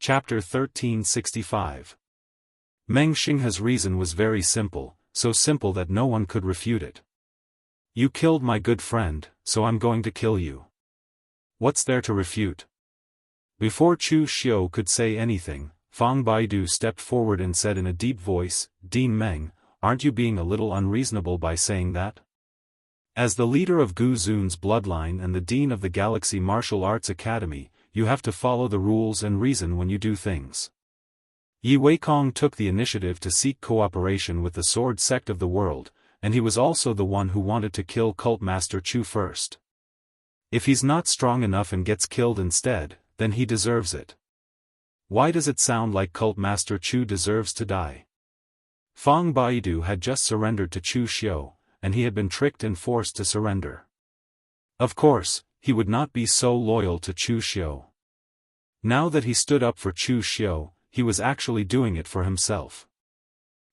Chapter 1365. Meng Xinghe's reason was very simple, so simple that no one could refute it. You killed my good friend, so I'm going to kill you. What's there to refute? Before Chu Xiu could say anything, Fang Baidu stepped forward and said in a deep voice, Dean Meng, aren't you being a little unreasonable by saying that? As the leader of Gu Zun's bloodline and the dean of the Galaxy Martial Arts Academy, you have to follow the rules and reason when you do things. Yi Weikong took the initiative to seek cooperation with the sword sect of the world, and he was also the one who wanted to kill Cult Master Chu first. If he's not strong enough and gets killed instead, then he deserves it. Why does it sound like Cult Master Chu deserves to die? Fang Baidu had just surrendered to Chu Xiu, and he had been tricked and forced to surrender. Of course, he would not be so loyal to Chu Xiu. Now that he stood up for Chu Xiu, he was actually doing it for himself.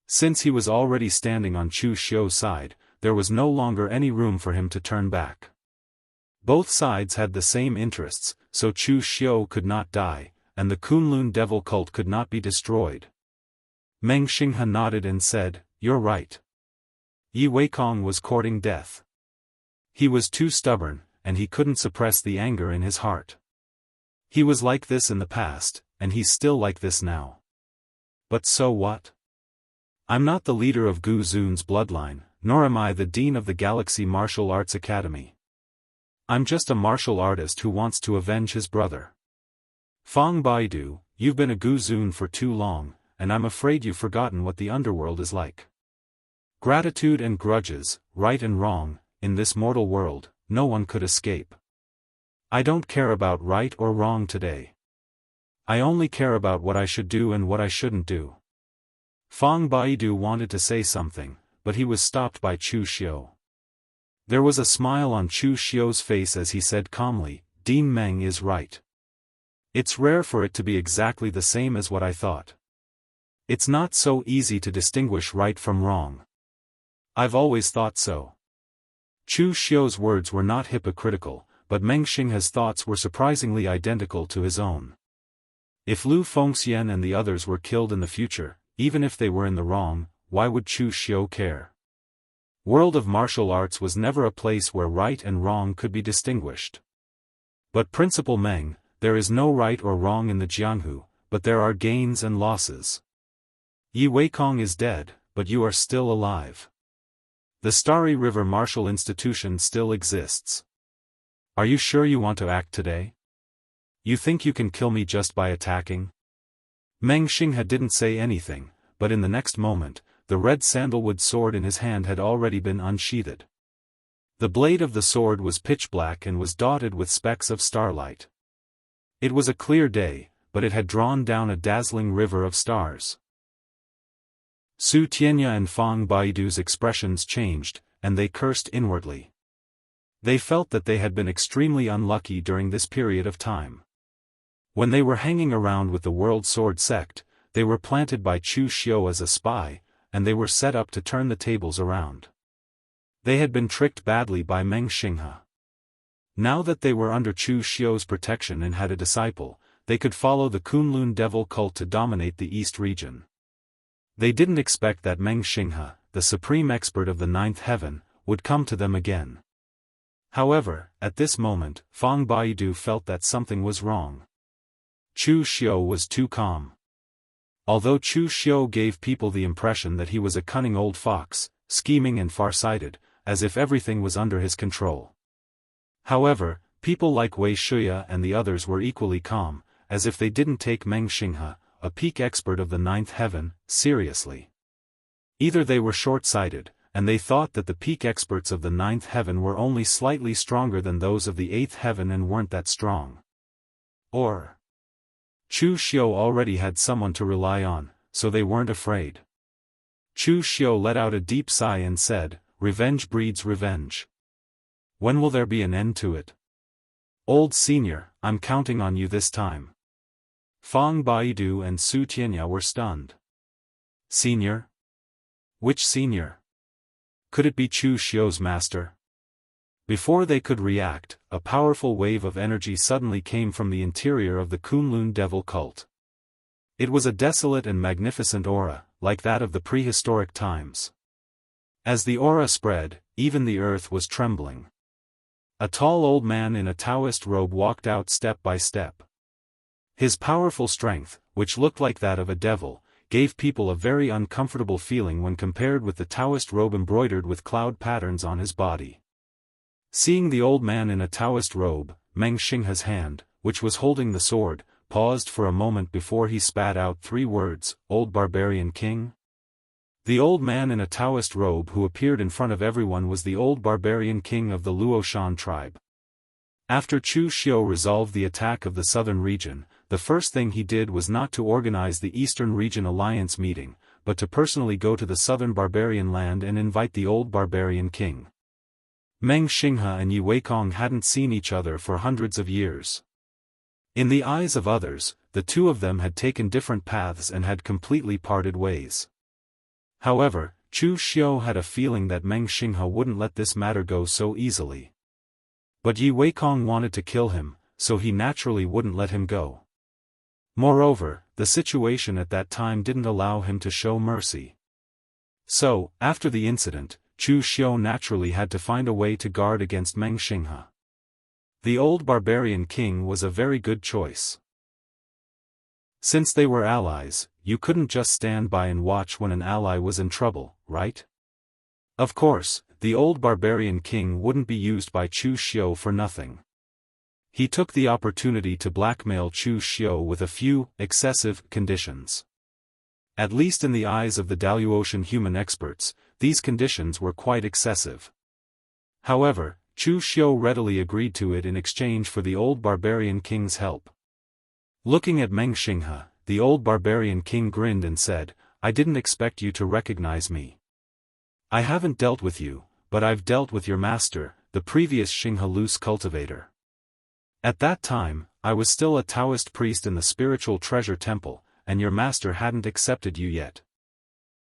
Since he was already standing on Chu Xiu's side, there was no longer any room for him to turn back. Both sides had the same interests, so Chu Xiu could not die, and the Kunlun devil cult could not be destroyed. Meng Xinghe nodded and said, You're right. Yi Weikong was courting death. He was too stubborn, and he couldn't suppress the anger in his heart. He was like this in the past, and he's still like this now. But so what? I'm not the leader of Gu Zun's bloodline, nor am I the dean of the Galaxy Martial Arts Academy. I'm just a martial artist who wants to avenge his brother. Fang Baidu, you've been a Gu Zun for too long, and I'm afraid you've forgotten what the underworld is like. Gratitude and grudges, right and wrong, in this mortal world, no one could escape. I don't care about right or wrong today. I only care about what I should do and what I shouldn't do. Fang Baidu wanted to say something, but he was stopped by Chu Xiu. There was a smile on Chu Xiu's face as he said calmly, Dean Meng is right. It's rare for it to be exactly the same as what I thought. It's not so easy to distinguish right from wrong. I've always thought so. Chu Xiu's words were not hypocritical, but Meng Xinghe's thoughts were surprisingly identical to his own. If Lu Fengxian and the others were killed in the future, even if they were in the wrong, why would Chu Xiu care? World of martial arts was never a place where right and wrong could be distinguished. But Principal Meng, there is no right or wrong in the Jianghu, but there are gains and losses. Yi Weikong is dead, but you are still alive. The Starry River Martial Institution still exists. Are you sure you want to act today? You think you can kill me just by attacking? Meng Xinghe didn't say anything, but in the next moment, the red sandalwood sword in his hand had already been unsheathed. The blade of the sword was pitch black and was dotted with specks of starlight. It was a clear day, but it had drawn down a dazzling river of stars. Su Tianya and Fang Baidu's expressions changed, and they cursed inwardly. They felt that they had been extremely unlucky during this period of time. When they were hanging around with the World Sword Sect, they were planted by Chu Xiu as a spy, and they were set up to turn the tables around. They had been tricked badly by Meng Xinghe. Now that they were under Chu Xiu's protection and had a disciple, they could follow the Kunlun devil cult to dominate the East region. They didn't expect that Meng Xinghe, the supreme expert of the ninth heaven, would come to them again. However, at this moment, Fang Baidu felt that something was wrong. Chu Xiu was too calm. Although Chu Xiu gave people the impression that he was a cunning old fox, scheming and far-sighted, as if everything was under his control. However, people like Wei Shuya and the others were equally calm, as if they didn't take Meng Xinghe, a peak expert of the ninth heaven, seriously. Either they were short-sighted, and they thought that the peak experts of the ninth heaven were only slightly stronger than those of the eighth heaven and weren't that strong. Or Chu Xiu already had someone to rely on, so they weren't afraid. Chu Xiu let out a deep sigh and said, Revenge breeds revenge. When will there be an end to it? Old senior, I'm counting on you this time. Fang Baidu and Su Tianya were stunned. Senior? Which senior? Could it be Chu Xiu's master? Before they could react, a powerful wave of energy suddenly came from the interior of the Kunlun devil cult. It was a desolate and magnificent aura, like that of the prehistoric times. As the aura spread, even the earth was trembling. A tall old man in a Daoist robe walked out step by step. His powerful strength, which looked like that of a devil, gave people a very uncomfortable feeling when compared with the Daoist robe embroidered with cloud patterns on his body. Seeing the old man in a Daoist robe, Meng Xinghe's hand, which was holding the sword, paused for a moment before he spat out 3 words, "Old barbarian king?" The old man in a Daoist robe who appeared in front of everyone was the old barbarian king of the Luoshan tribe. After Chu Xiu resolved the attack of the southern region, the first thing he did was not to organize the Eastern Region Alliance meeting, but to personally go to the southern barbarian land and invite the old barbarian king. Meng Xinghe and Yi Weikong hadn't seen each other for hundreds of years. In the eyes of others, the two of them had taken different paths and had completely parted ways. However, Chu Xiu had a feeling that Meng Xinghe wouldn't let this matter go so easily. But Yi Weikong wanted to kill him, so he naturally wouldn't let him go. Moreover, the situation at that time didn't allow him to show mercy. So, after the incident, Chu Xiu naturally had to find a way to guard against Meng Xinghe. The old barbarian king was a very good choice. Since they were allies, you couldn't just stand by and watch when an ally was in trouble, right? Of course, the old barbarian king wouldn't be used by Chu Xiu for nothing. He took the opportunity to blackmail Chu Xiu with a few, excessive, conditions. At least in the eyes of the Daoist human experts, these conditions were quite excessive. However, Chu Xiu readily agreed to it in exchange for the old barbarian king's help. Looking at Meng Xinghe, the old barbarian king grinned and said, "I didn't expect you to recognize me. I haven't dealt with you, but I've dealt with your master, the previous Xinghe loose cultivator. At that time, I was still a Daoist priest in the spiritual treasure temple, and your master hadn't accepted you yet.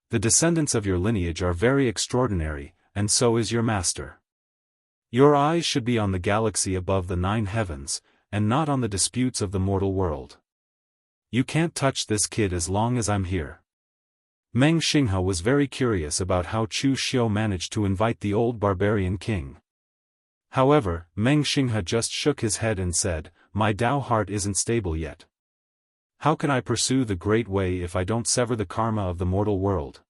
The descendants of your lineage are very extraordinary, and so is your master. Your eyes should be on the galaxy above the 9 heavens, and not on the disputes of the mortal world. You can't touch this kid as long as I'm here." Meng Xinghe was very curious about how Chu Xiu managed to invite the old barbarian king. However, Meng Xinghe just shook his head and said, "My Dao heart isn't stable yet. How can I pursue the great way if I don't sever the karma of the mortal world?"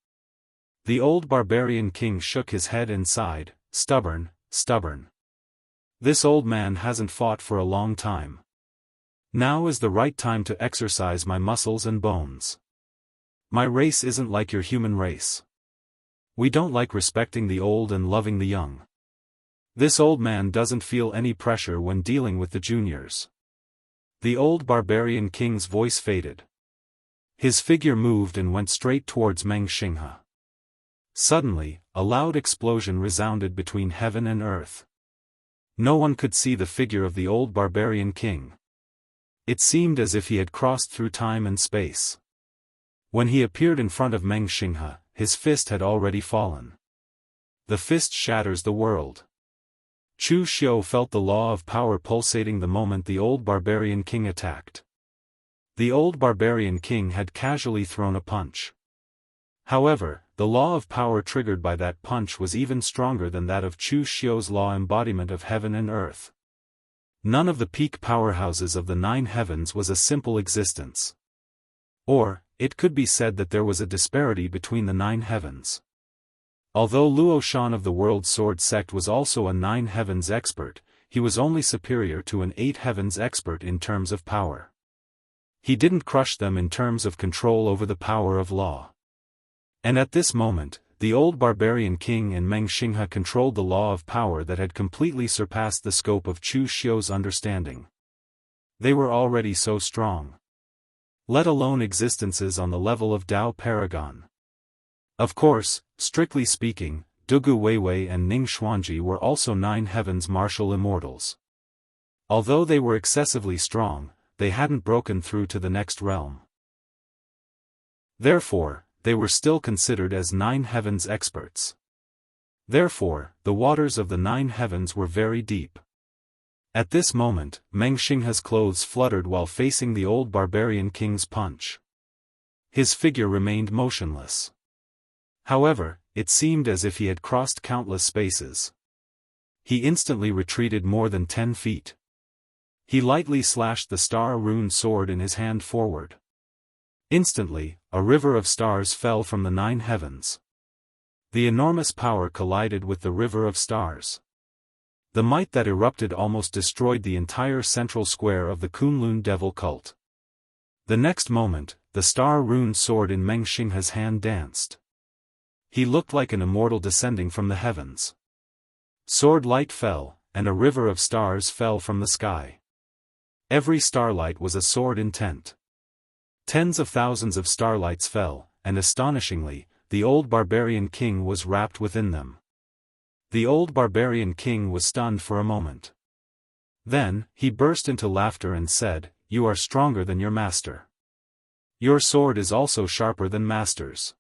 The old barbarian king shook his head and sighed, "Stubborn, stubborn. This old man hasn't fought for a long time. Now is the right time to exercise my muscles and bones. My race isn't like your human race. We don't like respecting the old and loving the young. This old man doesn't feel any pressure when dealing with the juniors." The old barbarian king's voice faded. His figure moved and went straight towards Meng Xinghe. Suddenly, a loud explosion resounded between heaven and earth. No one could see the figure of the old barbarian king. It seemed as if he had crossed through time and space. When he appeared in front of Meng Xinghe, his fist had already fallen. The fist shatters the world. Chu Xiu felt the law of power pulsating the moment the old barbarian king attacked. The old barbarian king had casually thrown a punch. However, the law of power triggered by that punch was even stronger than that of Chu Xiu's law embodiment of heaven and earth. None of the peak powerhouses of the 9 heavens was a simple existence. Or, it could be said that there was a disparity between the 9 heavens. Although Luo Shan of the World Sword sect was also a 9 heavens expert, he was only superior to an 8 heavens expert in terms of power. He didn't crush them in terms of control over the power of law. And at this moment, the old barbarian king and Meng Xinghe controlled the law of power that had completely surpassed the scope of Chu Xiu's understanding. They were already so strong. Let alone existences on the level of Dao Paragon. Of course, strictly speaking, Dugu Weiwei and Ning Xuanji were also 9 heavens martial immortals. Although they were excessively strong, they hadn't broken through to the next realm. Therefore, they were still considered as 9 heavens experts. Therefore, the waters of the 9 heavens were very deep. At this moment, Meng Xinghe's clothes fluttered while facing the old barbarian king's punch. His figure remained motionless. However, it seemed as if he had crossed countless spaces. He instantly retreated more than 10 feet. He lightly slashed the star-rune sword in his hand forward. Instantly, a river of stars fell from the 9 heavens. The enormous power collided with the river of stars. The might that erupted almost destroyed the entire central square of the Kunlun devil cult. The next moment, the star-rune sword in Meng Xinghe's hand danced. He looked like an immortal descending from the heavens. Sword light fell, and a river of stars fell from the sky. Every starlight was a sword intent. Tens of thousands of starlights fell, and astonishingly, the old barbarian king was wrapped within them. The old barbarian king was stunned for a moment. Then, he burst into laughter and said, "You are stronger than your master. Your sword is also sharper than master's."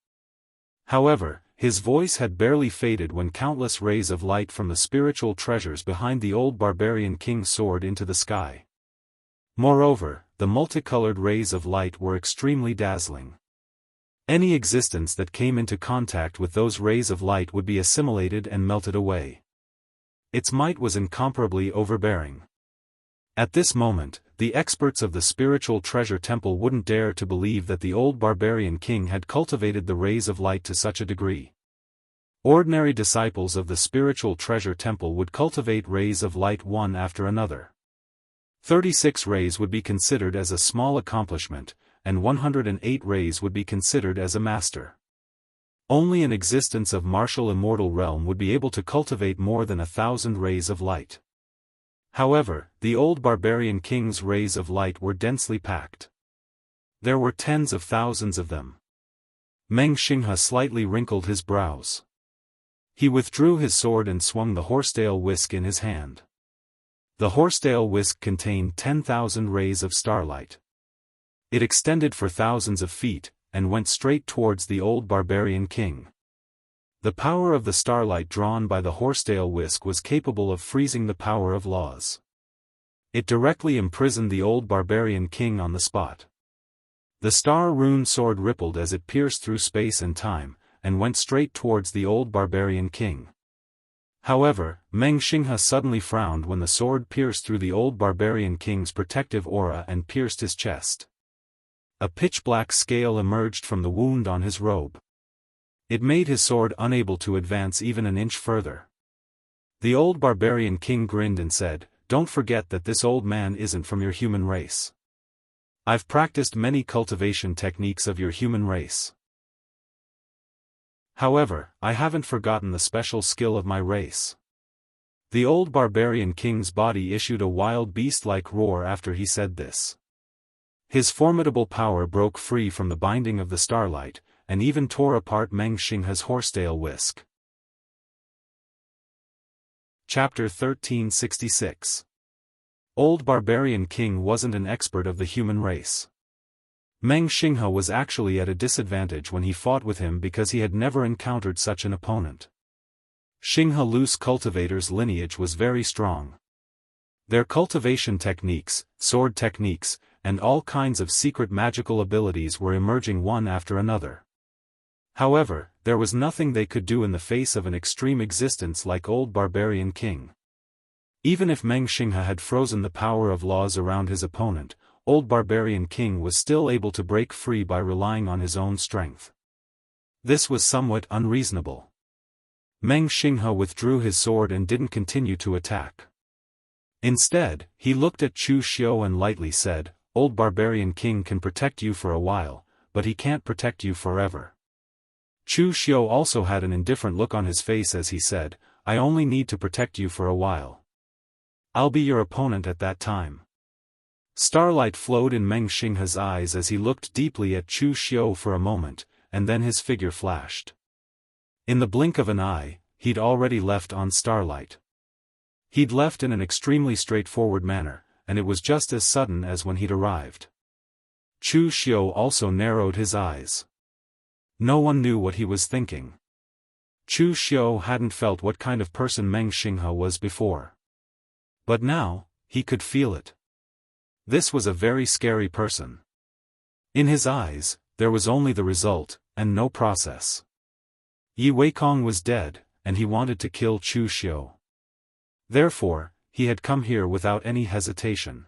However, his voice had barely faded when countless rays of light from the spiritual treasures behind the old barbarian king soared into the sky. Moreover, the multicolored rays of light were extremely dazzling. Any existence that came into contact with those rays of light would be assimilated and melted away. Its might was incomparably overbearing. At this moment, the experts of the spiritual treasure temple wouldn't dare to believe that the old barbarian king had cultivated the rays of light to such a degree. Ordinary disciples of the spiritual treasure temple would cultivate rays of light one after another. 36 rays would be considered as a small accomplishment, and 108 rays would be considered as a master. Only an existence of martial immortal realm would be able to cultivate more than 1,000 rays of light. However, the old barbarian king's rays of light were densely packed. There were tens of thousands of them. Meng Xinghe slightly wrinkled his brows. He withdrew his sword and swung the horsetail whisk in his hand. The horsetail whisk contained 10,000 rays of starlight. It extended for thousands of feet, and went straight towards the old barbarian king. The power of the starlight drawn by the horsetail whisk was capable of freezing the power of laws. It directly imprisoned the old barbarian king on the spot. The star-rune sword rippled as it pierced through space and time, and went straight towards the old barbarian king. However, Meng Xinghe suddenly frowned when the sword pierced through the old barbarian king's protective aura and pierced his chest. A pitch-black scale emerged from the wound on his robe. It made his sword unable to advance even an inch further. The old barbarian king grinned and said, "Don't forget that this old man isn't from your human race. I've practiced many cultivation techniques of your human race. However, I haven't forgotten the special skill of my race." The old barbarian king's body issued a wild beast-like roar after he said this. His formidable power broke free from the binding of the starlight, and even tore apart Meng Xinghe's horsetail whisk. Chapter 1366. Old Barbarian King wasn't an expert of the human race. Meng Xinghe was actually at a disadvantage when he fought with him because he had never encountered such an opponent. Xinghe Lu's cultivator's lineage was very strong. Their cultivation techniques, sword techniques, and all kinds of secret magical abilities were emerging one after another. However, there was nothing they could do in the face of an extreme existence like old barbarian king. Even if Meng Xinghe had frozen the power of laws around his opponent, old barbarian king was still able to break free by relying on his own strength. This was somewhat unreasonable. Meng Xinghe withdrew his sword and didn't continue to attack. Instead, he looked at Chu Xiu and lightly said, "Old barbarian king can protect you for a while, but he can't protect you forever." Chu Xiu also had an indifferent look on his face as he said, "I only need to protect you for a while. I'll be your opponent at that time." Starlight flowed in Meng Xinghe's eyes as he looked deeply at Chu Xiu for a moment, and then his figure flashed. In the blink of an eye, he'd already left on Starlight. He'd left in an extremely straightforward manner, and it was just as sudden as when he'd arrived. Chu Xiu also narrowed his eyes. No one knew what he was thinking. Chu Xiu hadn't felt what kind of person Meng Xinghe was before. But now, he could feel it. This was a very scary person. In his eyes, there was only the result, and no process. Yi Weikong was dead, and he wanted to kill Chu Xiu. Therefore, he had come here without any hesitation.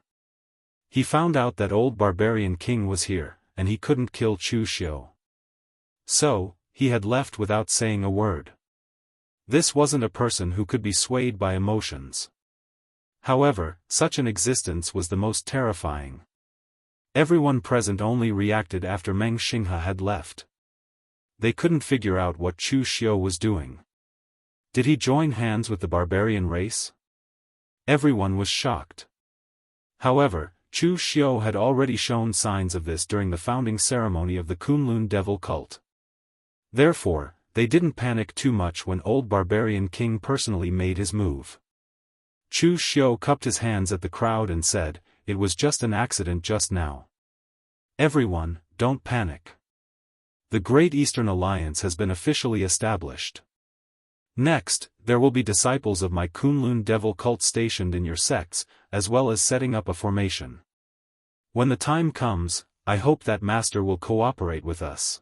He found out that old barbarian king was here, and he couldn't kill Chu Xiu. So, he had left without saying a word. This wasn't a person who could be swayed by emotions. However, such an existence was the most terrifying. Everyone present only reacted after Meng Xinghe had left. They couldn't figure out what Chu Xiu was doing. Did he join hands with the barbarian race? Everyone was shocked. However, Chu Xiu had already shown signs of this during the founding ceremony of the Kunlun Devil cult. Therefore, they didn't panic too much when old barbarian king personally made his move. Chu Xiu cupped his hands at the crowd and said, "It was just an accident just now. Everyone, don't panic. The Great Eastern Alliance has been officially established. Next, there will be disciples of my Kunlun Devil cult stationed in your sects, as well as setting up a formation. When the time comes, I hope that master will cooperate with us."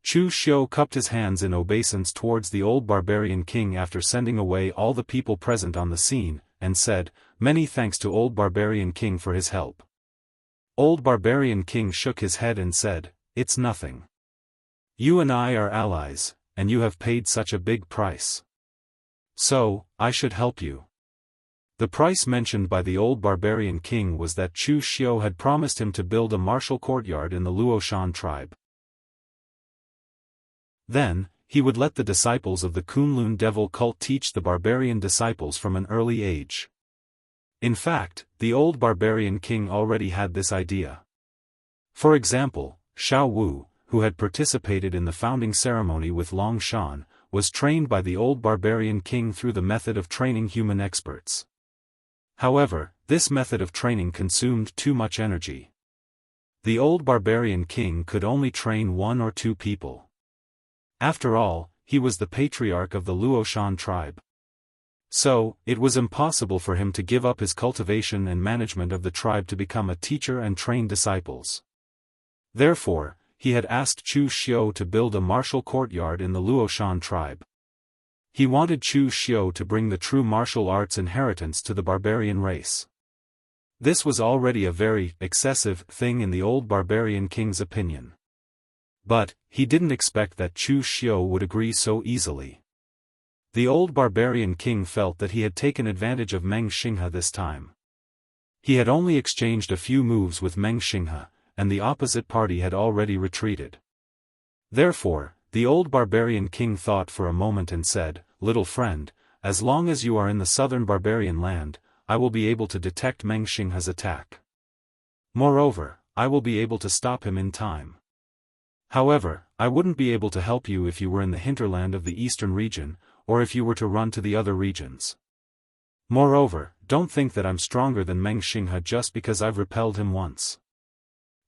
Chu Xiu cupped his hands in obeisance towards the old barbarian king after sending away all the people present on the scene, and said, "Many thanks to old barbarian king for his help." Old barbarian king shook his head and said, "It's nothing. You and I are allies, and you have paid such a big price. So, I should help you." The price mentioned by the old barbarian king was that Chu Xiu had promised him to build a martial courtyard in the Luoshan tribe. Then, he would let the disciples of the Kunlun Devil cult teach the barbarian disciples from an early age. In fact, the old barbarian king already had this idea. For example, Xiao Wu, who had participated in the founding ceremony with Long Shan, was trained by the old barbarian king through the method of training human experts. However, this method of training consumed too much energy. The old barbarian king could only train 1 or 2 people. After all, he was the patriarch of the Luoshan tribe. So, it was impossible for him to give up his cultivation and management of the tribe to become a teacher and train disciples. Therefore, he had asked Chu Xiu to build a martial courtyard in the Luoshan tribe. He wanted Chu Xiu to bring the true martial arts inheritance to the barbarian race. This was already a very excessive thing in the old barbarian king's opinion. But, he didn't expect that Chu Xiu would agree so easily. The old barbarian king felt that he had taken advantage of Meng Xinghe this time. He had only exchanged a few moves with Meng Xinghe, and the opposite party had already retreated. Therefore, the old barbarian king thought for a moment and said, "Little friend, as long as you are in the southern barbarian land, I will be able to detect Meng Xinghe's attack. Moreover, I will be able to stop him in time. However, I wouldn't be able to help you if you were in the hinterland of the eastern region, or if you were to run to the other regions. Moreover, don't think that I'm stronger than Meng Xinghe just because I've repelled him once.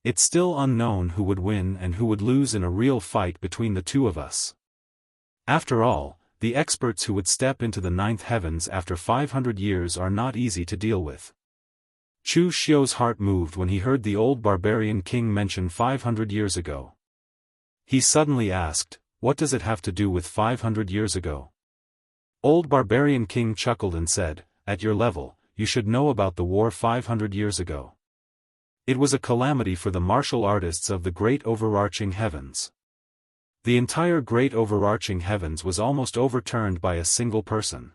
It's still unknown who would win and who would lose in a real fight between the two of us. After all, the experts who would step into the 9th heavens after 500 years are not easy to deal with." Chu Xiu's heart moved when he heard the old barbarian king mention 500 years ago. He suddenly asked, "What does it have to do with 500 years ago?" Old barbarian king chuckled and said, "At your level, you should know about the war 500 years ago. It was a calamity for the martial artists of the great overarching heavens. The entire great overarching heavens was almost overturned by a single person.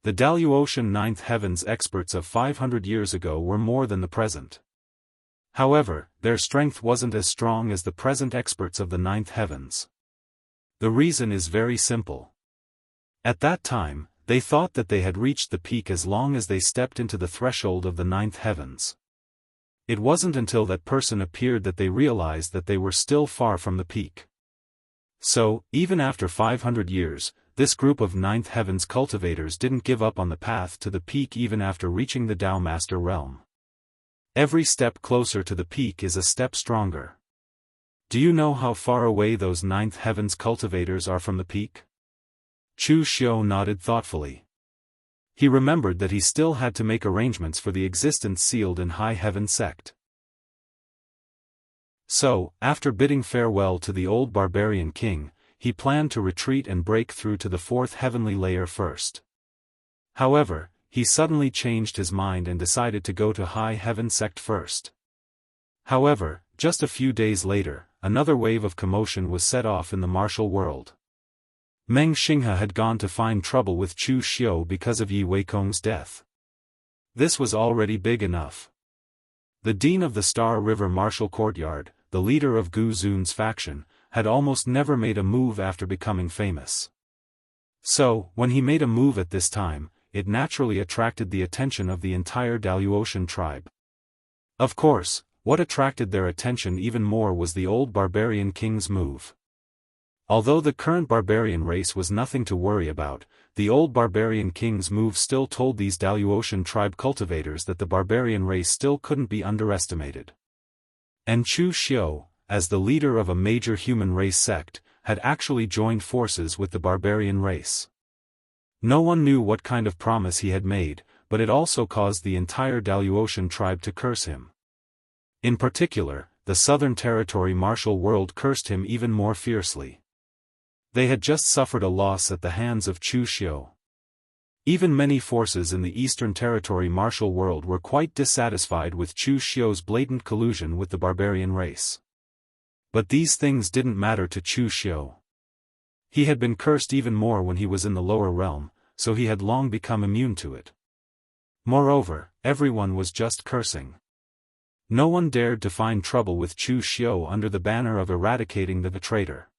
The Daoist 9th heavens experts of 500 years ago were more than the present. However, their strength wasn't as strong as the present experts of the 9th heavens. The reason is very simple. At that time, they thought that they had reached the peak as long as they stepped into the threshold of the 9th heavens. It wasn't until that person appeared that they realized that they were still far from the peak. So, even after 500 years, this group of 9th heavens cultivators didn't give up on the path to the peak even after reaching the Tao Master realm. Every step closer to the peak is a step stronger. Do you know how far away those 9th heavens cultivators are from the peak?" Chu Xiu nodded thoughtfully. He remembered that he still had to make arrangements for the existence sealed in High Heaven sect. So, after bidding farewell to the old barbarian king, he planned to retreat and break through to the fourth heavenly layer first. However, he suddenly changed his mind and decided to go to High Heaven sect first. However, just a few days later, another wave of commotion was set off in the martial world. Meng Xinghe had gone to find trouble with Chu Xiu because of Yi Weikong's death. This was already big enough. The dean of the Star River Martial Courtyard, the leader of Gu Zun's faction, had almost never made a move after becoming famous. So, when he made a move at this time, it naturally attracted the attention of the entire Daoist tribe. Of course, what attracted their attention even more was the old barbarian king's move. Although the current barbarian race was nothing to worry about, the old barbarian king's move still told these Daoist tribe cultivators that the barbarian race still couldn't be underestimated. And Chu Xiu, as the leader of a major human race sect, had actually joined forces with the barbarian race. No one knew what kind of promise he had made, but it also caused the entire Daoist tribe to curse him. In particular, the Southern Territory martial world cursed him even more fiercely. They had just suffered a loss at the hands of Chu Xiu. Even many forces in the Eastern Territory martial world were quite dissatisfied with Chu Xiu's blatant collusion with the barbarian race. But these things didn't matter to Chu Xiu. He had been cursed even more when he was in the lower realm, so he had long become immune to it. Moreover, everyone was just cursing. No one dared to find trouble with Chu Xiu under the banner of eradicating the traitor.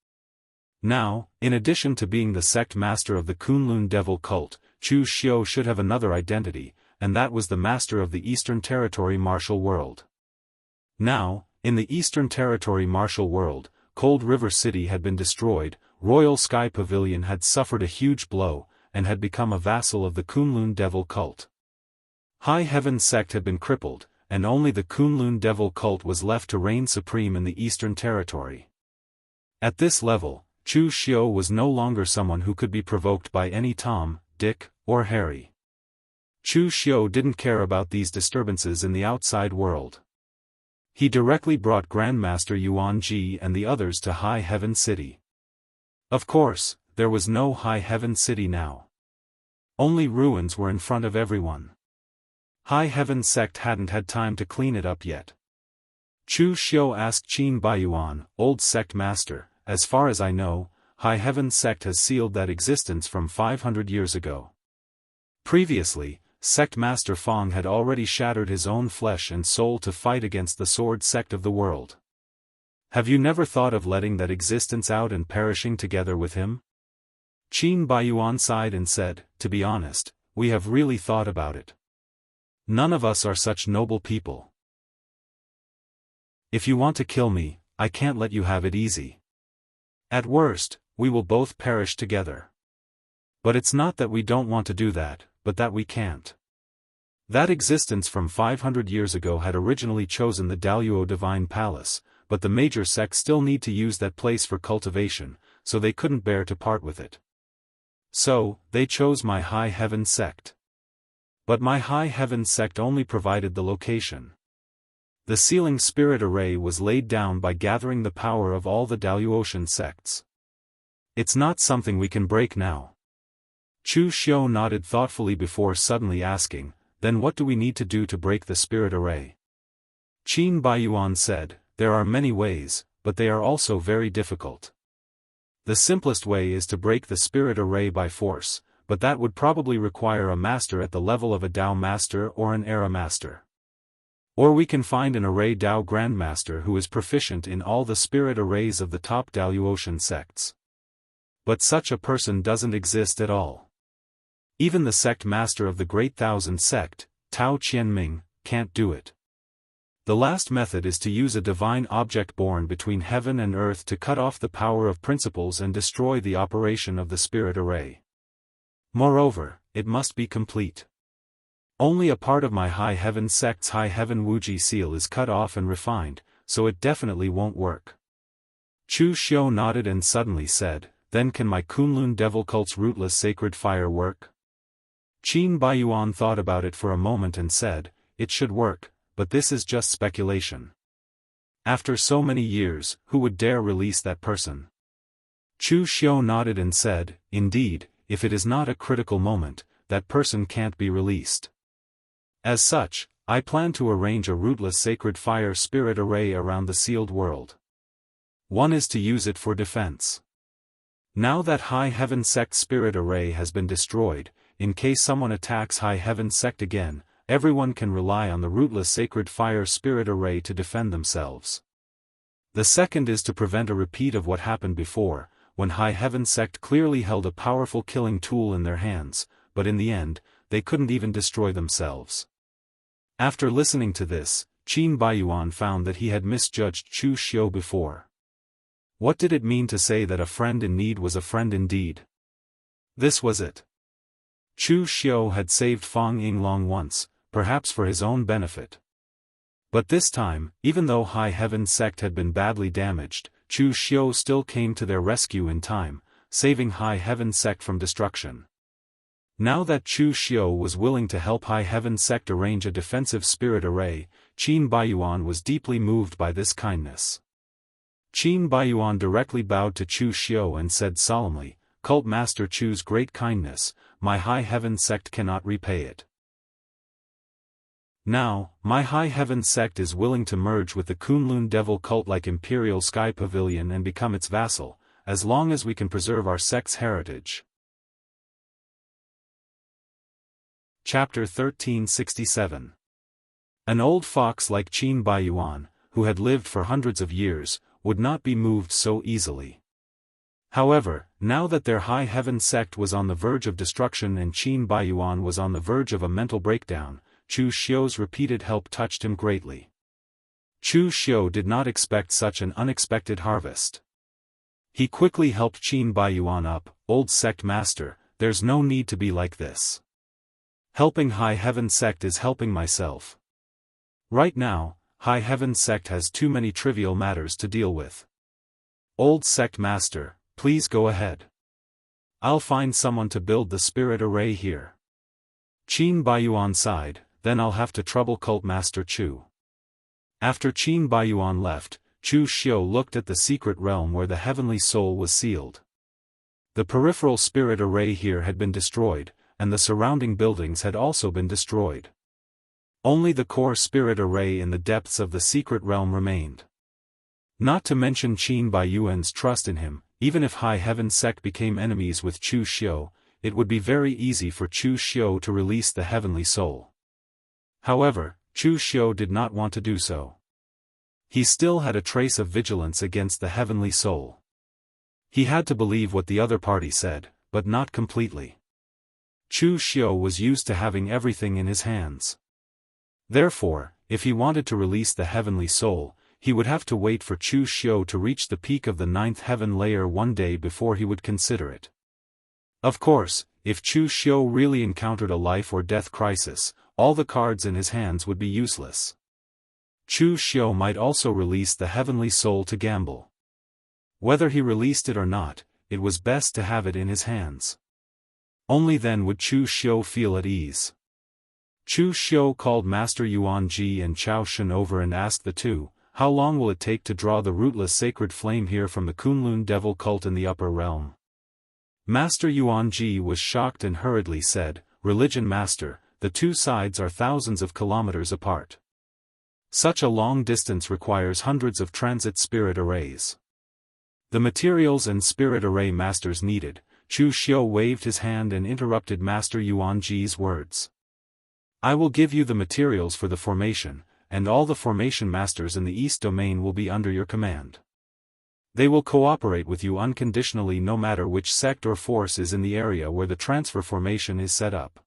Now, in addition to being the sect master of the Kunlun devil cult, Chu Xiu should have another identity, and that was the master of the Eastern Territory martial world. Now, in the Eastern Territory martial world, Cold River City had been destroyed, Royal Sky Pavilion had suffered a huge blow, and had become a vassal of the Kunlun devil cult. High Heaven sect had been crippled, and only the Kunlun devil cult was left to reign supreme in the Eastern Territory. At this level, Chu Xiu was no longer someone who could be provoked by any Tom, Dick, or Harry. Chu Xiu didn't care about these disturbances in the outside world. He directly brought Grandmaster Yuan Ji and the others to High Heaven City. Of course, there was no High Heaven City now. Only ruins were in front of everyone. High Heaven sect hadn't had time to clean it up yet. Chu Xiu asked Qin Baiyuan, old sect master, as far as I know, High Heaven sect has sealed that existence from 500 years ago. Previously, Sect Master Fong had already shattered his own flesh and soul to fight against the sword sect of the world. Have you never thought of letting that existence out and perishing together with him? Qin Baiyuan sighed and said, to be honest, we have really thought about it. None of us are such noble people. If you want to kill me, I can't let you have it easy. At worst, we will both perish together. But it's not that we don't want to do that, but that we can't. That existence from 500 years ago had originally chosen the Daoist Divine Palace, but the major sects still need to use that place for cultivation, so they couldn't bear to part with it. So, they chose my High Heaven sect. But my High Heaven sect only provided the location. The sealing spirit array was laid down by gathering the power of all the Daoist sects. It's not something we can break now. Chu Xiu nodded thoughtfully before suddenly asking, then what do we need to do to break the spirit array? Qin Baiyuan said, there are many ways, but they are also very difficult. The simplest way is to break the spirit array by force, but that would probably require a master at the level of a Dao master or an era master. Or we can find an array Dao grandmaster who is proficient in all the spirit arrays of the top Daoist sects. But such a person doesn't exist at all. Even the sect master of the Great Thousand sect, Tao Qianming, can't do it. The last method is to use a divine object born between heaven and earth to cut off the power of principles and destroy the operation of the spirit array. Moreover, it must be complete. Only a part of my High Heaven sect's High Heaven Wuji seal is cut off and refined, so it definitely won't work. Chu Xiu nodded and suddenly said, then can my Kunlun devil cult's rootless sacred fire work? Qin Baiyuan thought about it for a moment and said, it should work, but this is just speculation. After so many years, who would dare release that person? Chu Xiu nodded and said, indeed, if it is not a critical moment, that person can't be released. As such, I plan to arrange a rootless sacred fire spirit array around the sealed world. One is to use it for defense. Now that High Heaven Sect spirit array has been destroyed, in case someone attacks High Heaven Sect again, everyone can rely on the rootless sacred fire spirit array to defend themselves. The second is to prevent a repeat of what happened before, when High Heaven Sect clearly held a powerful killing tool in their hands, but in the end, they couldn't even destroy themselves. After listening to this, Qin Baiyuan found that he had misjudged Chu Xiu before. What did it mean to say that a friend in need was a friend indeed? This was it. Chu Xiu had saved Fang Yinglong once, perhaps for his own benefit. But this time, even though High Heaven Sect had been badly damaged, Chu Xiu still came to their rescue in time, saving High Heaven Sect from destruction. Now that Chu Xiu was willing to help High Heaven Sect arrange a defensive spirit array, Qin Baiyuan was deeply moved by this kindness. Qin Baiyuan directly bowed to Chu Xiu and said solemnly, Cult Master Chu's great kindness, my High Heaven Sect cannot repay it. Now, my High Heaven Sect is willing to merge with the Kunlun Devil cult like Imperial Sky Pavilion and become its vassal, as long as we can preserve our sect's heritage. Chapter 1367. An old fox like Qin Baiyuan, who had lived for hundreds of years, would not be moved so easily. However, now that their High Heaven Sect was on the verge of destruction and Qin Baiyuan was on the verge of a mental breakdown, Chu Xiu's repeated help touched him greatly. Chu Xiu did not expect such an unexpected harvest. He quickly helped Qin Baiyuan up, old sect master, there's no need to be like this. Helping High Heaven Sect is helping myself. Right now, High Heaven Sect has too many trivial matters to deal with. Old sect master, please go ahead. I'll find someone to build the spirit array here. Qin Baiyuan sighed, then I'll have to trouble Cult Master Chu. After Qin Baiyuan left, Chu Xiu looked at the secret realm where the heavenly soul was sealed. The peripheral spirit array here had been destroyed, and the surrounding buildings had also been destroyed. Only the core spirit array in the depths of the secret realm remained. Not to mention Qin Baiyuan's trust in him, even if High Heaven Sect became enemies with Chu Xiu, it would be very easy for Chu Xiu to release the heavenly soul. However, Chu Xiu did not want to do so. He still had a trace of vigilance against the heavenly soul. He had to believe what the other party said, but not completely. Chu Xiu was used to having everything in his hands. Therefore, if he wanted to release the heavenly soul, he would have to wait for Chu Xiu to reach the peak of the 9th heaven layer one day before he would consider it. Of course, if Chu Xiu really encountered a life or death crisis, all the cards in his hands would be useless. Chu Xiu might also release the heavenly soul to gamble. Whether he released it or not, it was best to have it in his hands. Only then would Chu Xiu feel at ease. Chu Xiu called Master Yuan Ji and Chao Shen over and asked the two, how long will it take to draw the rootless sacred flame here from the Kunlun Devil cult in the upper realm? Master Yuan Ji was shocked and hurriedly said, Religion Master, the two sides are thousands of kilometers apart. Such a long distance requires hundreds of transit spirit arrays. The materials and spirit array masters needed. Chu Xiu waved his hand and interrupted Master Yuan Ji's words. I will give you the materials for the formation, and all the formation masters in the East Domain will be under your command. They will cooperate with you unconditionally no matter which sect or force is in the area where the transfer formation is set up.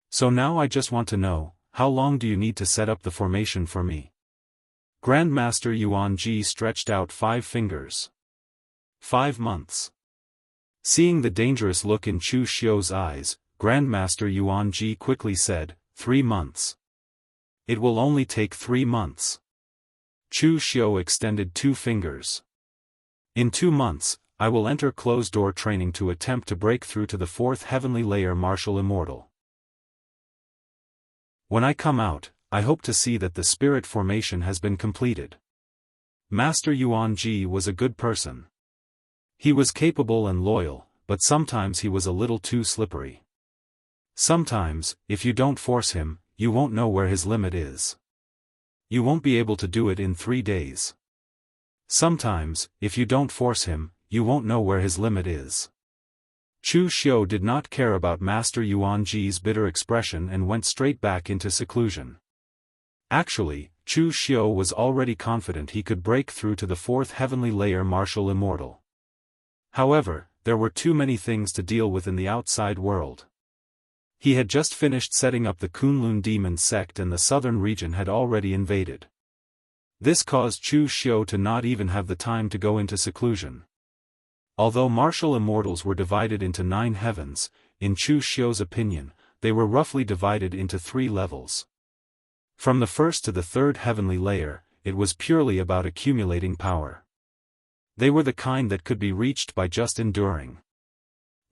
So now I just want to know, how long do you need to set up the formation for me? Grandmaster Yuan Ji stretched out 5 fingers. 5 months. Seeing the dangerous look in Chu Xiu's eyes, Grandmaster Yuan Ji quickly said, 3 months. It will only take 3 months. Chu Xiu extended 2 fingers. In 2 months, I will enter closed-door training to attempt to break through to the 4th heavenly layer martial immortal. When I come out, I hope to see that the spirit formation has been completed. Master Yuanji was a good person. He was capable and loyal, but sometimes he was a little too slippery. Sometimes, if you don't force him, you won't know where his limit is. You won't be able to do it in 3 days. Sometimes, if you don't force him, you won't know where his limit is. Chu Xiu did not care about Master Yuanji's bitter expression and went straight back into seclusion. Actually, Chu Xiu was already confident he could break through to the 4th heavenly layer martial immortal. However, there were too many things to deal with in the outside world. He had just finished setting up the Kunlun demon sect and the southern region had already invaded. This caused Chu Xiu to not even have the time to go into seclusion. Although martial immortals were divided into 9 heavens, in Chu Xiu's opinion, they were roughly divided into 3 levels. From the 1st to the 3rd heavenly layer, it was purely about accumulating power. They were the kind that could be reached by just enduring.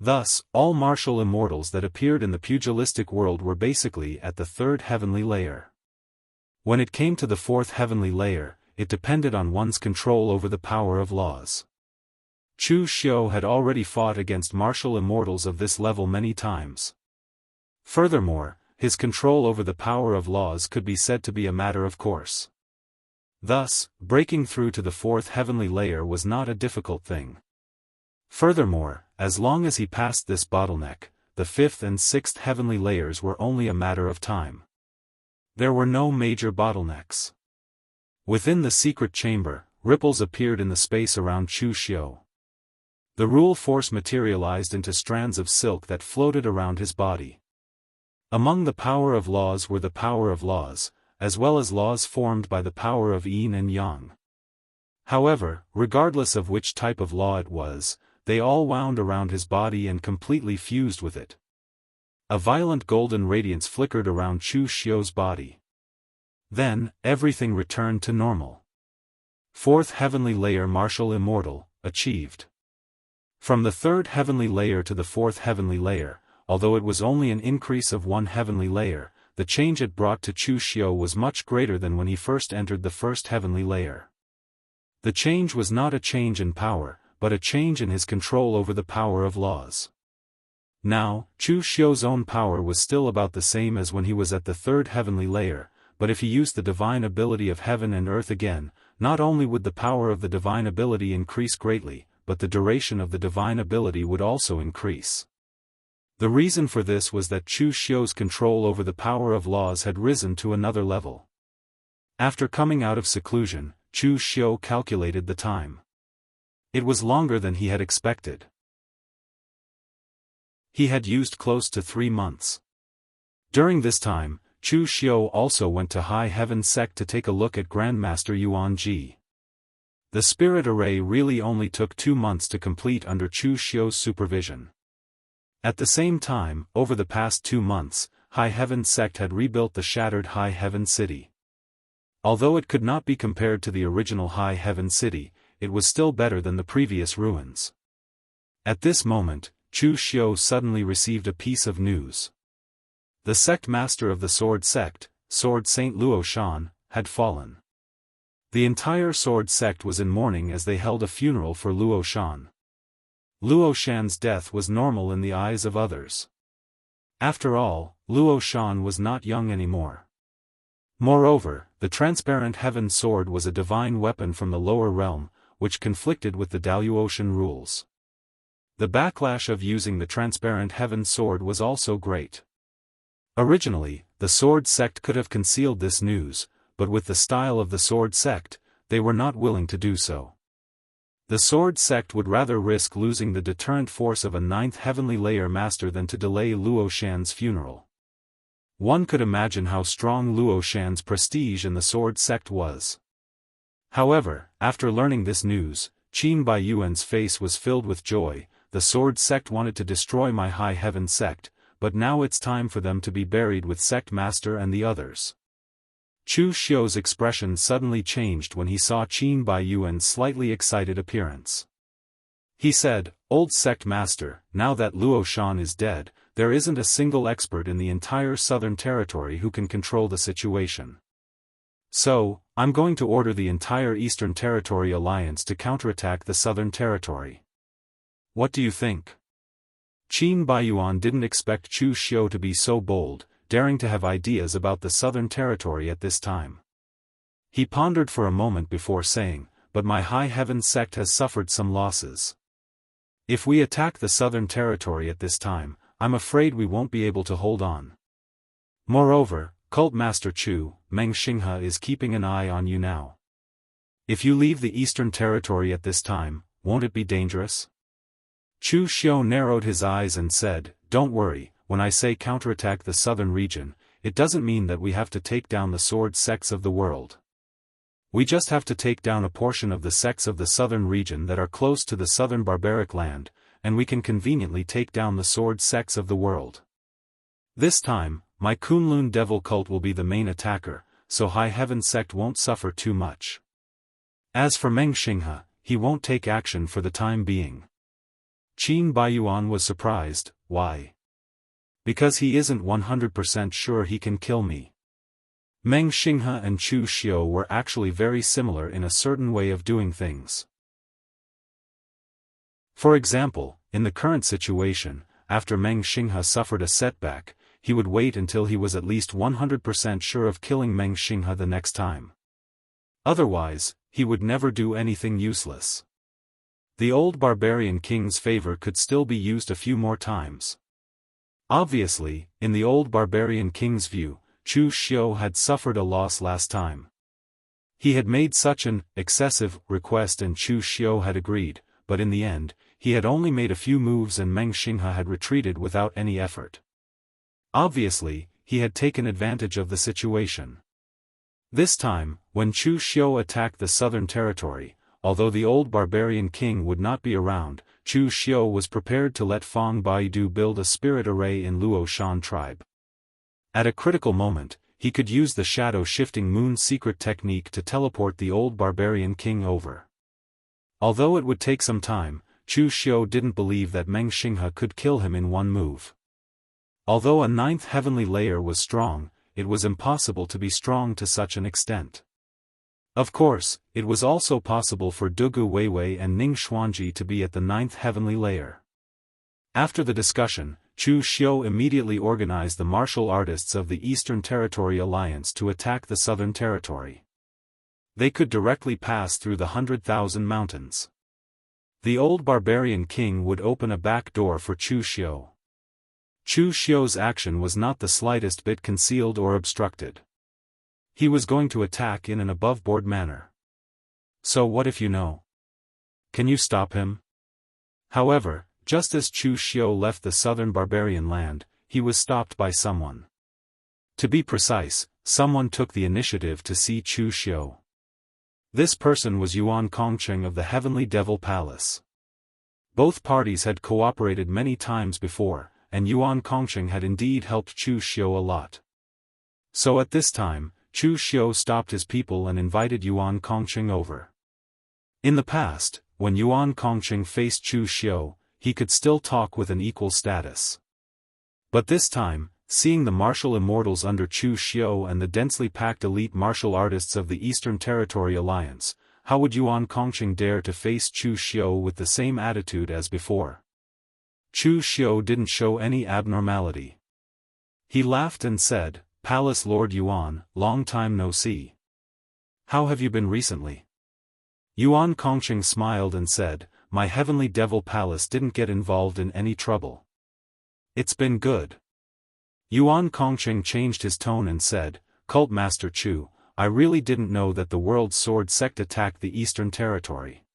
Thus, all martial immortals that appeared in the pugilistic world were basically at the 3rd heavenly layer. When it came to the 4th heavenly layer, it depended on one's control over the power of laws. Chu Xiu had already fought against martial immortals of this level many times. Furthermore, his control over the power of laws could be said to be a matter of course. Thus, breaking through to the 4th heavenly layer was not a difficult thing. Furthermore, as long as he passed this bottleneck, the 5th and 6th heavenly layers were only a matter of time. There were no major bottlenecks. Within the secret chamber, ripples appeared in the space around Chu Xiu. The rule force materialized into strands of silk that floated around his body. Among the power of laws were the power of laws, as well as laws formed by the power of yin and yang. However, regardless of which type of law it was, they all wound around his body and completely fused with it. A violent golden radiance flickered around Chu Xiu's body. Then, everything returned to normal. 4th heavenly layer martial immortal, achieved. From the 3rd heavenly layer to the 4th heavenly layer, although it was only an increase of 1 heavenly layer, the change it brought to Chu Xiu was much greater than when he first entered the 1st heavenly layer. The change was not a change in power, but a change in his control over the power of laws. Now, Chu Xiu's own power was still about the same as when he was at the 3rd heavenly layer, but if he used the divine ability of heaven and earth again, not only would the power of the divine ability increase greatly, but the duration of the divine ability would also increase. The reason for this was that Chu Xiu's control over the power of laws had risen to another level. After coming out of seclusion, Chu Xiu calculated the time. It was longer than he had expected. He had used close to 3 months. During this time, Chu Xiu also went to High Heaven Sect to take a look at Grandmaster Yuanji. The spirit array really only took 2 months to complete under Chu Xiu's supervision. At the same time, over the past 2 months, High Heaven Sect had rebuilt the shattered High Heaven City. Although it could not be compared to the original High Heaven City, it was still better than the previous ruins. At this moment, Chu Xiu suddenly received a piece of news. The sect master of the Sword Sect, Sword Saint Luo Shan, had fallen. The entire Sword Sect was in mourning as they held a funeral for Luo Shan. Luo Shan's death was normal in the eyes of others. After all, Luo Shan was not young anymore. Moreover, the transparent heaven sword was a divine weapon from the lower realm, which conflicted with the Daoist rules. The backlash of using the transparent heaven sword was also great. Originally, the Sword Sect could have concealed this news, but with the style of the Sword Sect, they were not willing to do so. The Sword Sect would rather risk losing the deterrent force of a 9th heavenly layer master than to delay Luo Shan's funeral. One could imagine how strong Luo Shan's prestige in the Sword Sect was. However, after learning this news, Qin Baiyuan's face was filled with joy. The Sword Sect wanted to destroy my High Heaven Sect, but now it's time for them to be buried with Sect Master and the others. Chu Xiu's expression suddenly changed when he saw Qin Baiyuan's slightly excited appearance. He said, "Old Sect Master, now that Luo Shan is dead, there isn't a single expert in the entire southern territory who can control the situation. So, I'm going to order the entire Eastern Territory Alliance to counterattack the Southern Territory. What do you think? Qin Baiyuan didn't expect Chu Xiu to be so bold, daring to have ideas about the Southern Territory at this time. He pondered for a moment before saying, "But my High Heaven sect has suffered some losses. If we attack the Southern Territory at this time, I'm afraid we won't be able to hold on. Moreover, Cult Master Chu, Meng Xinghe is keeping an eye on you now. If you leave the Eastern Territory at this time, won't it be dangerous?" Chu Xiu narrowed his eyes and said, "Don't worry, when I say counterattack the southern region, it doesn't mean that we have to take down the sword sects of the world. We just have to take down a portion of the sects of the southern region that are close to the southern barbaric land, and we can conveniently take down the sword sects of the world. This time, my Kunlun devil cult will be the main attacker, so High Heaven sect won't suffer too much. As for Meng Xinghe, he won't take action for the time being." Qin Baiyuan was surprised. "Why?" "Because he isn't 100% sure he can kill me." Meng Xinghe and Chu Xiu were actually very similar in a certain way of doing things. For example, in the current situation, after Meng Xinghe suffered a setback, he would wait until he was at least 100% sure of killing Meng Xinghe the next time. Otherwise, he would never do anything useless. The old barbarian king's favor could still be used a few more times. Obviously, in the old barbarian king's view, Chu Xiu had suffered a loss last time. He had made such an excessive request and Chu Xiu had agreed, but in the end, he had only made a few moves and Meng Xinghe had retreated without any effort. Obviously, he had taken advantage of the situation. This time, when Chu Xiu attacked the southern territory, although the old barbarian king would not be around, Chu Xiu was prepared to let Fang Baidu build a spirit array in Luo Shan tribe. At a critical moment, he could use the shadow-shifting moon secret technique to teleport the old barbarian king over. Although it would take some time, Chu Xiu didn't believe that Meng Xinghe could kill him in one move. Although a ninth heavenly layer was strong, it was impossible to be strong to such an extent. Of course, it was also possible for Dugu Weiwei and Ning Xuanji to be at the ninth heavenly layer. After the discussion, Chu Xiu immediately organized the martial artists of the Eastern Territory Alliance to attack the Southern Territory. They could directly pass through the 100,000 mountains. The old barbarian king would open a back door for Chu Xiu. Chu Xiu's action was not the slightest bit concealed or obstructed. He was going to attack in an above-board manner. So what if you know? Can you stop him? However, just as Chu Xiu left the southern barbarian land, he was stopped by someone. To be precise, someone took the initiative to see Chu Xiu. This person was Yuan Kongqing of the Heavenly Devil Palace. Both parties had cooperated many times before, and Yuan Kongqing had indeed helped Chu Xiu a lot. So at this time, Chu Xiu stopped his people and invited Yuan Kongqing over. In the past, when Yuan Kongqing faced Chu Xiu, he could still talk with an equal status. But this time, seeing the martial immortals under Chu Xiu and the densely packed elite martial artists of the Eastern Territory Alliance, how would Yuan Kongqing dare to face Chu Xiu with the same attitude as before? Chu Xiu didn't show any abnormality. He laughed and said, "Palace Lord Yuan, long time no see. How have you been recently?" Yuan Kongqing smiled and said, "My Heavenly Devil Palace didn't get involved in any trouble. It's been good." Yuan Kongqing changed his tone and said, "Cult Master Chu, I really didn't know that the World Sword Sect attacked the Eastern Territory.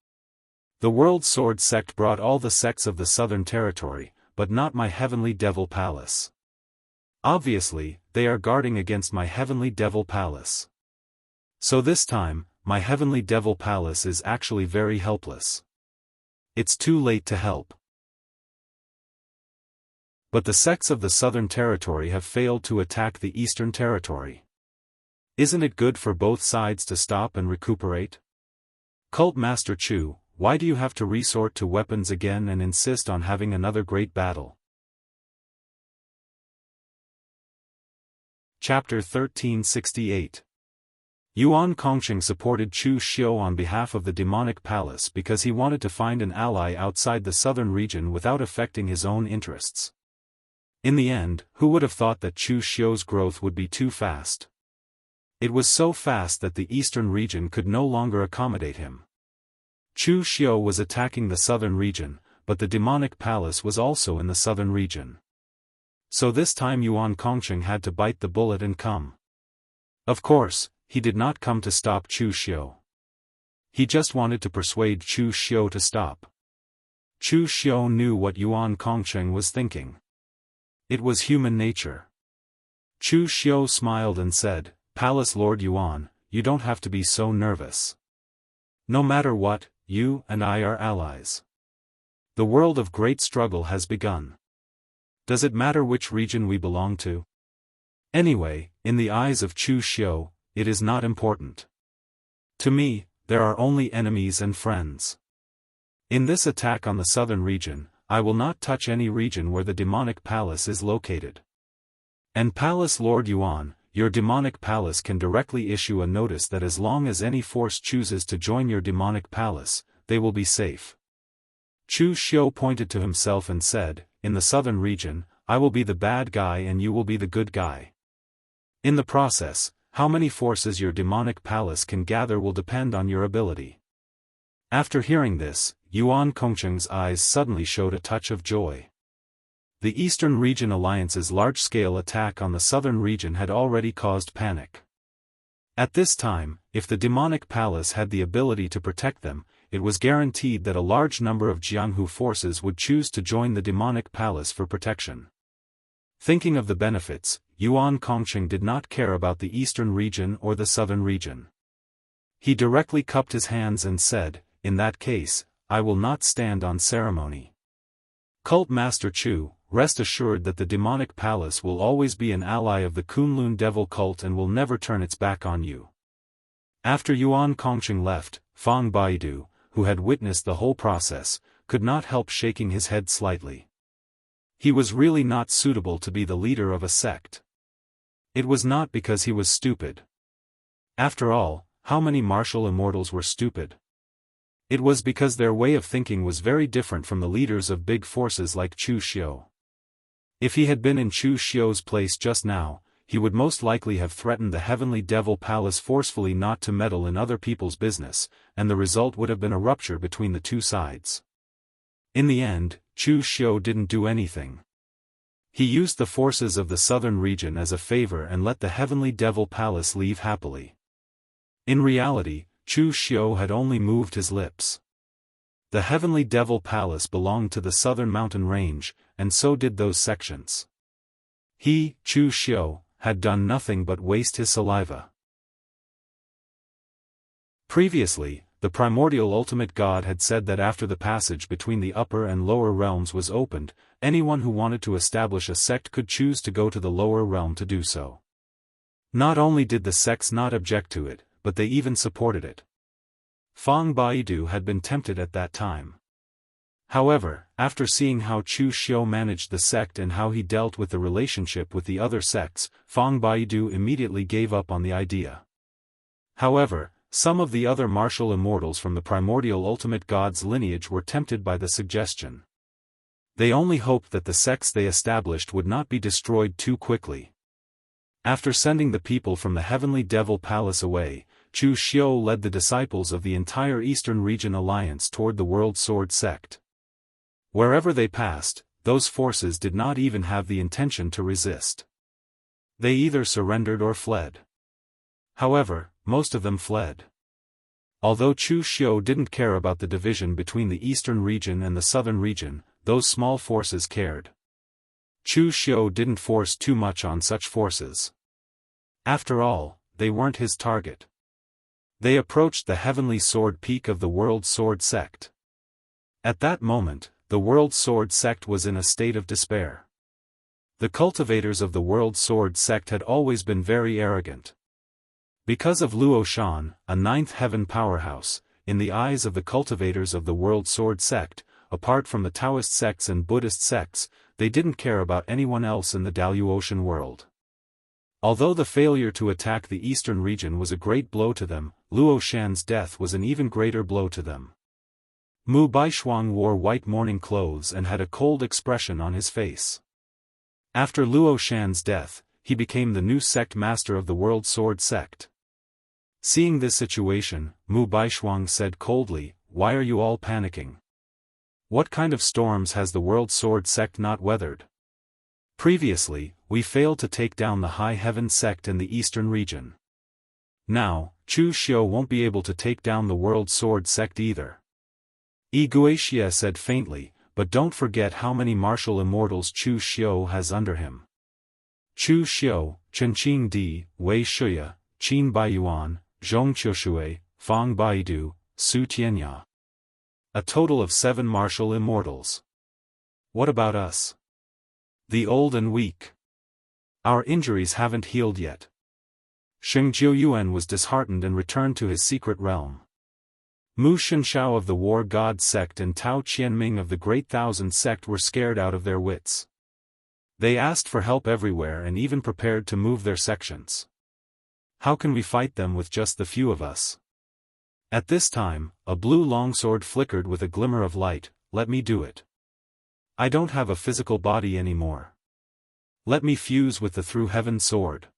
The World Sword Sect brought all the sects of the Southern Territory, but not my Heavenly Devil Palace. Obviously, they are guarding against my Heavenly Devil Palace. So this time, my Heavenly Devil Palace is actually very helpless. It's too late to help. But the sects of the Southern Territory have failed to attack the Eastern Territory. Isn't it good for both sides to stop and recuperate? Cult Master Chu, why do you have to resort to weapons again and insist on having another great battle?" Chapter 1368. Yuan Kongqing supported Chu Xiu on behalf of the demonic palace because he wanted to find an ally outside the southern region without affecting his own interests. In the end, who would have thought that Chu Xiu's growth would be too fast? It was so fast that the eastern region could no longer accommodate him. Chu Xiu was attacking the southern region, but the demonic palace was also in the southern region. So this time Yuan Kongqing had to bite the bullet and come. Of course, he did not come to stop Chu Xiu. He just wanted to persuade Chu Xiu to stop. Chu Xiu knew what Yuan Kongqing was thinking. It was human nature. Chu Xiu smiled and said, "Palace Lord Yuan, you don't have to be so nervous. No matter what, you and I are allies. The world of great struggle has begun. Does it matter which region we belong to? Anyway, in the eyes of Chu Xiu, it is not important. To me, there are only enemies and friends. In this attack on the southern region, I will not touch any region where the demonic palace is located. And Palace Lord Yuan, your demonic palace can directly issue a notice that as long as any force chooses to join your demonic palace, they will be safe." Chu Xiu pointed to himself and said, "In the southern region, I will be the bad guy and you will be the good guy. In the process, how many forces your demonic palace can gather will depend on your ability." After hearing this, Yuan Kongqing's eyes suddenly showed a touch of joy. The Eastern Region Alliance's large-scale attack on the Southern Region had already caused panic. At this time, if the demonic palace had the ability to protect them, it was guaranteed that a large number of Jianghu forces would choose to join the demonic palace for protection. Thinking of the benefits, Yuan Kongqing did not care about the Eastern Region or the Southern Region. He directly cupped his hands and said, "In that case, I will not stand on ceremony. Cult Master Chu, rest assured that the demonic palace will always be an ally of the Kunlun devil cult and will never turn its back on you." After Yuan Kongqing left, Fang Baidu, who had witnessed the whole process, could not help shaking his head slightly. He was really not suitable to be the leader of a sect. It was not because he was stupid. After all, how many martial immortals were stupid? It was because their way of thinking was very different from the leaders of big forces like Chu Xiu. If he had been in Chu Xiu's place just now, he would most likely have threatened the Heavenly Devil Palace forcefully not to meddle in other people's business, and the result would have been a rupture between the two sides. In the end, Chu Xiu didn't do anything. He used the forces of the southern region as a favor and let the Heavenly Devil Palace leave happily. In reality, Chu Xiu had only moved his lips. The Heavenly Devil Palace belonged to the southern mountain range, and so did those sections. He, Chu Xiu, had done nothing but waste his saliva. Previously, the primordial ultimate god had said that after the passage between the upper and lower realms was opened, anyone who wanted to establish a sect could choose to go to the lower realm to do so. Not only did the sects not object to it, but they even supported it. Fang Baidu had been tempted at that time. However, after seeing how Chu Xiu managed the sect and how he dealt with the relationship with the other sects, Fang Baidu immediately gave up on the idea. However, some of the other martial immortals from the primordial ultimate god's lineage were tempted by the suggestion. They only hoped that the sects they established would not be destroyed too quickly. After sending the people from the Heavenly Devil Palace away, Chu Xiu led the disciples of the entire Eastern Region Alliance toward the World Sword sect. Wherever they passed, those forces did not even have the intention to resist. They either surrendered or fled. However, most of them fled. Although Chu Xiu didn't care about the division between the Eastern Region and the Southern Region, those small forces cared. Chu Xiu didn't force too much on such forces. After all, they weren't his target. They approached the heavenly sword peak of the World Sword sect. At that moment, the World Sword sect was in a state of despair. The cultivators of the World Sword sect had always been very arrogant. Because of Luo Shan, a ninth heaven powerhouse, in the eyes of the cultivators of the World Sword sect, apart from the Taoist sects and Buddhist sects, they didn't care about anyone else in the Daoist world. Although the failure to attack the eastern region was a great blow to them, Luo Shan's death was an even greater blow to them. Mu Baishuang wore white mourning clothes and had a cold expression on his face. After Luo Shan's death, he became the new sect master of the World Sword Sect. Seeing this situation, Mu Baishuang said coldly, "Why are you all panicking? What kind of storms has the World Sword Sect not weathered? Previously, we failed to take down the High Heaven Sect in the eastern region. Now, Chu Xiu won't be able to take down the World Sword Sect either." Guixia said faintly, "But don't forget how many martial immortals Chu Xiu has under him. Chu Xiu, Chenqing Di, Wei Shuya, Qin Baiyuan, Zhong Qiushui, Fang Baidu, Su Tianya. A total of 7 martial immortals. What about us? The old and weak. Our injuries haven't healed yet." Sheng Jiuyuan was disheartened and returned to his secret realm. Mu Shenshao of the War God Sect and Tao Qianming of the Great Thousand Sect were scared out of their wits. They asked for help everywhere and even prepared to move their sections. How can we fight them with just the few of us? At this time, a blue longsword flickered with a glimmer of light. "Let me do it. I don't have a physical body anymore. Let me fuse with the Through Heaven sword.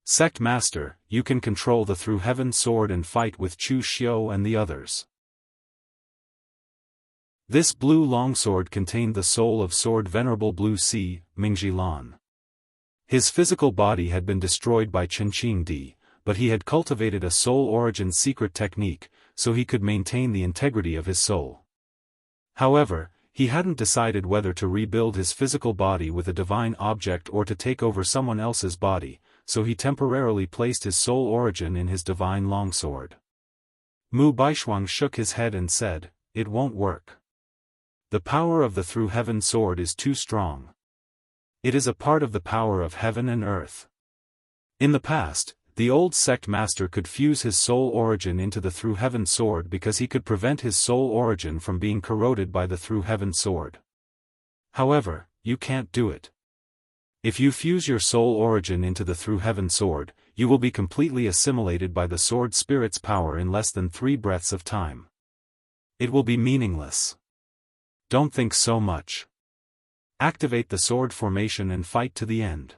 Sect Master, you can control the Through Heaven sword and fight with Chu Xiu and the others." This blue longsword contained the soul of Sword Venerable Blue Sea, Mingji Lan. His physical body had been destroyed by Chenqing Di, but he had cultivated a soul origin secret technique, so he could maintain the integrity of his soul. However, he hadn't decided whether to rebuild his physical body with a divine object or to take over someone else's body, so he temporarily placed his soul origin in his divine longsword. Mu Baishuang shook his head and said, "It won't work. The power of the Through Heaven sword is too strong. It is a part of the power of heaven and earth." In the past, the old sect master could fuse his soul origin into the Through Heaven sword because he could prevent his soul origin from being corroded by the Through Heaven sword. However, you can't do it. If you fuse your soul origin into the Through Heaven sword, you will be completely assimilated by the sword spirit's power in less than 3 breaths of time. It will be meaningless. Don't think so much. Activate the sword formation and fight to the end.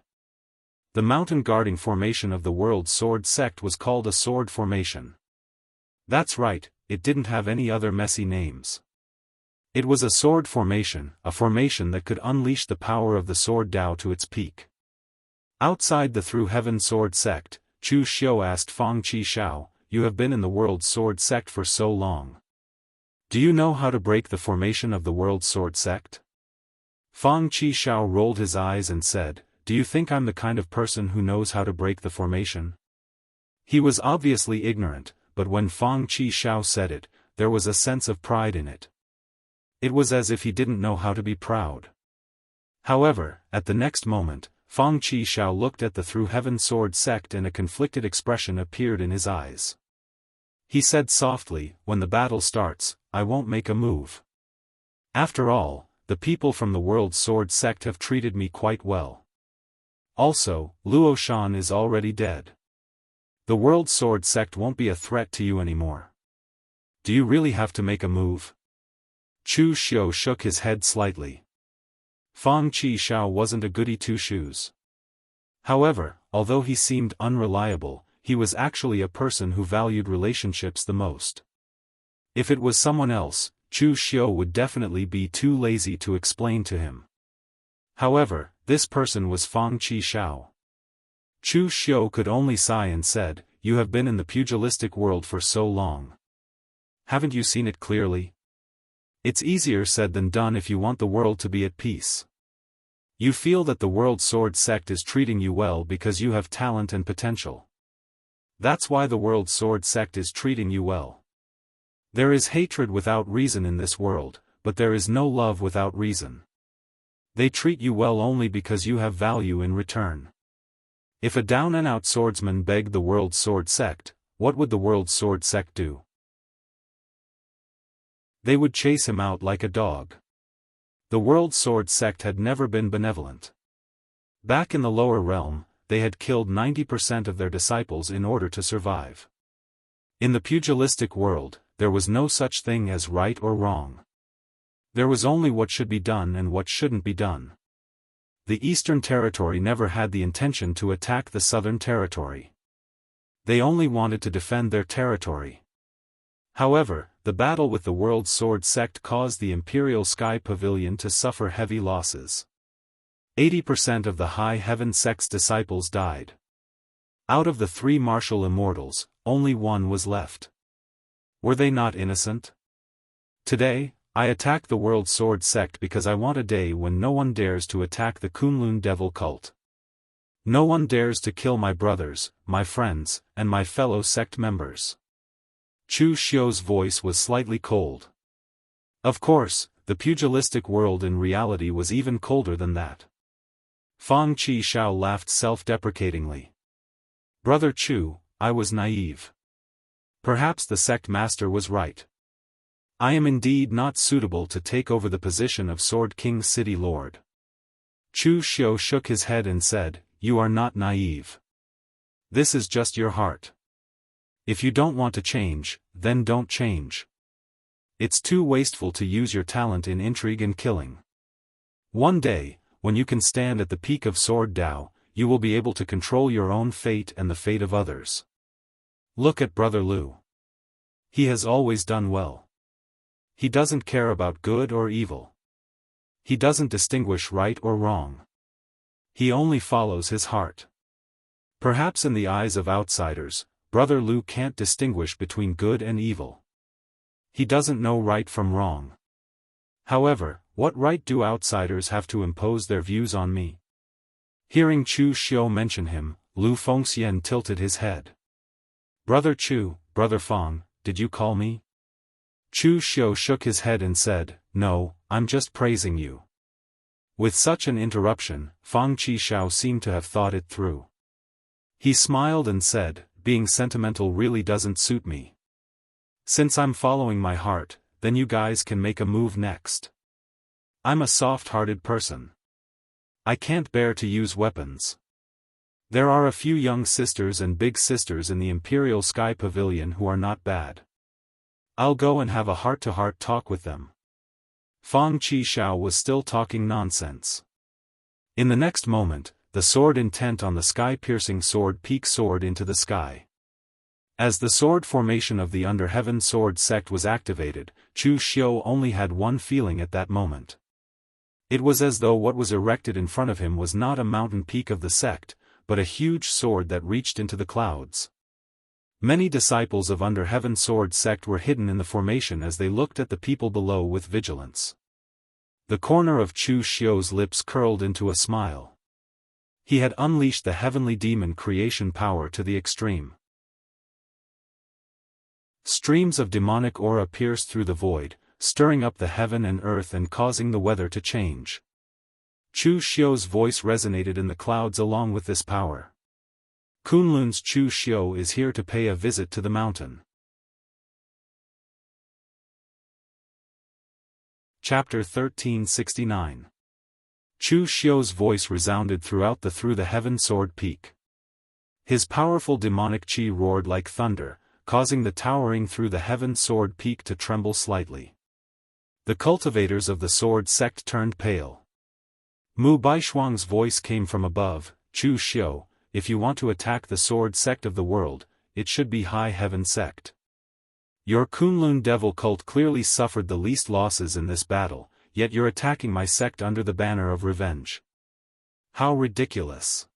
The mountain guarding formation of the World Sword Sect was called a sword formation. That's right, it didn't have any other messy names. It was a sword formation, a formation that could unleash the power of the sword Dao to its peak. Outside the Through Heaven Sword Sect, Chu Xiu asked Fang Qi Shao, "You have been in the World Sword Sect for so long. Do you know how to break the formation of the World Sword Sect?" Fang Qi Shao rolled his eyes and said, "Do you think I'm the kind of person who knows how to break the formation?" He was obviously ignorant, but when Fang Qi Shao said it, there was a sense of pride in it. It was as if he didn't know how to be proud. However, at the next moment, Fang Qi Shao looked at the Through Heaven Sword Sect and a conflicted expression appeared in his eyes. He said softly, "When the battle starts, I won't make a move. After all, the people from the World Sword Sect have treated me quite well. Also, Luo Shan is already dead. The World Sword Sect won't be a threat to you anymore. Do you really have to make a move?" Chu Xiu shook his head slightly. Fang Qi Shao wasn't a goody two-shoes. However, although he seemed unreliable, he was actually a person who valued relationships the most. If it was someone else, Chu Xiu would definitely be too lazy to explain to him. However, this person was Fang Qi Shao. Chu Xiu could only sigh and said, "You have been in the pugilistic world for so long. Haven't you seen it clearly? It's easier said than done if you want the world to be at peace. You feel that the World Sword Sect is treating you well because you have talent and potential. That's why the World Sword Sect is treating you well. There is hatred without reason in this world, but there is no love without reason. They treat you well only because you have value in return. If a down-and-out swordsman begged the World Sword Sect, what would the World Sword Sect do? They would chase him out like a dog. The World Sword Sect had never been benevolent. Back in the lower realm, they had killed 90% of their disciples in order to survive. In the pugilistic world, there was no such thing as right or wrong. There was only what should be done and what shouldn't be done. The Eastern Territory never had the intention to attack the Southern Territory. They only wanted to defend their territory. However, the battle with the World Sword sect caused the Imperial Sky Pavilion to suffer heavy losses. 80% of the High Heaven sect's disciples died. Out of the 3 martial immortals, only 1 was left. Were they not innocent? Today, I attack the World Sword sect because I want a day when no one dares to attack the Kunlun devil cult. No one dares to kill my brothers, my friends, and my fellow sect members. Chu Xiu's voice was slightly cold. Of course, the pugilistic world in reality was even colder than that. Fang Qi Shao laughed self-deprecatingly. Brother Chu, I was naive. Perhaps the sect master was right. I am indeed not suitable to take over the position of Sword King City Lord. Chu Xiu shook his head and said, "You are not naive. This is just your heart. If you don't want to change, then don't change. It's too wasteful to use your talent in intrigue and killing. One day, when you can stand at the peak of Sword Dao, you will be able to control your own fate and the fate of others. Look at Brother Lu. He has always done well. He doesn't care about good or evil. He doesn't distinguish right or wrong. He only follows his heart. Perhaps in the eyes of outsiders, Brother Lu can't distinguish between good and evil. He doesn't know right from wrong. However, what right do outsiders have to impose their views on me?" Hearing Chu Xiu mention him, Lu Fengxian tilted his head. "Brother Chu, Brother Fang, did you call me?" Chu Xiu shook his head and said, "No, I'm just praising you." With such an interruption, Fang Qi Shao seemed to have thought it through. He smiled and said, "Being sentimental really doesn't suit me. Since I'm following my heart, then you guys can make a move next. I'm a soft-hearted person. I can't bear to use weapons. There are a few young sisters and big sisters in the Imperial Sky Pavilion who are not bad. I'll go and have a heart-to-heart talk with them." Fang Qi Shao was still talking nonsense. In the next moment, the sword intent on the sky-piercing sword peak soared into the sky. As the sword formation of the Under Heaven Sword sect was activated, Chu Xiu only had one feeling at that moment. It was as though what was erected in front of him was not a mountain peak of the sect, but a huge sword that reached into the clouds. Many disciples of Under Heaven Sword sect were hidden in the formation as they looked at the people below with vigilance. The corner of Chu Xiu's lips curled into a smile. He had unleashed the heavenly demon creation power to the extreme. Streams of demonic aura pierced through the void, stirring up the heaven and earth and causing the weather to change. Chu Xiu's voice resonated in the clouds along with this power. Kunlun's Chu Xiu is here to pay a visit to the mountain. Chapter 1369. Chu Xiu's voice resounded throughout the Through the Heaven Sword Peak. His powerful demonic qi roared like thunder, causing the towering Through the Heaven Sword Peak to tremble slightly. The cultivators of the sword sect turned pale. Mu Baishuang's voice came from above, "Chu Xiu, if you want to attack the sword sect of the world, it should be High Heaven sect. Your Kunlun devil cult clearly suffered the least losses in this battle, yet you're attacking my sect under the banner of revenge. How ridiculous."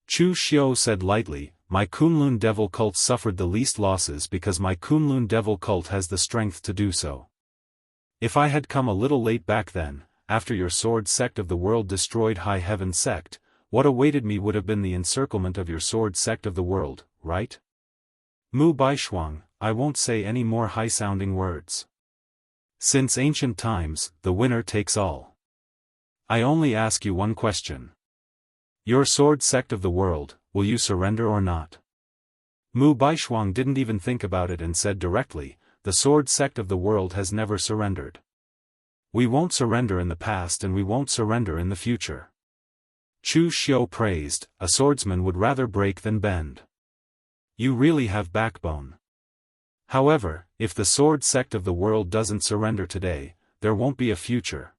Chu Xiu said lightly, "My Kunlun devil cult suffered the least losses because my Kunlun devil cult has the strength to do so. If I had come a little late back then, after your sword sect of the world destroyed High Heaven sect, what awaited me would have been the encirclement of your sword sect of the world, right? Mu Baishuang, I won't say any more high-sounding words. Since ancient times, the winner takes all. I only ask you one question. Your sword sect of the world, will you surrender or not?" Mu Baishuang didn't even think about it and said directly, "The sword sect of the world has never surrendered. We won't surrender in the past and we won't surrender in the future." Chu Xiu praised, "A swordsman would rather break than bend. You really have backbone. However, if the sword sect of the world doesn't surrender today, there won't be a future."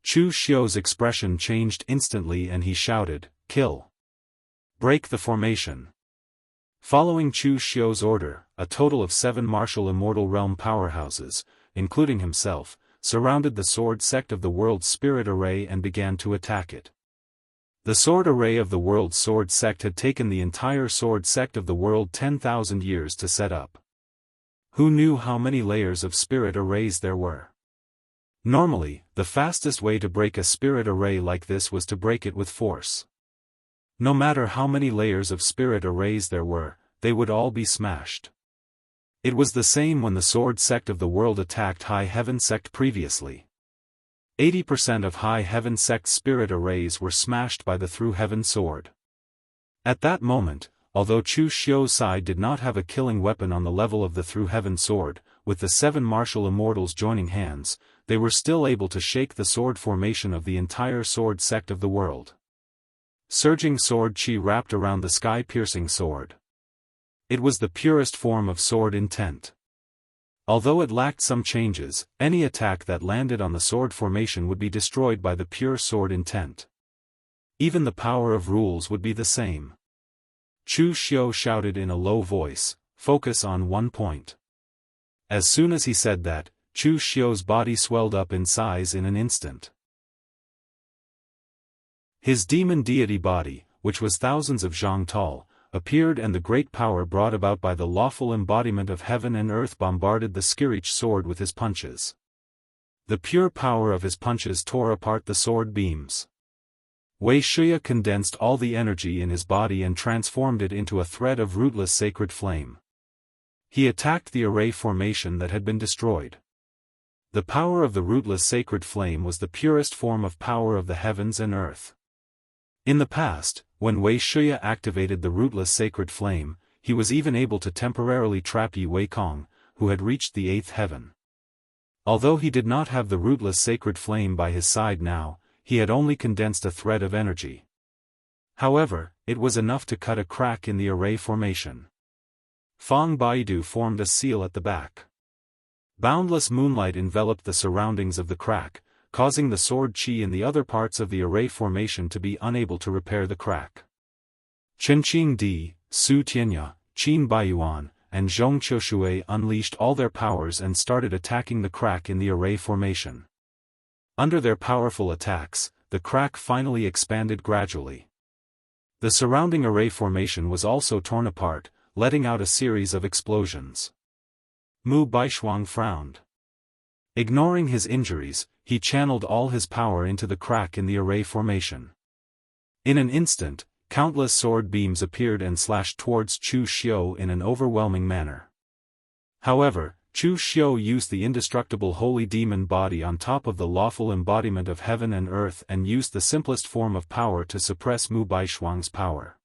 Chu Xiu's expression changed instantly and he shouted, "Kill! Break the formation!" Following Chu Xiu's order, a total of 7 martial immortal realm powerhouses, including himself, surrounded the sword sect of the world's spirit array and began to attack it. The sword array of the world's sword sect had taken the entire sword sect of the world 10,000 years to set up. Who knew how many layers of spirit arrays there were? Normally, the fastest way to break a spirit array like this was to break it with force. No matter how many layers of spirit arrays there were, they would all be smashed. It was the same when the sword sect of the world attacked High Heaven sect previously. 80% of High Heaven sect spirit arrays were smashed by the Through Heaven sword. At that moment, although Chu Xiu's side did not have a killing weapon on the level of the Through Heaven sword, with the 7 martial immortals joining hands, they were still able to shake the sword formation of the entire sword sect of the world. Surging sword chi wrapped around the sky-piercing sword. It was the purest form of sword intent. Although it lacked some changes, any attack that landed on the sword formation would be destroyed by the pure sword intent. Even the power of rules would be the same. Chu Xiu shouted in a low voice, "Focus on one point." As soon as he said that, Chu Xiu's body swelled up in size in an instant. His demon deity body, which was thousands of zhang tall, appeared and the great power brought about by the lawful embodiment of heaven and earth bombarded the Skirich sword with his punches. The pure power of his punches tore apart the sword beams. Wuxia condensed all the energy in his body and transformed it into a thread of rootless sacred flame. He attacked the array formation that had been destroyed. The power of the rootless sacred flame was the purest form of power of the heavens and earth. In the past, when Wuxia activated the rootless sacred flame, he was even able to temporarily trap Yi Weikong, who had reached the 8th heaven. Although he did not have the rootless sacred flame by his side now, he had only condensed a thread of energy. However, it was enough to cut a crack in the array formation. Fang Baidu formed a seal at the back. Boundless moonlight enveloped the surroundings of the crack, causing the sword chi in the other parts of the array formation to be unable to repair the crack. Chenqing Di, Su Tianya, Qin Baiyuan, and Zhong Qiushui unleashed all their powers and started attacking the crack in the array formation. Under their powerful attacks, the crack finally expanded gradually. The surrounding array formation was also torn apart, letting out a series of explosions. Mu Baishuang frowned. Ignoring his injuries, he channeled all his power into the crack in the array formation. In an instant, countless sword beams appeared and slashed towards Chu Xiu in an overwhelming manner. However, Chu Xiu used the indestructible holy demon body on top of the lawful embodiment of heaven and earth and used the simplest form of power to suppress Mu Baishuang's power.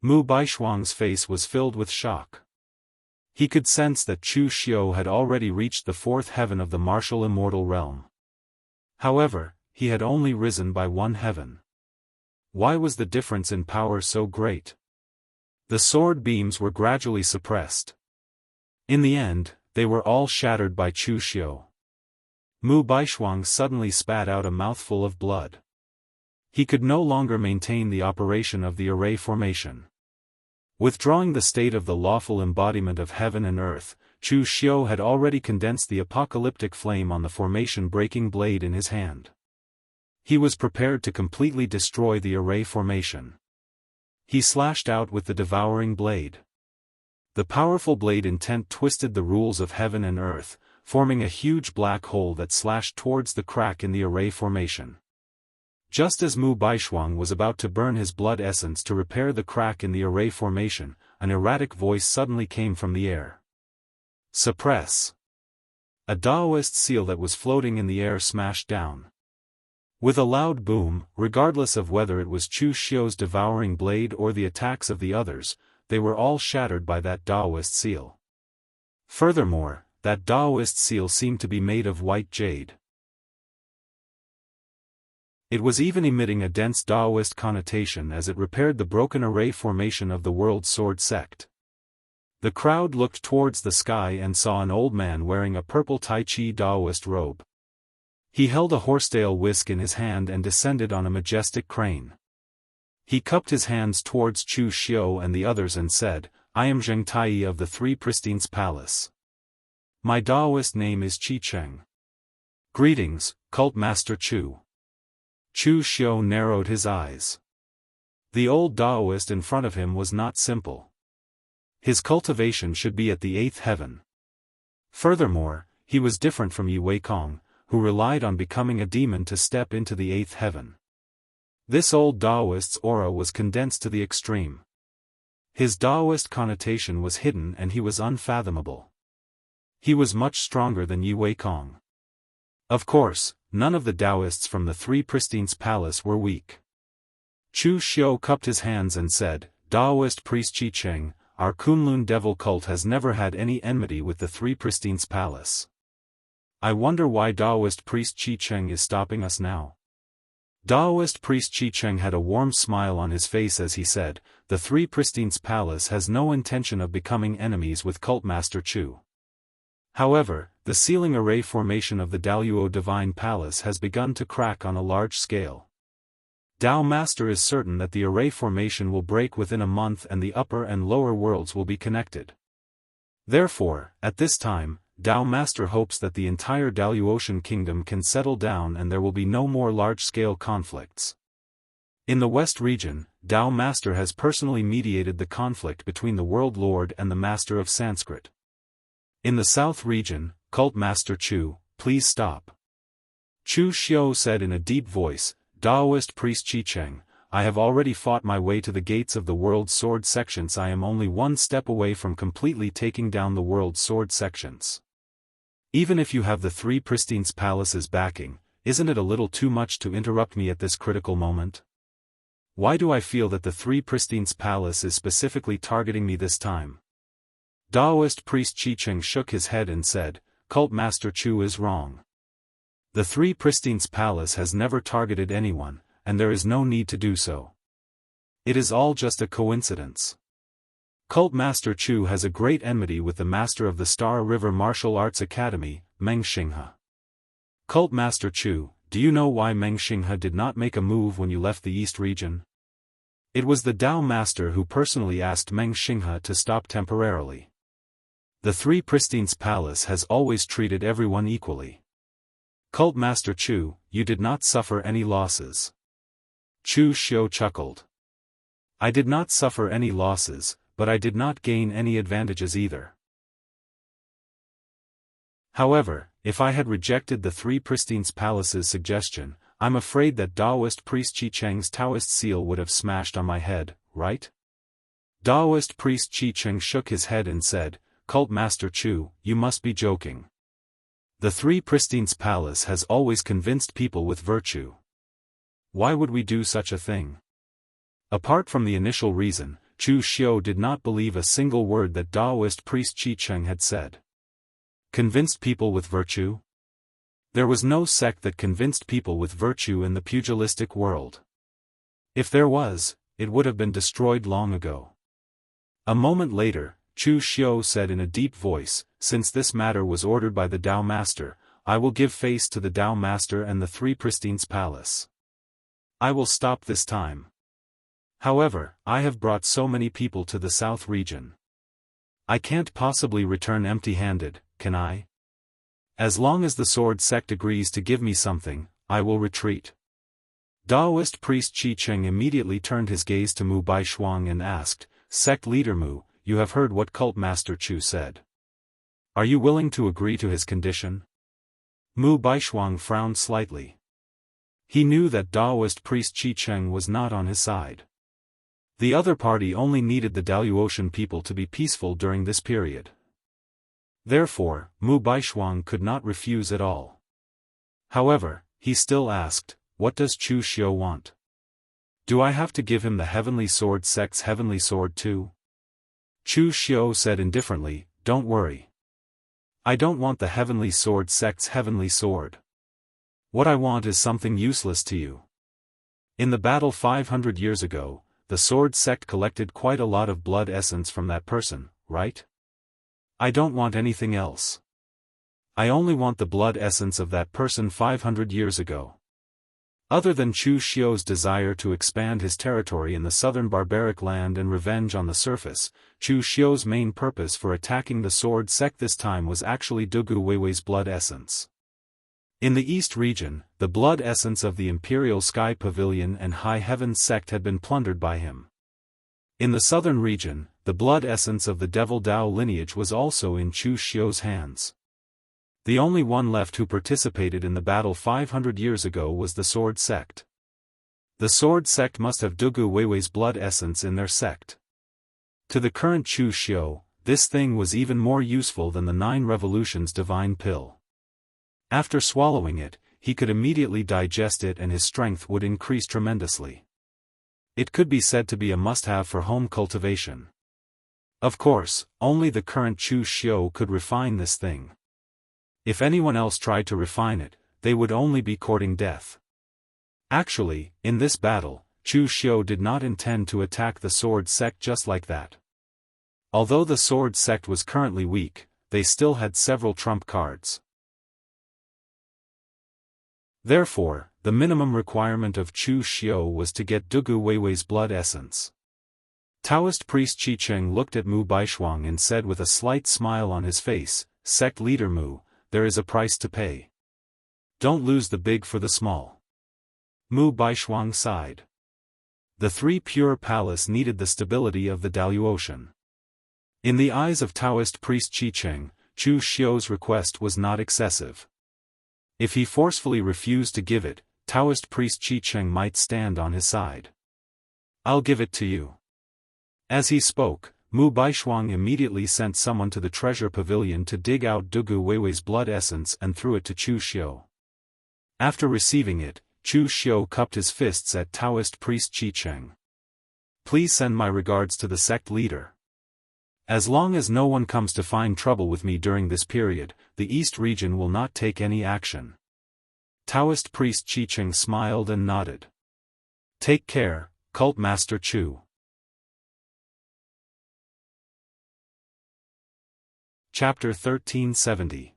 Mu Baishuang's face was filled with shock. He could sense that Chu Xiu had already reached the 4th heaven of the martial immortal realm. However, he had only risen by 1 heaven. Why was the difference in power so great? The sword beams were gradually suppressed. In the end, they were all shattered by Chu Xiu. Mu Baishuang suddenly spat out a mouthful of blood. He could no longer maintain the operation of the array formation. Withdrawing the state of the lawful embodiment of heaven and earth, Chu Xiu had already condensed the apocalyptic flame on the formation-breaking blade in his hand. He was prepared to completely destroy the array formation. He slashed out with the devouring blade. The powerful blade intent twisted the rules of heaven and earth, forming a huge black hole that slashed towards the crack in the array formation. Just as Mu Baishuang was about to burn his blood essence to repair the crack in the array formation, an erratic voice suddenly came from the air. Suppress! A Daoist seal that was floating in the air smashed down. With a loud boom, regardless of whether it was Chu Xiu's devouring blade or the attacks of the others, they were all shattered by that Daoist seal. Furthermore, that Daoist seal seemed to be made of white jade. It was even emitting a dense Daoist connotation as it repaired the broken array formation of the world sword sect. The crowd looked towards the sky and saw an old man wearing a purple Tai Chi Daoist robe. He held a horsetail whisk in his hand and descended on a majestic crane. He cupped his hands towards Chu Xiu and the others and said, "I am Zheng Tai of the Three Pristine's Palace. My Daoist name is Qi Cheng. Greetings, Cult Master Chu." Chu Xiu narrowed his eyes. The old Daoist in front of him was not simple. His cultivation should be at the 8th heaven. Furthermore, he was different from Yi Weikong, who relied on becoming a demon to step into the 8th heaven. This old Daoist's aura was condensed to the extreme. His Daoist connotation was hidden and he was unfathomable. He was much stronger than Yi Weikong. Of course, none of the Daoists from the Three Pristine's Palace were weak. Chu Xiu cupped his hands and said, "Daoist priest Qi Cheng, our Kunlun devil cult has never had any enmity with the Three Pristine's Palace. I wonder why Daoist priest Qi Cheng is stopping us now." Daoist priest Qi Cheng had a warm smile on his face as he said, "The Three Pristine's Palace has no intention of becoming enemies with Cult Master Chu. However, the ceiling array formation of the Daluo Divine Palace has begun to crack on a large scale. Dao Master is certain that the array formation will break within a month and the upper and lower worlds will be connected. Therefore, at this time, Dao Master hopes that the entire Daluotian kingdom can settle down and there will be no more large-scale conflicts. In the West region, Dao Master has personally mediated the conflict between the World Lord and the Master of Sanskrit. In the South region, Cult Master Chu, please stop." Chu Xiu said in a deep voice, "Daoist priest Qi Cheng, I have already fought my way to the gates of the World Sword Sections. I am only one step away from completely taking down the World Sword Sections. Even if you have the Three Pristine's Palace's backing, isn't it a little too much to interrupt me at this critical moment? Why do I feel that the Three Pristine's Palace is specifically targeting me this time?" Daoist priest Qi Cheng shook his head and said, "Cult Master Chu is wrong. The Three Pristine's Palace has never targeted anyone, and there is no need to do so. It is all just a coincidence. Cult Master Chu has a great enmity with the Master of the Star River Martial Arts Academy, Meng Xinghe. Cult Master Chu, do you know why Meng Xinghe did not make a move when you left the East region? It was the Dao Master who personally asked Meng Xinghe to stop temporarily. The Three Pristine's Palace has always treated everyone equally. Cult Master Chu, you did not suffer any losses." Chu Xiu chuckled. "I did not suffer any losses, but I did not gain any advantages either. However, if I had rejected the Three Pristine's Palace's suggestion, I'm afraid that Daoist priest Qi Cheng's Taoist seal would have smashed on my head, right?" Daoist priest Qi Cheng shook his head and said, "Cult Master Chu, you must be joking. The Three Pristine's Palace has always convinced people with virtue. Why would we do such a thing?" Apart from the initial reason, Chu Xiu did not believe a single word that Daoist priest Qi Cheng had said. Convinced people with virtue? There was no sect that convinced people with virtue in the pugilistic world. If there was, it would have been destroyed long ago. A moment later, Chu Xiu said in a deep voice, "Since this matter was ordered by the Dao Master, I will give face to the Dao Master and the Three Pristine's Palace. I will stop this time. However, I have brought so many people to the South region. I can't possibly return empty-handed, can I? As long as the Sword Sect agrees to give me something, I will retreat." Daoist priest Qi Cheng immediately turned his gaze to Mu Baishuang and asked, "Sect leader Mu, you have heard what Cult Master Chu said. Are you willing to agree to his condition?" Mu Baishuang frowned slightly. He knew that Daoist priest Qi Cheng was not on his side. The other party only needed the Daluotian people to be peaceful during this period. Therefore, Mu Baishuang could not refuse at all. However, he still asked, "What does Chu Xiu want? Do I have to give him the Heavenly Sword Sect's Heavenly Sword too?" Chu Xiu said indifferently, "Don't worry. I don't want the Heavenly Sword Sect's Heavenly Sword. What I want is something useless to you. In the battle 500 years ago, the sword sect collected quite a lot of blood essence from that person, right? I don't want anything else. I only want the blood essence of that person 500 years ago. Other than Chu Xiu's desire to expand his territory in the southern barbaric land and revenge on the surface, Chu Xiu's main purpose for attacking the sword sect this time was actually Dugu Weiwei's blood essence. In the east region, the blood essence of the Imperial Sky Pavilion and High Heavens sect had been plundered by him. In the southern region, the blood essence of the Devil Dao lineage was also in Chu Xiu's hands. The only one left who participated in the battle 500 years ago was the sword sect. The sword sect must have Dugu Weiwei's blood essence in their sect. To the current Chu Xiu, this thing was even more useful than the 9 revolutions divine pill. After swallowing it, he could immediately digest it and his strength would increase tremendously. It could be said to be a must-have for home cultivation. Of course, only the current Chu Xiu could refine this thing. If anyone else tried to refine it, they would only be courting death. Actually, in this battle, Chu Xiu did not intend to attack the sword sect just like that. Although the sword sect was currently weak, they still had several trump cards. Therefore, the minimum requirement of Chu Xiu was to get Dugu Weiwei's blood essence. Taoist priest Qi Cheng looked at Mu Baishuang and said with a slight smile on his face, "Sect leader Mu, there is a price to pay. Don't lose the big for the small." Mu Baishuang sighed. The 3 pure palace needed the stability of the Daoist. In the eyes of Taoist priest Qi Cheng, Chu Xiu's request was not excessive. If he forcefully refused to give it, Taoist priest Qi Cheng might stand on his side. "I'll give it to you." As he spoke, Mu Baishuang immediately sent someone to the treasure pavilion to dig out Dugu Weiwei's blood essence and threw it to Chu Xiu. After receiving it, Chu Xiu cupped his fists at Taoist priest Qi Cheng. "Please send my regards to the sect leader. As long as no one comes to find trouble with me during this period, the East region will not take any action." Taoist priest Qi Cheng smiled and nodded. "Take care, Cult Master Chu." Chapter 1370.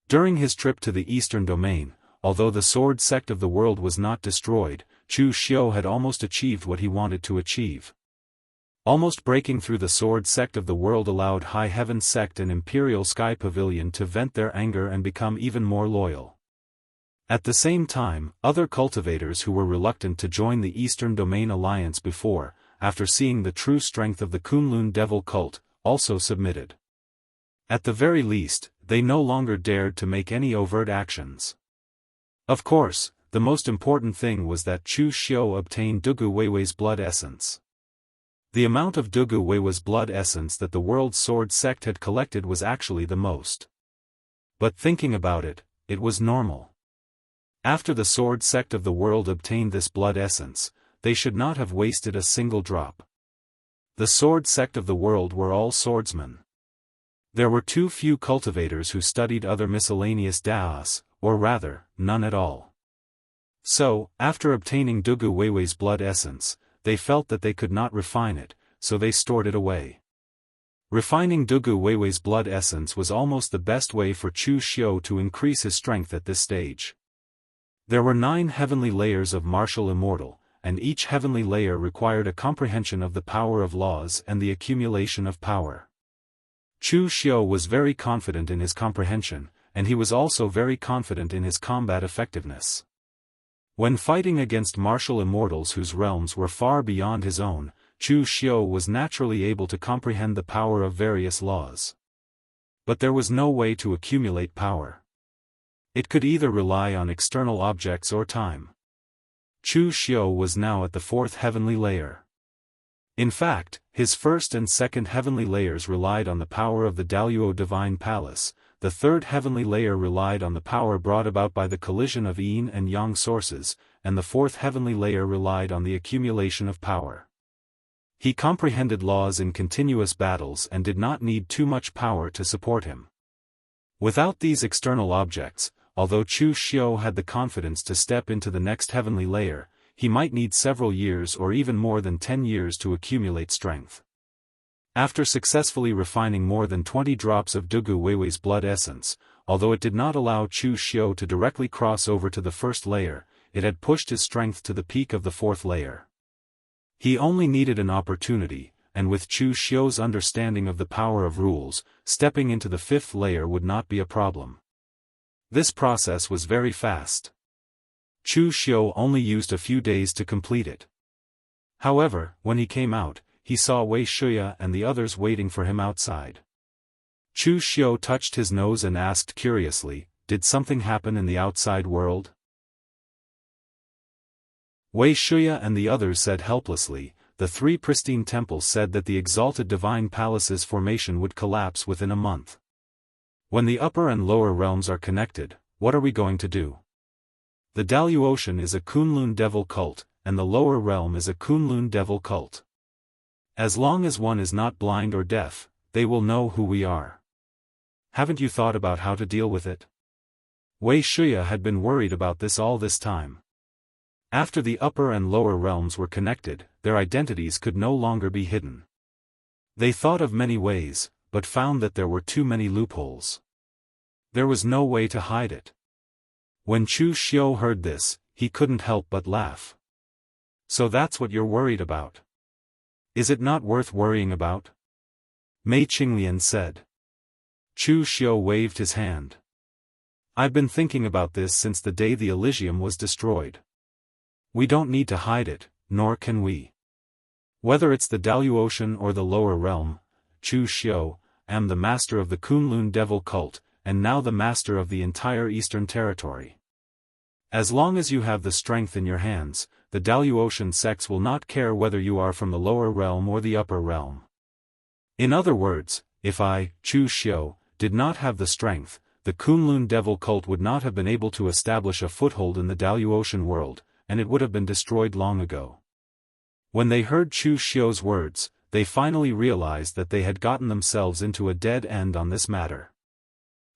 During his trip to the Eastern Domain, although the sword sect of the world was not destroyed, Chu Xiu had almost achieved what he wanted to achieve. Almost breaking through the sword sect of the world allowed High Heaven sect and Imperial Sky Pavilion to vent their anger and become even more loyal. At the same time, other cultivators who were reluctant to join the Eastern Domain alliance before, after seeing the true strength of the Kunlun Devil cult, also submitted. At the very least, they no longer dared to make any overt actions. Of course, the most important thing was that Chu Xiu obtained Dugu Weiwei's blood essence. The amount of Dugu Weiwei's blood essence that the world sword sect had collected was actually the most. But thinking about it, it was normal. After the sword sect of the world obtained this blood essence, they should not have wasted a single drop. The sword sect of the world were all swordsmen. There were too few cultivators who studied other miscellaneous Daoists, or rather, none at all. So, after obtaining Dugu Weiwei's blood essence, they felt that they could not refine it, so they stored it away. Refining Dugu Weiwei's blood essence was almost the best way for Chu Xiu to increase his strength at this stage. There were 9 heavenly layers of martial immortal, and each heavenly layer required a comprehension of the power of laws and the accumulation of power. Chu Xiu was very confident in his comprehension, and he was also very confident in his combat effectiveness. When fighting against martial immortals whose realms were far beyond his own, Chu Xiu was naturally able to comprehend the power of various laws. But there was no way to accumulate power. It could either rely on external objects or time. Chu Xiu was now at the 4th heavenly layer. In fact, his 1st and 2nd heavenly layers relied on the power of the Daoist divine palace, the 3rd heavenly layer relied on the power brought about by the collision of yin and yang sources, and the 4th heavenly layer relied on the accumulation of power. He comprehended laws in continuous battles and did not need too much power to support him. Without these external objects, although Chu Xiu had the confidence to step into the next heavenly layer, he might need several years or even more than 10 years to accumulate strength. After successfully refining more than 20 drops of Dugu Weiwei's blood essence, although it did not allow Chu Xiu to directly cross over to the first layer, it had pushed his strength to the peak of the fourth layer. He only needed an opportunity, and with Chu Xiu's understanding of the power of rules, stepping into the fifth layer would not be a problem. This process was very fast. Chu Xiu only used a few days to complete it. However, when he came out, he saw Wei Shuya and the others waiting for him outside. Chu Xiu touched his nose and asked curiously, "Did something happen in the outside world?" Wei Shuya and the others said helplessly, "The three pristine temples said that the exalted divine palace's formation would collapse within a month. When the upper and lower realms are connected, what are we going to do? The Daluotian is a Kunlun devil cult, and the lower realm is a Kunlun devil cult. As long as one is not blind or deaf, they will know who we are. Haven't you thought about how to deal with it?" Wei Shuya had been worried about this all this time. After the upper and lower realms were connected, their identities could no longer be hidden. They thought of many ways, but found that there were too many loopholes. There was no way to hide it. When Chu Xiu heard this, he couldn't help but laugh. "So that's what you're worried about? Is it not worth worrying about?" Mei Qinglian said. Chu Xiu waved his hand. "I've been thinking about this since the day the Elysium was destroyed. We don't need to hide it, nor can we. Whether it's the Daluotian or the lower realm, Chu Xiu, am the master of the Kunlun devil cult, and now the master of the entire Eastern Territory. As long as you have the strength in your hands, the Daluotian sects will not care whether you are from the lower realm or the upper realm. In other words, if I, Chu Xiu, did not have the strength, the Kunlun devil cult would not have been able to establish a foothold in the Daluotian world, and it would have been destroyed long ago." When they heard Chu Xiu's words, they finally realized that they had gotten themselves into a dead end on this matter.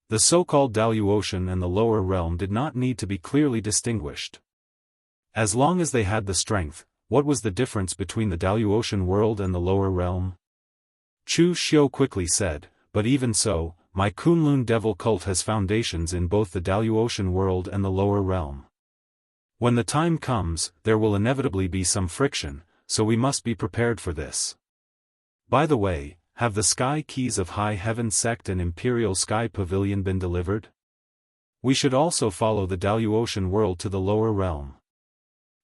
The so-called Daluotian and the lower realm did not need to be clearly distinguished. As long as they had the strength, what was the difference between the Daluotian world and the lower realm? Chu Xiu quickly said, "But even so, my Kunlun devil cult has foundations in both the Daluotian world and the lower realm. When the time comes, there will inevitably be some friction, so we must be prepared for this. By the way, have the sky keys of High Heaven Sect and Imperial Sky Pavilion been delivered? We should also follow the Daluotian world to the lower realm."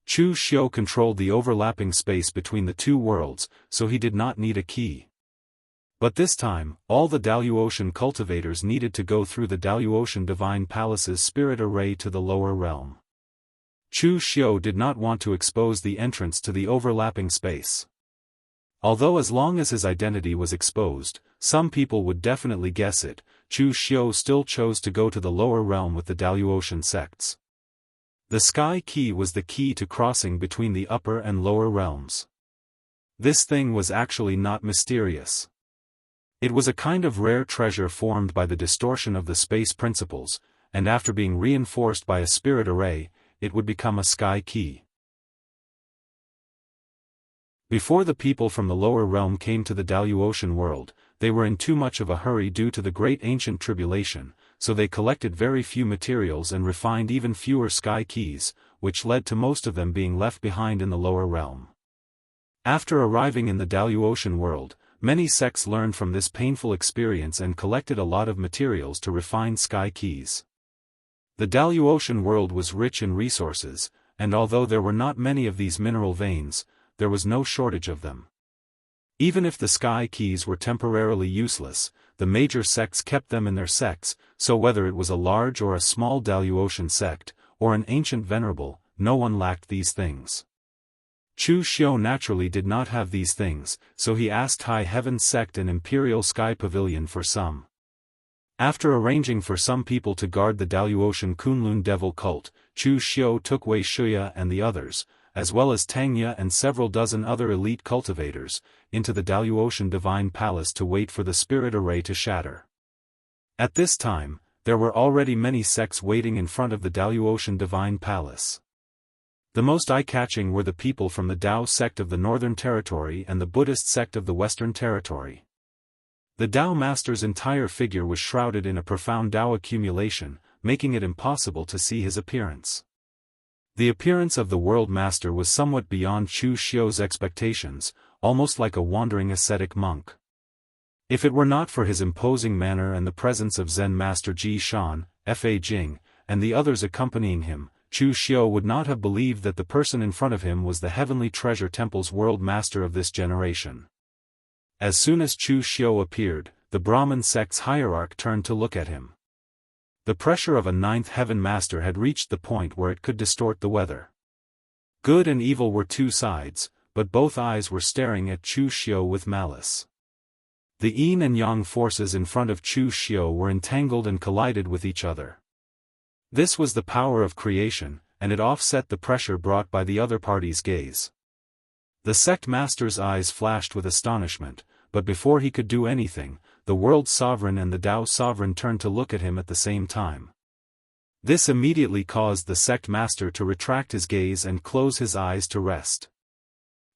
Chu Xiu controlled the overlapping space between the two worlds, so he did not need a key. But this time, all the Daluotian cultivators needed to go through the Daluotian Divine Palace's spirit array to the lower realm. Chu Xiu did not want to expose the entrance to the overlapping space. Although as long as his identity was exposed, some people would definitely guess it, Chu Xiu still chose to go to the lower realm with the Daluotian sects. The sky key was the key to crossing between the upper and lower realms. This thing was actually not mysterious. It was a kind of rare treasure formed by the distortion of the space principles, and after being reinforced by a spirit array, it would become a sky key. Before the people from the lower realm came to the Daluotian world, they were in too much of a hurry due to the great ancient tribulation, so they collected very few materials and refined even fewer sky keys, which led to most of them being left behind in the lower realm. After arriving in the Daluotian world, many sects learned from this painful experience and collected a lot of materials to refine sky keys. The Daluotian world was rich in resources, and although there were not many of these mineral veins, there was no shortage of them. Even if the sky keys were temporarily useless, the major sects kept them in their sects, so whether it was a large or a small Daluotian sect, or an ancient venerable, no one lacked these things. Chu Xiu naturally did not have these things, so he asked High Heaven Sect and Imperial Sky Pavilion for some. After arranging for some people to guard the Daluotian Kunlun devil cult, Chu Xiu took Wei Shuya and the others, as well as Tangya and several dozen other elite cultivators, into the Daluotian Divine Palace to wait for the spirit array to shatter. At this time, there were already many sects waiting in front of the Daluotian Divine Palace. The most eye-catching were the people from the Dao sect of the Northern Territory and the Buddhist sect of the Western Territory. The Dao master's entire figure was shrouded in a profound Dao accumulation, making it impossible to see his appearance. The appearance of the world master was somewhat beyond Chu Xiu's expectations, almost like a wandering ascetic monk. If it were not for his imposing manner and the presence of Zen master Ji Shan, Fa Jing, and the others accompanying him, Chu Xiu would not have believed that the person in front of him was the Heavenly Treasure Temple's world master of this generation. As soon as Chu Xiu appeared, the Brahmin sect's hierarch turned to look at him. The pressure of a ninth heaven master had reached the point where it could distort the weather. Good and evil were two sides, but both eyes were staring at Chu Xiu with malice. The yin and yang forces in front of Chu Xiu were entangled and collided with each other. This was the power of creation, and it offset the pressure brought by the other party's gaze. The sect master's eyes flashed with astonishment, but before he could do anything, the world sovereign and the Dao sovereign turned to look at him at the same time. This immediately caused the sect master to retract his gaze and close his eyes to rest.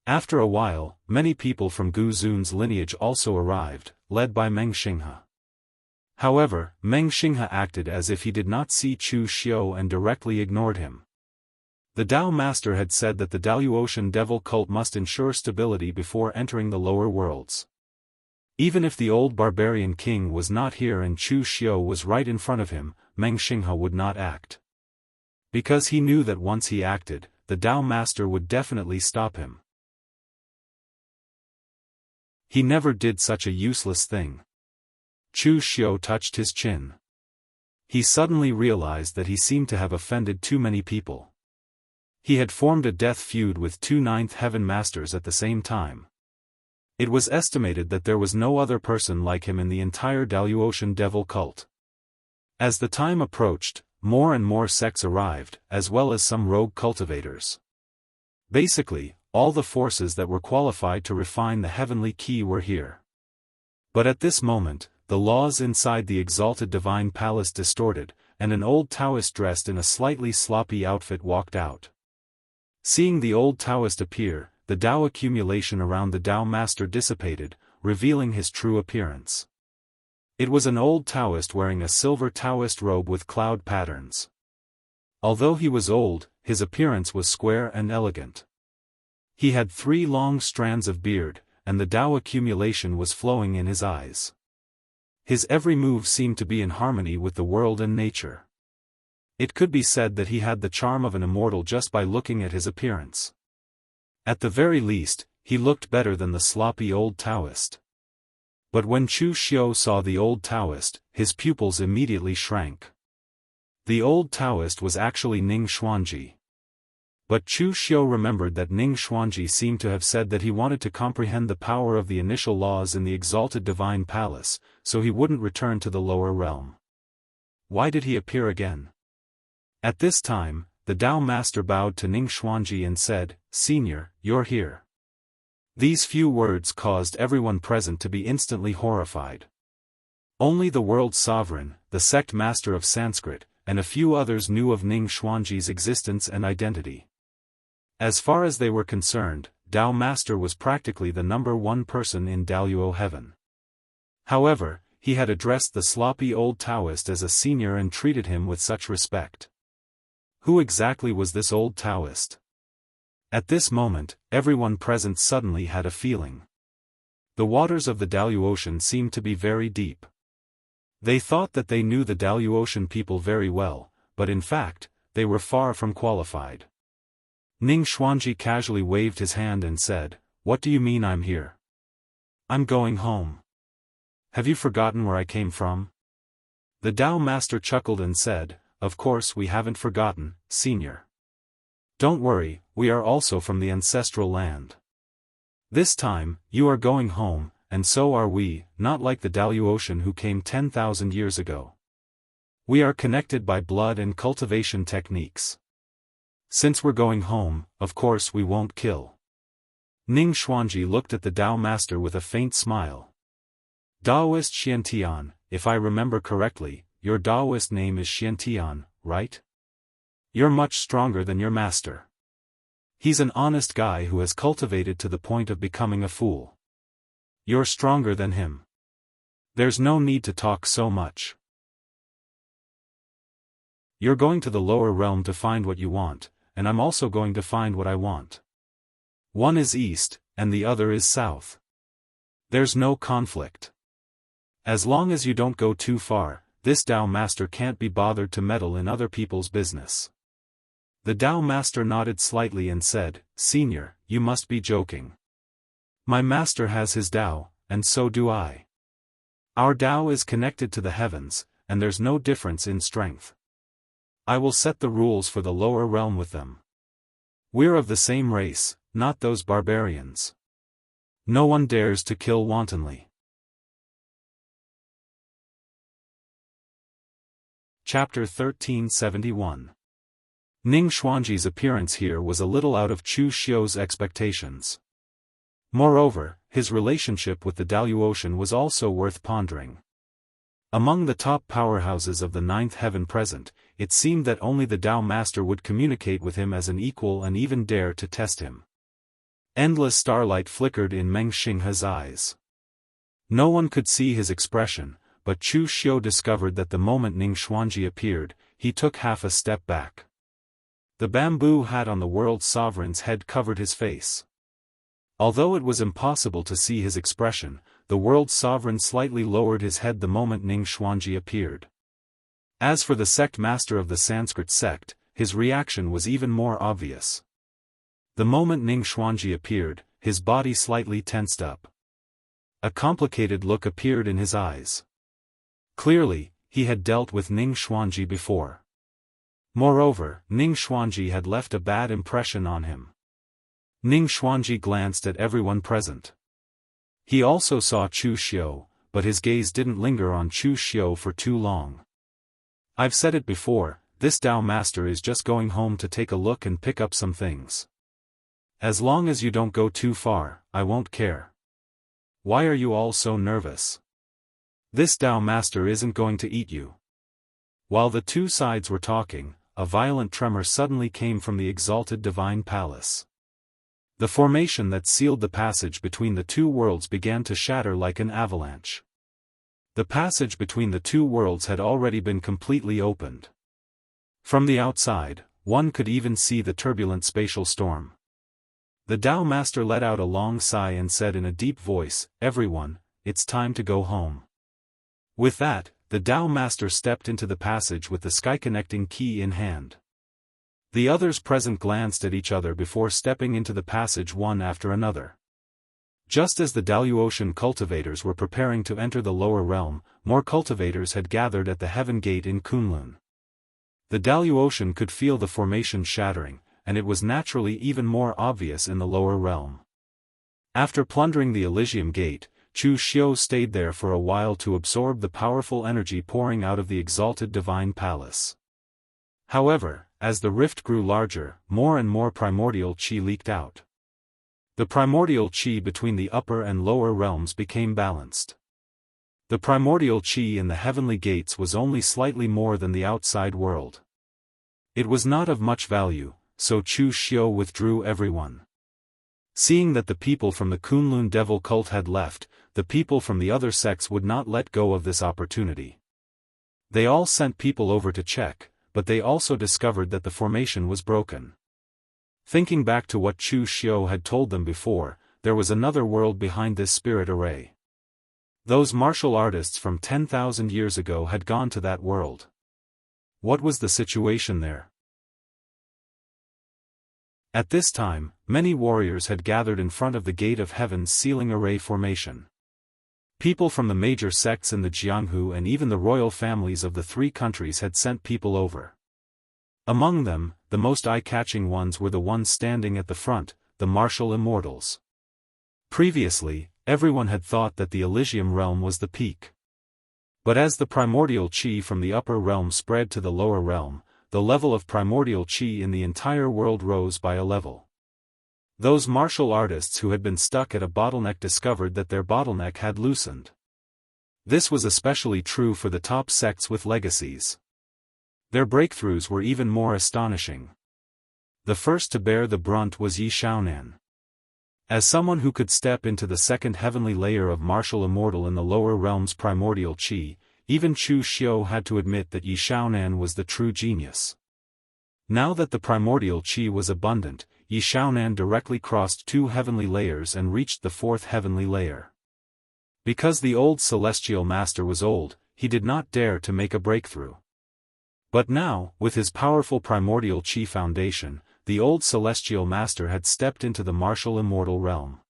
After a while, many people from Gu Zun's lineage also arrived, led by Meng Xinghe. However, Meng Xinghe acted as if he did not see Chu Xiu and directly ignored him. The Dao master had said that the Daoist devil cult must ensure stability before entering the lower worlds. Even if the old barbarian king was not here and Chu Xiu was right in front of him, Meng Xinghe would not act. Because he knew that once he acted, the Dao master would definitely stop him. He never did such a useless thing. Chu Xiu touched his chin. He suddenly realized that he seemed to have offended too many people. He had formed a death feud with two ninth heaven masters at the same time. It was estimated that there was no other person like him in the entire Daoist devil cult. As the time approached, more and more sects arrived, as well as some rogue cultivators. Basically, all the forces that were qualified to refine the heavenly key were here. But at this moment, the laws inside the exalted divine palace distorted, and an old Taoist dressed in a slightly sloppy outfit walked out. Seeing the old Taoist appear, the Dao accumulation around the Dao master dissipated, revealing his true appearance. It was an old Taoist wearing a silver Taoist robe with cloud patterns. Although he was old, his appearance was square and elegant. He had 3 long strands of beard, and the Dao accumulation was flowing in his eyes. His every move seemed to be in harmony with the world and nature. It could be said that he had the charm of an immortal just by looking at his appearance. At the very least, he looked better than the sloppy old Taoist. But when Chu Xiu saw the old Taoist, his pupils immediately shrank. The old Taoist was actually Ning Xuanji. But Chu Xiu remembered that Ning Xuanji seemed to have said that he wanted to comprehend the power of the initial laws in the exalted divine palace, so he wouldn't return to the lower realm. Why did he appear again? At this time, the Dao master bowed to Ning Xuanji and said, "Senior, you're here." These few words caused everyone present to be instantly horrified. Only the world sovereign, the sect master of Sanskrit, and a few others knew of Ning Xuanji's existence and identity. As far as they were concerned, Dao Master was practically the #1 person in Daoist heaven. However, he had addressed the sloppy old Taoist as a senior and treated him with such respect. Who exactly was this old Taoist? At this moment, everyone present suddenly had a feeling. The waters of the Daoist seemed to be very deep. They thought that they knew the Daoist people very well, but in fact, they were far from qualified. Ning Xuanji casually waved his hand and said, "What do you mean I'm here? I'm going home. Have you forgotten where I came from?" The Dao master chuckled and said, "Of course we haven't forgotten, senior. Don't worry, we are also from the ancestral land. This time, you are going home, and so are we, not like the Daoist who came 10,000 years ago. We are connected by blood and cultivation techniques. Since we're going home, of course we won't kill." Ning Xuanji looked at the Dao master with a faint smile. "Daoist Xiantian, if I remember correctly, your Daoist name is Xiantian, right? You're much stronger than your master. He's an honest guy who has cultivated to the point of becoming a fool. You're stronger than him. There's no need to talk so much. You're going to the lower realm to find what you want, and I'm also going to find what I want. One is east, and the other is south. There's no conflict. As long as you don't go too far, this Dao Master can't be bothered to meddle in other people's business. The Dao Master nodded slightly and said, Senior, you must be joking. My master has his Dao, and so do I. Our Dao is connected to the heavens, and there's no difference in strength. I will set the rules for the lower realm with them. We're of the same race, not those barbarians. No one dares to kill wantonly. Chapter 1371. Ning Xuanji's appearance here was a little out of Chu Xiu's expectations. Moreover, his relationship with the Daoist was also worth pondering. Among the top powerhouses of the ninth heaven present, it seemed that only the Dao Master would communicate with him as an equal and even dare to test him. Endless starlight flickered in Meng Xinghe's eyes. No one could see his expression, but Chu Xiu discovered that the moment Ning Xuanji appeared, he took half a step back. The bamboo hat on the world sovereign's head covered his face. Although it was impossible to see his expression, the world sovereign slightly lowered his head the moment Ning Xuanji appeared. As for the sect master of the Sanskrit sect, his reaction was even more obvious. The moment Ning Xuanji appeared, his body slightly tensed up. A complicated look appeared in his eyes. Clearly, he had dealt with Ning Xuanji before. Moreover, Ning Xuanji had left a bad impression on him. Ning Xuanji glanced at everyone present. He also saw Chu Xiu, but his gaze didn't linger on Chu Xiu for too long. I've said it before, this Dao Master is just going home to take a look and pick up some things. As long as you don't go too far, I won't care. Why are you all so nervous? This Dao Master isn't going to eat you. While the two sides were talking, a violent tremor suddenly came from the exalted divine palace. The formation that sealed the passage between the two worlds began to shatter like an avalanche. The passage between the two worlds had already been completely opened. From the outside, one could even see the turbulent spatial storm. The Dao Master let out a long sigh and said in a deep voice, Everyone, it's time to go home. With that, the Dao Master stepped into the passage with the sky-connecting key in hand. The others present glanced at each other before stepping into the passage one after another. Just as the Daoist cultivators were preparing to enter the lower realm, more cultivators had gathered at the heaven gate in Kunlun. The Daoist could feel the formation shattering, and it was naturally even more obvious in the lower realm. After plundering the Elysium gate, Chu Xiu stayed there for a while to absorb the powerful energy pouring out of the exalted divine palace. However, as the rift grew larger, more and more primordial qi leaked out. The primordial qi between the upper and lower realms became balanced. The primordial qi in the heavenly gates was only slightly more than the outside world. It was not of much value, so Chu Xiu withdrew everyone. Seeing that the people from the Kunlun devil cult had left, the people from the other sects would not let go of this opportunity. They all sent people over to check, but they also discovered that the formation was broken. Thinking back to what Chu Xiu had told them before, there was another world behind this spirit array. Those martial artists from 10,000 years ago had gone to that world. What was the situation there? At this time, many warriors had gathered in front of the Gate of Heaven's sealing array formation. People from the major sects in the Jianghu and even the royal families of the three countries had sent people over. Among them, the most eye-catching ones were the ones standing at the front, the martial immortals. Previously, everyone had thought that the Elysium realm was the peak. But as the primordial qi from the upper realm spread to the lower realm, the level of primordial qi in the entire world rose by a level. Those martial artists who had been stuck at a bottleneck discovered that their bottleneck had loosened. This was especially true for the top sects with legacies. Their breakthroughs were even more astonishing. The first to bear the brunt was Yi Xiaonan. As someone who could step into the second heavenly layer of martial immortal in the lower realm's primordial qi, even Chu Xiu had to admit that Yi Xiaonan was the true genius. Now that the primordial qi was abundant, Yi Xiaonan directly crossed 2 heavenly layers and reached the 4th heavenly layer. Because the old celestial master was old, he did not dare to make a breakthrough. But now, with his powerful primordial qi foundation, the old celestial master had stepped into the martial immortal realm.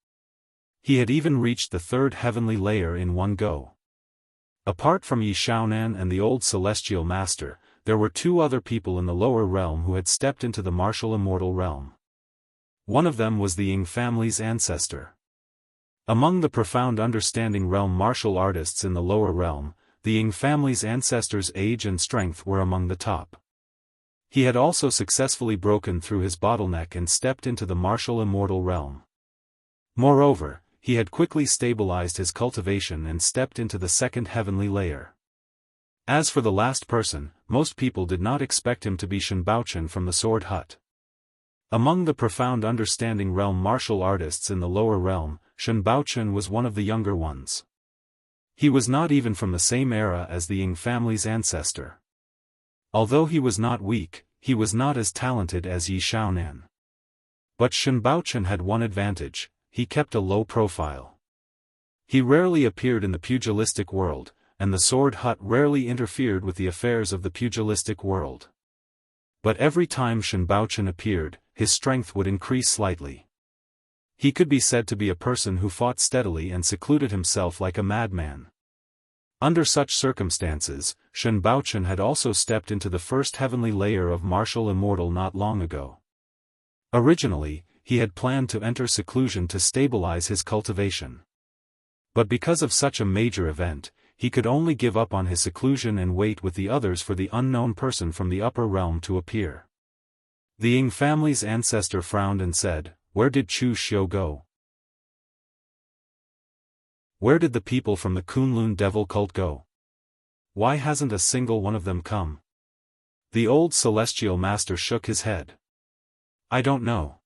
He had even reached the 3rd heavenly layer in one go. Apart from Yi Xiaonan and the old celestial master, there were 2 other people in the lower realm who had stepped into the martial immortal realm. One of them was the Ying family's ancestor. Among the profound understanding realm martial artists in the lower realm, the Ying family's ancestor's age and strength were among the top. He had also successfully broken through his bottleneck and stepped into the martial immortal realm. Moreover, he had quickly stabilized his cultivation and stepped into the 2nd heavenly layer. As for the last person, most people did not expect him to be Shen Baochen from the Sword Hut. Among the profound understanding realm martial artists in the lower realm, Shen Baochen was one of the younger ones. He was not even from the same era as the Ying family's ancestor. Although he was not weak, he was not as talented as Yi Xiaonan. But Shen Baochen had one advantage: he kept a low profile. He rarely appeared in the pugilistic world, and the Sword Hut rarely interfered with the affairs of the pugilistic world. But every time Shen Baochen appeared, his strength would increase slightly. He could be said to be a person who fought steadily and secluded himself like a madman. Under such circumstances, Shen Baochen had also stepped into the 1st heavenly layer of martial immortal not long ago. Originally, he had planned to enter seclusion to stabilize his cultivation. But because of such a major event, he could only give up on his seclusion and wait with the others for the unknown person from the upper realm to appear. The Ying family's ancestor frowned and said, "Where did Chu Xiu go? Where did the people from the Kunlun devil cult go? Why hasn't a single one of them come?" The old celestial master shook his head. "I don't know.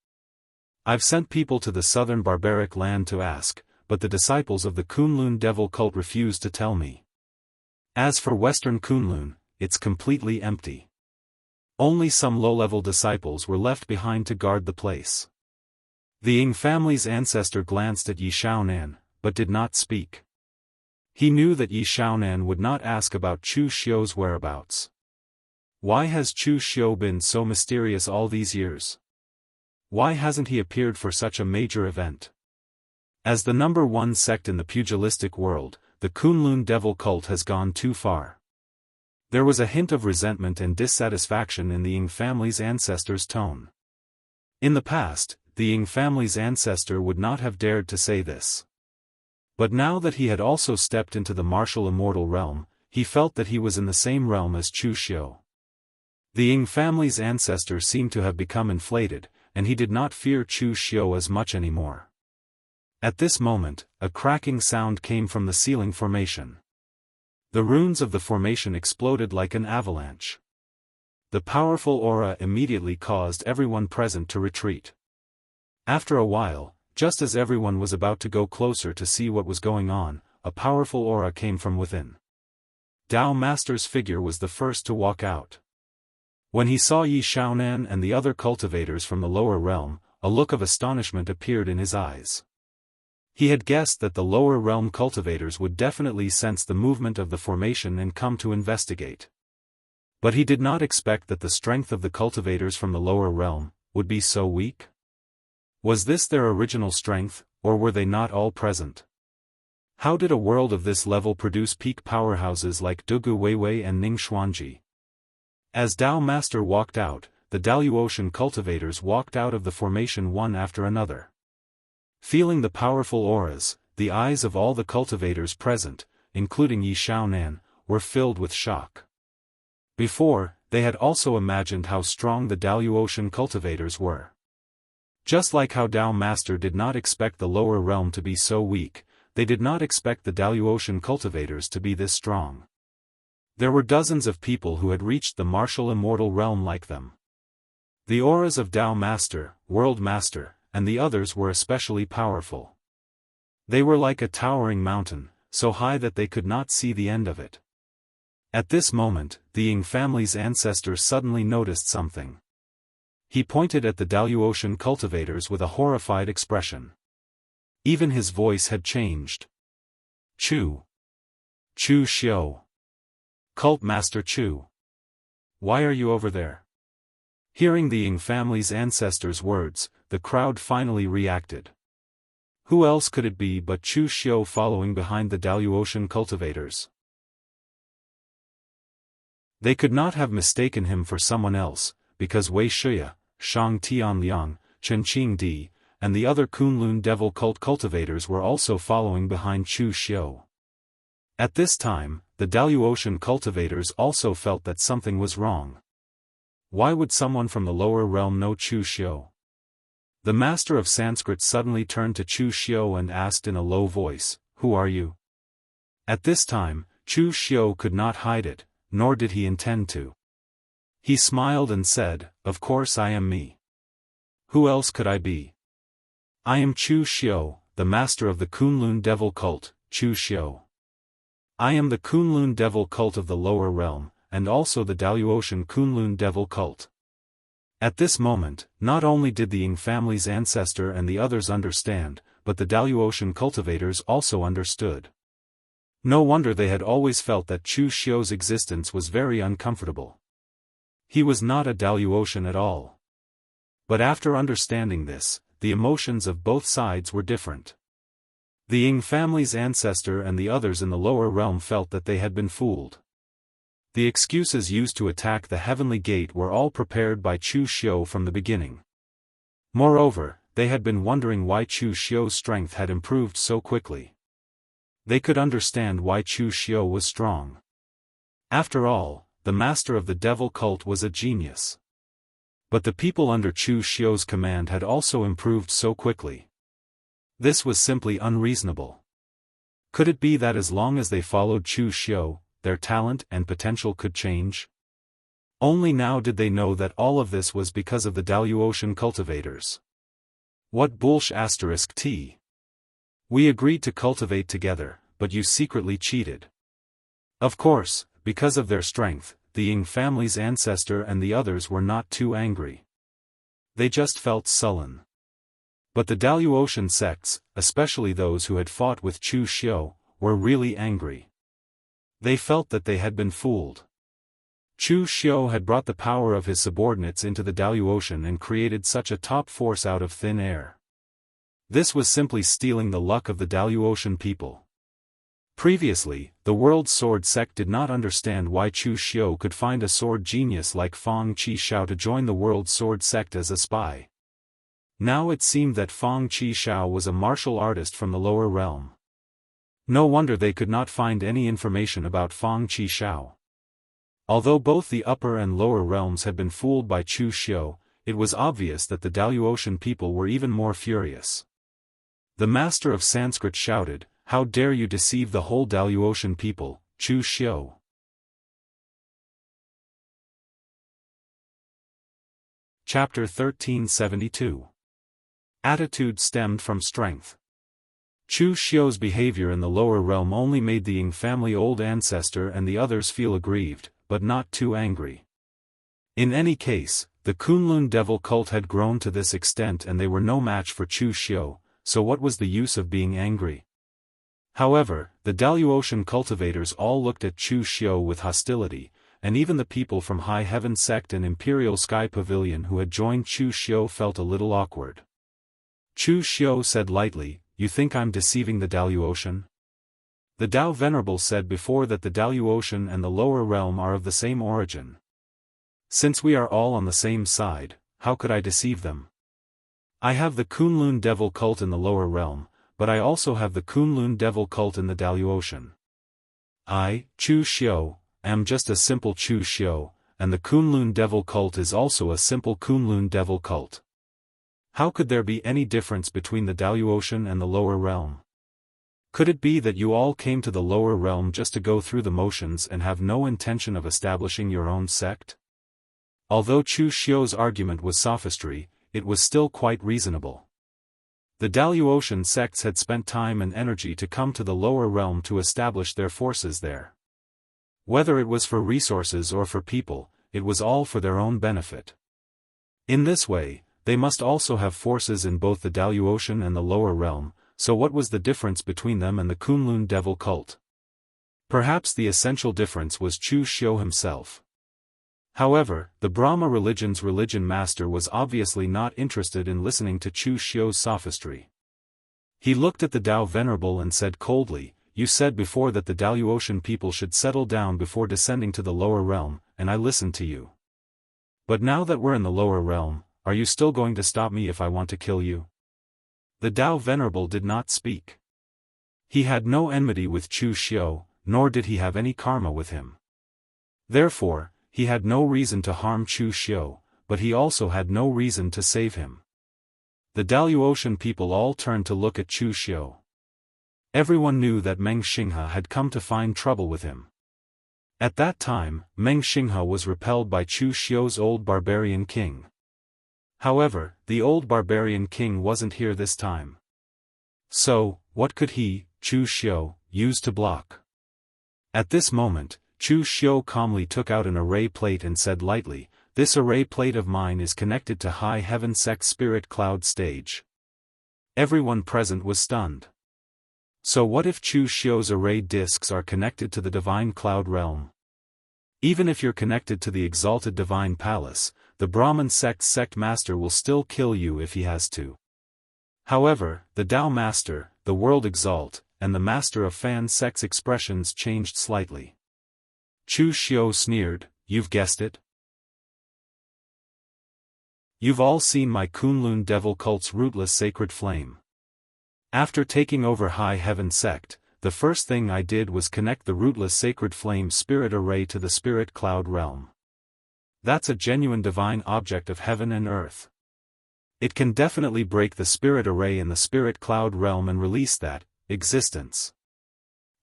I've sent people to the southern barbaric land to ask, but the disciples of the Kunlun devil cult refuse to tell me. As for western Kunlun, it's completely empty. Only some low-level disciples were left behind to guard the place." The Ying family's ancestor glanced at Yi Xiaonan, but did not speak. He knew that Yi Xiaonan would not ask about Chu Xiu's whereabouts. Why has Chu Xiu been so mysterious all these years? Why hasn't he appeared for such a major event? As the number 1 sect in the pugilistic world, the Kunlun devil cult has gone too far. There was a hint of resentment and dissatisfaction in the Ying family's ancestor's tone. In the past, the Ying family's ancestor would not have dared to say this. But now that he had also stepped into the martial immortal realm, he felt that he was in the same realm as Chu Xiu. The Ying family's ancestor seemed to have become inflated, and he did not fear Chu Xiu as much anymore. At this moment, a cracking sound came from the ceiling formation. The runes of the formation exploded like an avalanche. The powerful aura immediately caused everyone present to retreat. After a while, just as everyone was about to go closer to see what was going on, a powerful aura came from within. Dao Master's figure was the first to walk out. When he saw Yi Xiaonan and the other cultivators from the lower realm, a look of astonishment appeared in his eyes. He had guessed that the lower realm cultivators would definitely sense the movement of the formation and come to investigate. But he did not expect that the strength of the cultivators from the lower realm would be so weak. Was this their original strength, or were they not all present? How did a world of this level produce peak powerhouses like Dugu Weiwei and Ning Xuanji? As Dao Master walked out, the Daoist cultivators walked out of the formation one after another. Feeling the powerful auras, the eyes of all the cultivators present, including Yi Xiaonan, were filled with shock. Before, they had also imagined how strong the Daoist cultivators were. Just like how Dao Master did not expect the lower realm to be so weak, they did not expect the Daoist cultivators to be this strong. There were dozens of people who had reached the martial immortal realm like them. The auras of Dao Master, World Master, and the others were especially powerful. They were like a towering mountain, so high that they could not see the end of it. At this moment, the Ying family's ancestor suddenly noticed something. He pointed at the Daoist cultivators with a horrified expression. Even his voice had changed. Chu Xiu. Cult Master Chu. Why are you over there? Hearing the Ying family's ancestors' words, the crowd finally reacted. Who else could it be but Chu Xiu following behind the Daoist cultivators? They could not have mistaken him for someone else, because Wei Shuya, Shang Tianliang, Chen Qingdi, and the other Kunlun devil cult cultivators were also following behind Chu Xiu. At this time, the Daoist cultivators also felt that something was wrong. Why would someone from the lower realm know Chu Xiu? The master of Sanskrit suddenly turned to Chu Xiu and asked in a low voice, "Who are you?" At this time, Chu Xiu could not hide it, nor did he intend to. He smiled and said, "Of course I am me. Who else could I be? I am Chu Xiu, the master of the Kunlun devil cult, Chu Xiu. I am the Kunlun devil cult of the lower realm, and also the Daoist Kunlun devil cult." At this moment, not only did the Ying family's ancestor and the others understand, but the Daoist cultivators also understood. No wonder they had always felt that Chu Xiu's existence was very uncomfortable. He was not a Daoist at all. But after understanding this, the emotions of both sides were different. The Ying family's ancestor and the others in the lower realm felt that they had been fooled. The excuses used to attack the heavenly gate were all prepared by Chu Xiu from the beginning. Moreover, they had been wondering why Chu Xiu's strength had improved so quickly. They could understand why Chu Xiu was strong. After all, the master of the devil cult was a genius. But the people under Chu Xiu's command had also improved so quickly. This was simply unreasonable. Could it be that as long as they followed Chu Xiu, their talent and potential could change? Only now did they know that all of this was because of the Daoist cultivators. What bullsh***t. We agreed to cultivate together, but you secretly cheated. Of course, because of their strength, the Ying family's ancestor and the others were not too angry. They just felt sullen. But the Daoist sects, especially those who had fought with Chu Xiu, were really angry. They felt that they had been fooled. Chu Xiu had brought the power of his subordinates into the Daoist and created such a top force out of thin air. This was simply stealing the luck of the Daoist people. Previously, the World Sword sect did not understand why Chu Xiu could find a sword genius like Fang Qishao to join the World Sword sect as a spy. Now it seemed that Fang Qishao was a martial artist from the lower realm. No wonder they could not find any information about Fang Qishao. Although both the upper and lower realms had been fooled by Chu Xiu, it was obvious that the Daoist people were even more furious. The master of Sanskrit shouted, "How dare you deceive the whole Daoist people, Chu Xiu!" Chapter 1372. Attitude stemmed from strength. Chu Xiu's behavior in the lower realm only made the Ying family old ancestor and the others feel aggrieved, but not too angry. In any case, the Kunlun devil cult had grown to this extent and they were no match for Chu Xiu, so what was the use of being angry? However, the Daoist cultivators all looked at Chu Xiu with hostility, and even the people from High Heaven Sect and Imperial Sky Pavilion who had joined Chu Xiu felt a little awkward. Chu Xiu said lightly, "You think I'm deceiving the Daoist?" The Dao Venerable said before that the Daoist and the lower realm are of the same origin. Since we are all on the same side, how could I deceive them? I have the Kunlun devil cult in the lower realm, but I also have the Kunlun devil cult in the Daoist. I, Chu Xiu, am just a simple Chu Xiu, and the Kunlun devil cult is also a simple Kunlun devil cult. How could there be any difference between the Daoist and the lower realm? Could it be that you all came to the lower realm just to go through the motions and have no intention of establishing your own sect? Although Chu Xiu's argument was sophistry, it was still quite reasonable. The Daoist sects had spent time and energy to come to the lower realm to establish their forces there. Whether it was for resources or for people, it was all for their own benefit. In this way, they must also have forces in both the Daoist and the lower realm, so what was the difference between them and the Kunlun devil cult? Perhaps the essential difference was Chu Xiu himself. However, the Brahma religion's religion master was obviously not interested in listening to Chu Xiu's sophistry. He looked at the Dao Venerable and said coldly, "You said before that the Daoist people should settle down before descending to the lower realm, and I listened to you. But now that we're in the lower realm, are you still going to stop me if I want to kill you?" The Dao Venerable did not speak. He had no enmity with Chu Xiu, nor did he have any karma with him. Therefore, he had no reason to harm Chu Xiu, but he also had no reason to save him. The Daoist people all turned to look at Chu Xiu. Everyone knew that Meng Xinghe had come to find trouble with him. At that time, Meng Xinghe was repelled by Chu Xiu's old barbarian king. However, the old barbarian king wasn't here this time. So, what could he, Chu Xiu, use to block? At this moment, Chu Xiu calmly took out an array plate and said lightly, "This array plate of mine is connected to High Heaven Sect Spirit Cloud stage." Everyone present was stunned. So what if Chu Xiu's array discs are connected to the Divine Cloud realm? Even if you're connected to the exalted Divine Palace, the Brahman sect master will still kill you if he has to. However, the Dao Master, the World Exalt, and the Master of Fan sect's expressions changed slightly. Chu Xiu sneered, "You've guessed it? You've all seen my Kunlun devil cult's rootless sacred flame. After taking over High Heaven Sect, the first thing I did was connect the rootless sacred flame spirit array to the spirit cloud realm. That's a genuine divine object of heaven and earth. It can definitely break the spirit array in the spirit cloud realm and release that existence.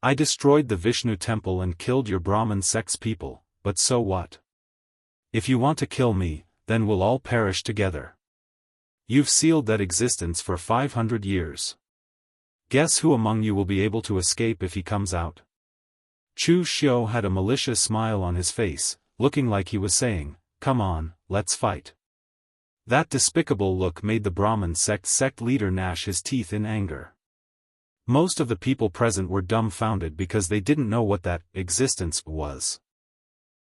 I destroyed the Vishnu temple and killed your Brahman sect's people, but so what? If you want to kill me, then we'll all perish together. You've sealed that existence for 500 years. Guess who among you will be able to escape if he comes out?" Chu Xiu had a malicious smile on his face, looking like he was saying, "Come on, let's fight." That despicable look made the Brahman sect leader gnash his teeth in anger. Most of the people present were dumbfounded because they didn't know what that existence was.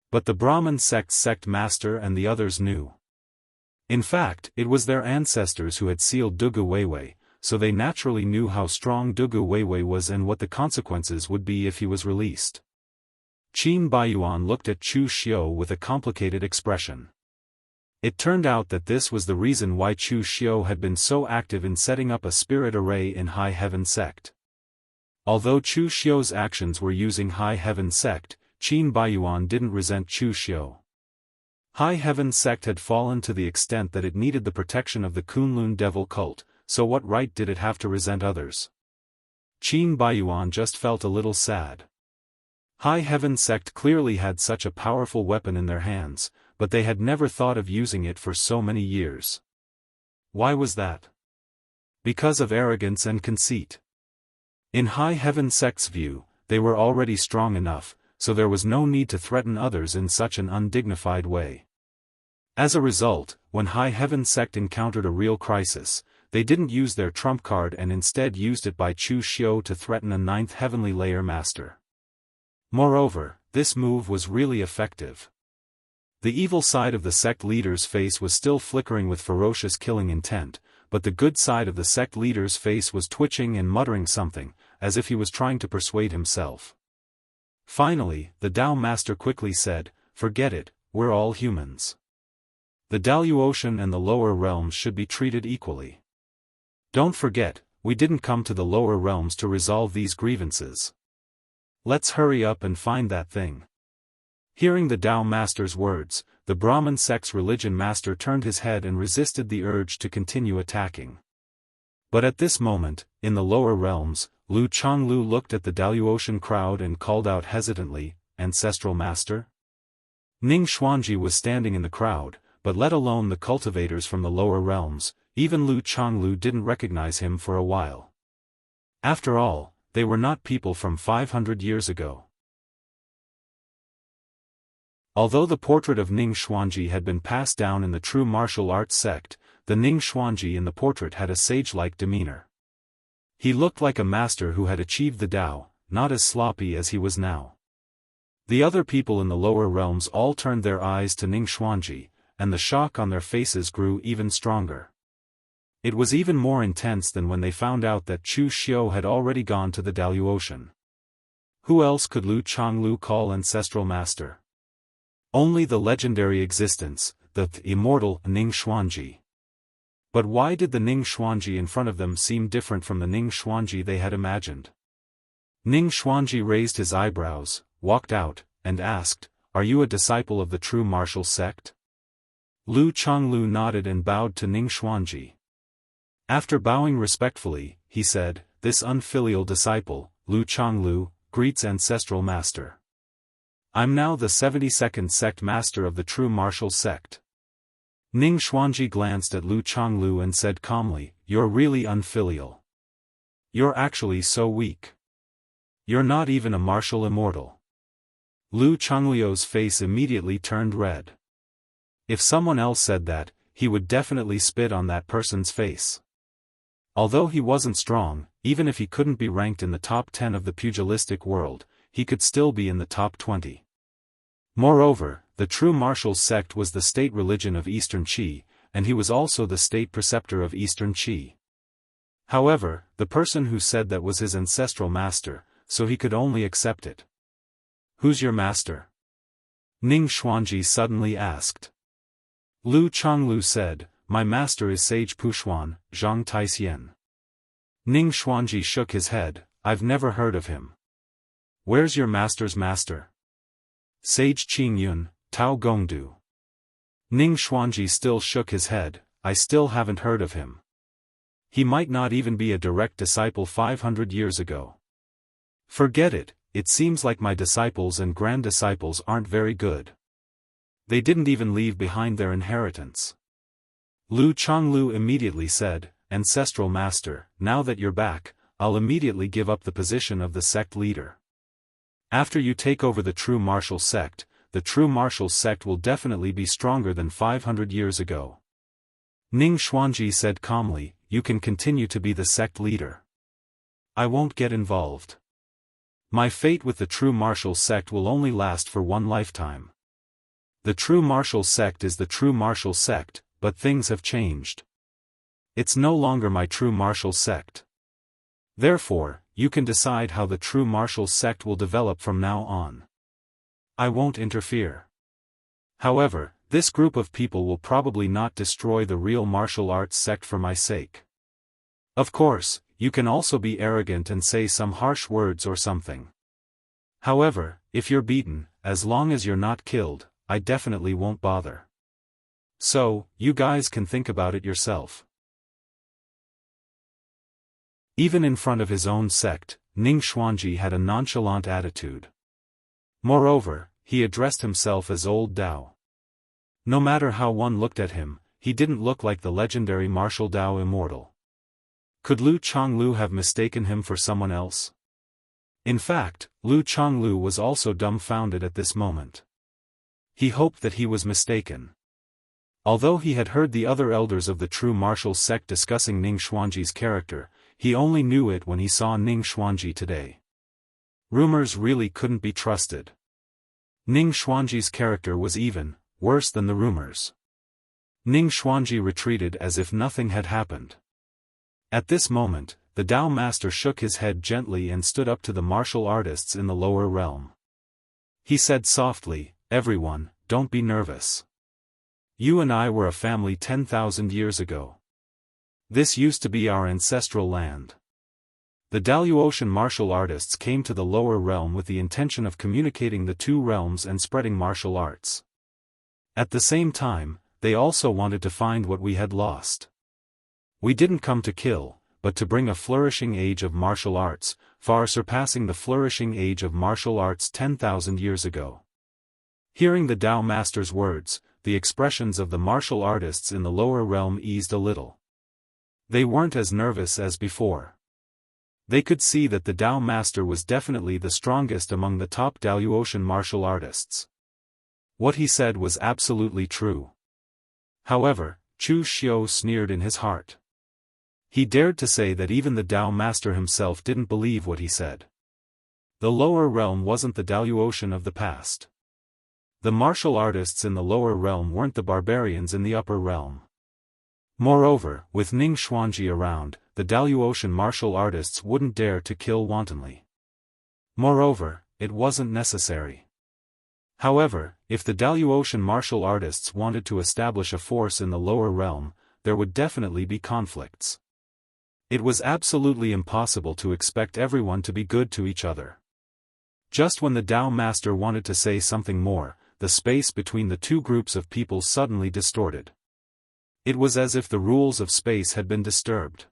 But the Brahman sect master and the others knew. In fact, it was their ancestors who had sealed Dugu Weiwei, so they naturally knew how strong Dugu Weiwei was and what the consequences would be if he was released. Qin Baiyuan looked at Chu Xiu with a complicated expression. It turned out that this was the reason why Chu Xiu had been so active in setting up a spirit array in High Heaven Sect. Although Chu Xiu's actions were using High Heaven Sect, Qin Baiyuan didn't resent Chu Xiu. High Heaven Sect had fallen to the extent that it needed the protection of the Kunlun devil cult, so what right did it have to resent others? Qin Baiyuan just felt a little sad. High Heaven Sect clearly had such a powerful weapon in their hands, but they had never thought of using it for so many years. Why was that? Because of arrogance and conceit. In High Heaven Sect's view, they were already strong enough, so there was no need to threaten others in such an undignified way. As a result, when High Heaven Sect encountered a real crisis, they didn't use their trump card and instead used it by Chu Xiu to threaten a 9th heavenly layer master. Moreover, this move was really effective. The evil side of the sect leader's face was still flickering with ferocious killing intent, but the good side of the sect leader's face was twitching and muttering something, as if he was trying to persuade himself. Finally, the Dao Master quickly said, "Forget it, we're all humans. The Daoist and the lower realms should be treated equally. Don't forget, we didn't come to the lower realms to resolve these grievances. Let's hurry up and find that thing." Hearing the Dao Master's words, the Brahman sect's religion master turned his head and resisted the urge to continue attacking. But at this moment, in the lower realms, Lu Changlu looked at the Daoist crowd and called out hesitantly, "Ancestral Master?" Ning Xuanji was standing in the crowd, but let alone the cultivators from the lower realms, even Lu Changlu didn't recognize him for a while. After all, they were not people from 500 years ago. Although the portrait of Ning Xuanji had been passed down in the true martial arts sect, the Ning Xuanji in the portrait had a sage-like demeanor. He looked like a master who had achieved the Tao, not as sloppy as he was now. The other people in the lower realms all turned their eyes to Ning Xuanji, and the shock on their faces grew even stronger. It was even more intense than when they found out that Chu Xiu had already gone to the Daoist. Who else could Lu Changlu call ancestral master? Only the legendary existence, the immortal Ning Xuanji. But why did the Ning Xuanji in front of them seem different from the Ning Xuanji they had imagined? Ning Xuanji raised his eyebrows, walked out, and asked, "Are you a disciple of the true martial sect?" Lu Changlu nodded and bowed to Ning Xuanji. After bowing respectfully, he said, "This unfilial disciple, Lu Changlu, greets ancestral master. I'm now the 72nd sect master of the true martial sect." Ning Xuanji glanced at Lu Changlu and said calmly, "You're really unfilial. You're actually so weak. You're not even a martial immortal." Lu Changluo's face immediately turned red. If someone else said that, he would definitely spit on that person's face. Although he wasn't strong, even if he couldn't be ranked in the top 10 of the pugilistic world, he could still be in the top 20. Moreover, the true martial sect was the state religion of Eastern Qi, and he was also the state preceptor of Eastern Qi. However, the person who said that was his ancestral master, so he could only accept it. "Who's your master?" Ning Xuanji suddenly asked. Lu Changlu said, "My master is Sage Puxuan, Zhang Taixian." Ning Xuanji shook his head, "I've never heard of him." "Where's your master's master?" "Sage Qingyun, Tao Gongdu." Ning Xuanji still shook his head, "I still haven't heard of him. He might not even be a direct disciple 500 years ago. Forget it, it seems like my disciples and grand-disciples aren't very good. They didn't even leave behind their inheritance." Lu Changlu immediately said, "Ancestral master, now that you're back, I'll immediately give up the position of the sect leader. After you take over the true martial sect, the true martial sect will definitely be stronger than 500 years ago." Ning Xuanji said calmly, "You can continue to be the sect leader. I won't get involved. My fate with the true martial sect will only last for one lifetime. The true martial sect is the true martial sect, but things have changed. It's no longer my true martial sect. Therefore, you can decide how the true martial sect will develop from now on. I won't interfere. However, this group of people will probably not destroy the real martial arts sect for my sake. Of course, you can also be arrogant and say some harsh words or something. However, if you're beaten, as long as you're not killed, I definitely won't bother. So, you guys can think about it yourself." Even in front of his own sect, Ning Xuanji had a nonchalant attitude. Moreover, he addressed himself as Old Dao. No matter how one looked at him, he didn't look like the legendary martial Dao Immortal. Could Lu Changlu have mistaken him for someone else? In fact, Lu Changlu was also dumbfounded at this moment. He hoped that he was mistaken. Although he had heard the other elders of the true martial sect discussing Ning Xuanji's character, he only knew it when he saw Ning Xuanji today. Rumors really couldn't be trusted. Ning Xuanji's character was even worse than the rumors. Ning Xuanji retreated as if nothing had happened. At this moment, the Tao master shook his head gently and stood up to the martial artists in the lower realm. He said softly, "Everyone, don't be nervous. You and I were a family 10,000 years ago. This used to be our ancestral land. The Daoist martial artists came to the lower realm with the intention of communicating the two realms and spreading martial arts. At the same time, they also wanted to find what we had lost. We didn't come to kill, but to bring a flourishing age of martial arts, far surpassing the flourishing age of martial arts 10,000 years ago. Hearing the Tao Master's words, the expressions of the martial artists in the lower realm eased a little. They weren't as nervous as before. They could see that the Tao Master was definitely the strongest among the top Daoist martial artists. What he said was absolutely true. However, Chu Xiu sneered in his heart. He dared to say that even the Tao Master himself didn't believe what he said. The lower realm wasn't the Daoist of the past. The martial artists in the lower realm weren't the barbarians in the upper realm. Moreover, with Ning Xuanji around, the Daoist martial artists wouldn't dare to kill wantonly. Moreover, it wasn't necessary. However, if the Daoist martial artists wanted to establish a force in the lower realm, there would definitely be conflicts. It was absolutely impossible to expect everyone to be good to each other. Just when the Tao Master wanted to say something more, the space between the two groups of people suddenly distorted. It was as if the rules of space had been disturbed.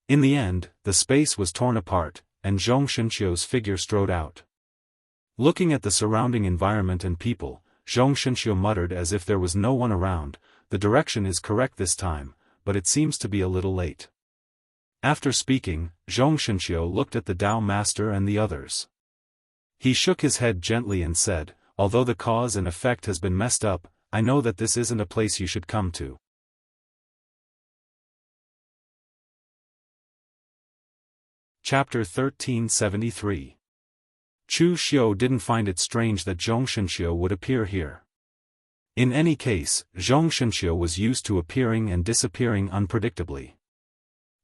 In the end, the space was torn apart, and Zhong Shenqiu's figure strode out. Looking at the surrounding environment and people, Zhong Shenqiu muttered as if there was no one around, "The direction is correct this time, but it seems to be a little late." After speaking, Zhong Shenqiu looked at the Tao Master and the others. He shook his head gently and said, "Although the cause and effect has been messed up, I know that this isn't a place you should come to." Chapter 1373. Chu Xiu didn't find it strange that Zhong Shenqiu would appear here. In any case, Zhong Shenqiu was used to appearing and disappearing unpredictably.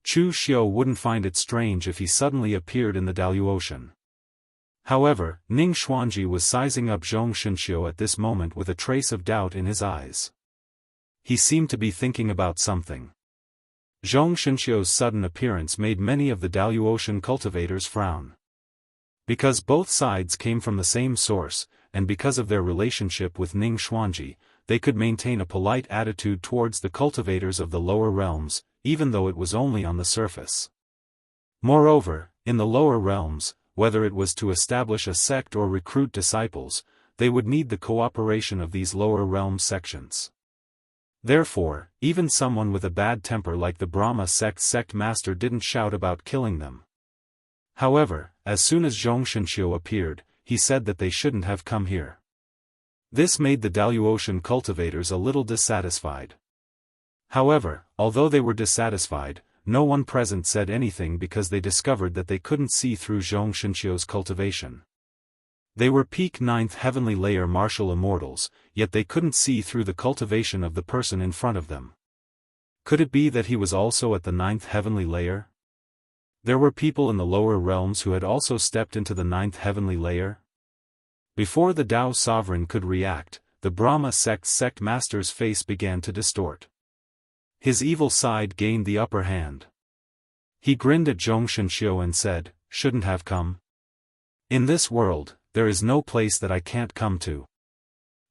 Chu Xiu wouldn't find it strange if he suddenly appeared in the Daoist. However, Ning Xuanji was sizing up Zhong Shenqiu at this moment with a trace of doubt in his eyes. He seemed to be thinking about something. Zhong Shenqiu's sudden appearance made many of the Daoist cultivators frown. Because both sides came from the same source, and because of their relationship with Ning Xuanji, they could maintain a polite attitude towards the cultivators of the lower realms, even though it was only on the surface. Moreover, in the lower realms, whether it was to establish a sect or recruit disciples, they would need the cooperation of these lower realm sections. Therefore, even someone with a bad temper like the Brahma sect master didn't shout about killing them. However, as soon as Zhong Shenqiu appeared, he said that they shouldn't have come here. This made the Daoist cultivators a little dissatisfied. However, although they were dissatisfied, no one present said anything because they discovered that they couldn't see through Zhong Shenqiu's cultivation. They were peak 9th heavenly layer martial immortals, yet they couldn't see through the cultivation of the person in front of them. Could it be that he was also at the 9th heavenly layer? There were people in the lower realms who had also stepped into the 9th heavenly layer? Before the Tao sovereign could react, the Brahma sect master's face began to distort. His evil side gained the upper hand. He grinned at Zhong Shenqiu and said, "Shouldn't have come? In this world, there is no place that I can't come to.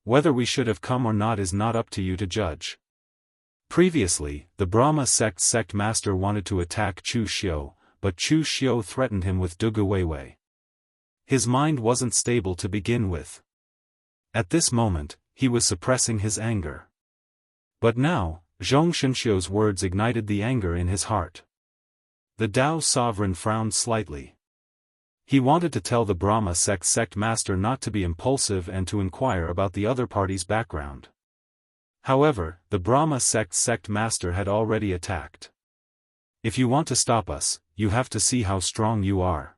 Whether we should have come or not is not up to you to judge." Previously, the Brahma sect master wanted to attack Chu Xiu, but Chu Xiu threatened him with Dugu Weiwei. His mind wasn't stable to begin with. At this moment, he was suppressing his anger. But now, Zhong Shenqiu's words ignited the anger in his heart. The Tao sovereign frowned slightly. He wanted to tell the Brahma sect master not to be impulsive and to inquire about the other party's background. However, the Brahma sect master had already attacked. "If you want to stop us, you have to see how strong you are."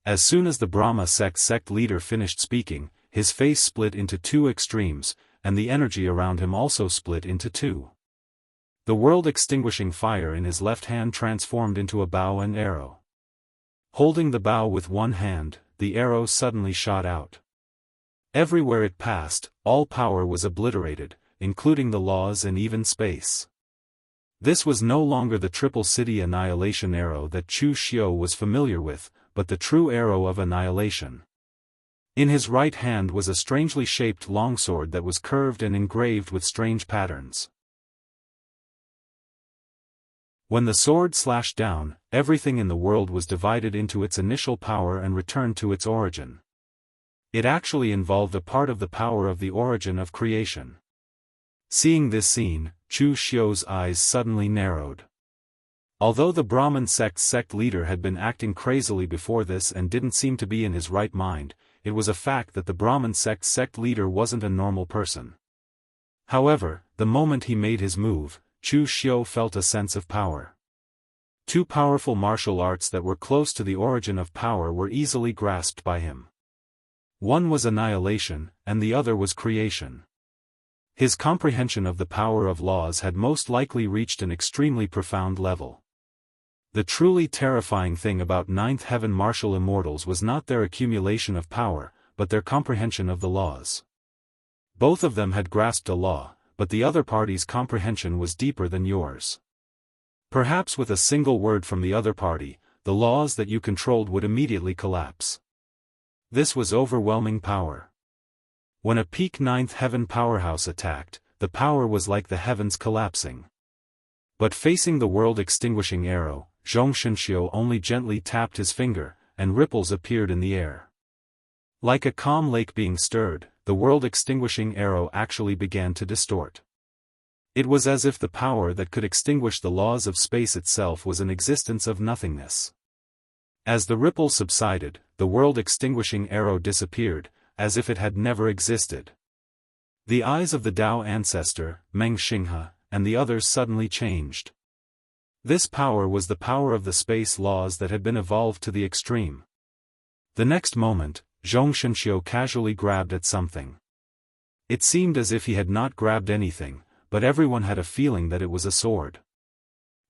As soon as the Brahma sect leader finished speaking, his face split into two extremes, and the energy around him also split into two. The world-extinguishing fire in his left hand transformed into a bow and arrow. Holding the bow with one hand, the arrow suddenly shot out. Everywhere it passed, all power was obliterated, including the laws and even space. This was no longer the Triple City Annihilation arrow that Chu Xiu was familiar with, but the true arrow of annihilation. In his right hand was a strangely shaped longsword that was curved and engraved with strange patterns. When the sword slashed down, everything in the world was divided into its initial power and returned to its origin. It actually involved a part of the power of the origin of creation. Seeing this scene, Chu Xiu's eyes suddenly narrowed. Although the Brahmin sect leader had been acting crazily before this and didn't seem to be in his right mind, it was a fact that the Brahmin sect leader wasn't a normal person. However, the moment he made his move, Chu Xiu felt a sense of power. Two powerful martial arts that were close to the origin of power were easily grasped by him. One was annihilation, and the other was creation. His comprehension of the power of laws had most likely reached an extremely profound level. The truly terrifying thing about ninth heaven martial immortals was not their accumulation of power, but their comprehension of the laws. Both of them had grasped a law, but the other party's comprehension was deeper than yours. Perhaps with a single word from the other party, the laws that you controlled would immediately collapse. This was overwhelming power. When a peak ninth heaven powerhouse attacked, the power was like the heavens collapsing. But facing the world-extinguishing arrow, Zhong Shenxiu only gently tapped his finger, and ripples appeared in the air. Like a calm lake being stirred, the world-extinguishing arrow actually began to distort. It was as if the power that could extinguish the laws of space itself was an existence of nothingness. As the ripple subsided, the world-extinguishing arrow disappeared, as if it had never existed. The eyes of the Dao ancestor, Meng Xinghe, and the others suddenly changed. This power was the power of the space laws that had been evolved to the extreme. The next moment, Zhong Shenxiu casually grabbed at something. It seemed as if he had not grabbed anything, but everyone had a feeling that it was a sword.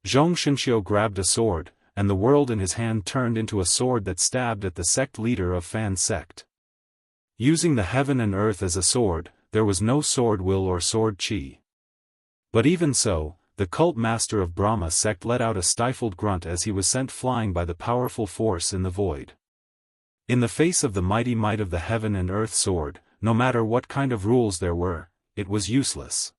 Zhong Shenxiu grabbed a sword, and the world in his hand turned into a sword that stabbed at the sect leader of Fan sect. Using the heaven and earth as a sword, there was no sword will or sword chi. But even so, the cult master of Brahma sect let out a stifled grunt as he was sent flying by the powerful force in the void. In the face of the mighty might of the heaven and earth sword, no matter what kind of rules there were, it was useless.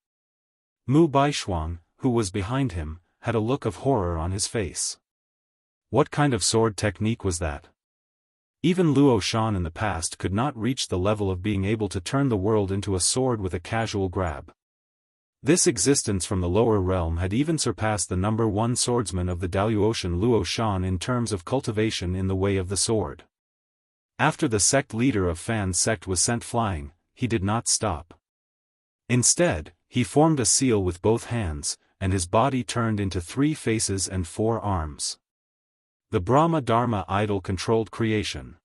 Mu Baishuang, who was behind him, had a look of horror on his face. What kind of sword technique was that? Even Luo Shan in the past could not reach the level of being able to turn the world into a sword with a casual grab. This existence from the lower realm had even surpassed the number one swordsman of the Daoist Luo Shan in terms of cultivation in the way of the sword. After the sect leader of Fan sect was sent flying, he did not stop. Instead, he formed a seal with both hands, and his body turned into 3 faces and 4 arms. The Brahma Dharma idol controlled creation.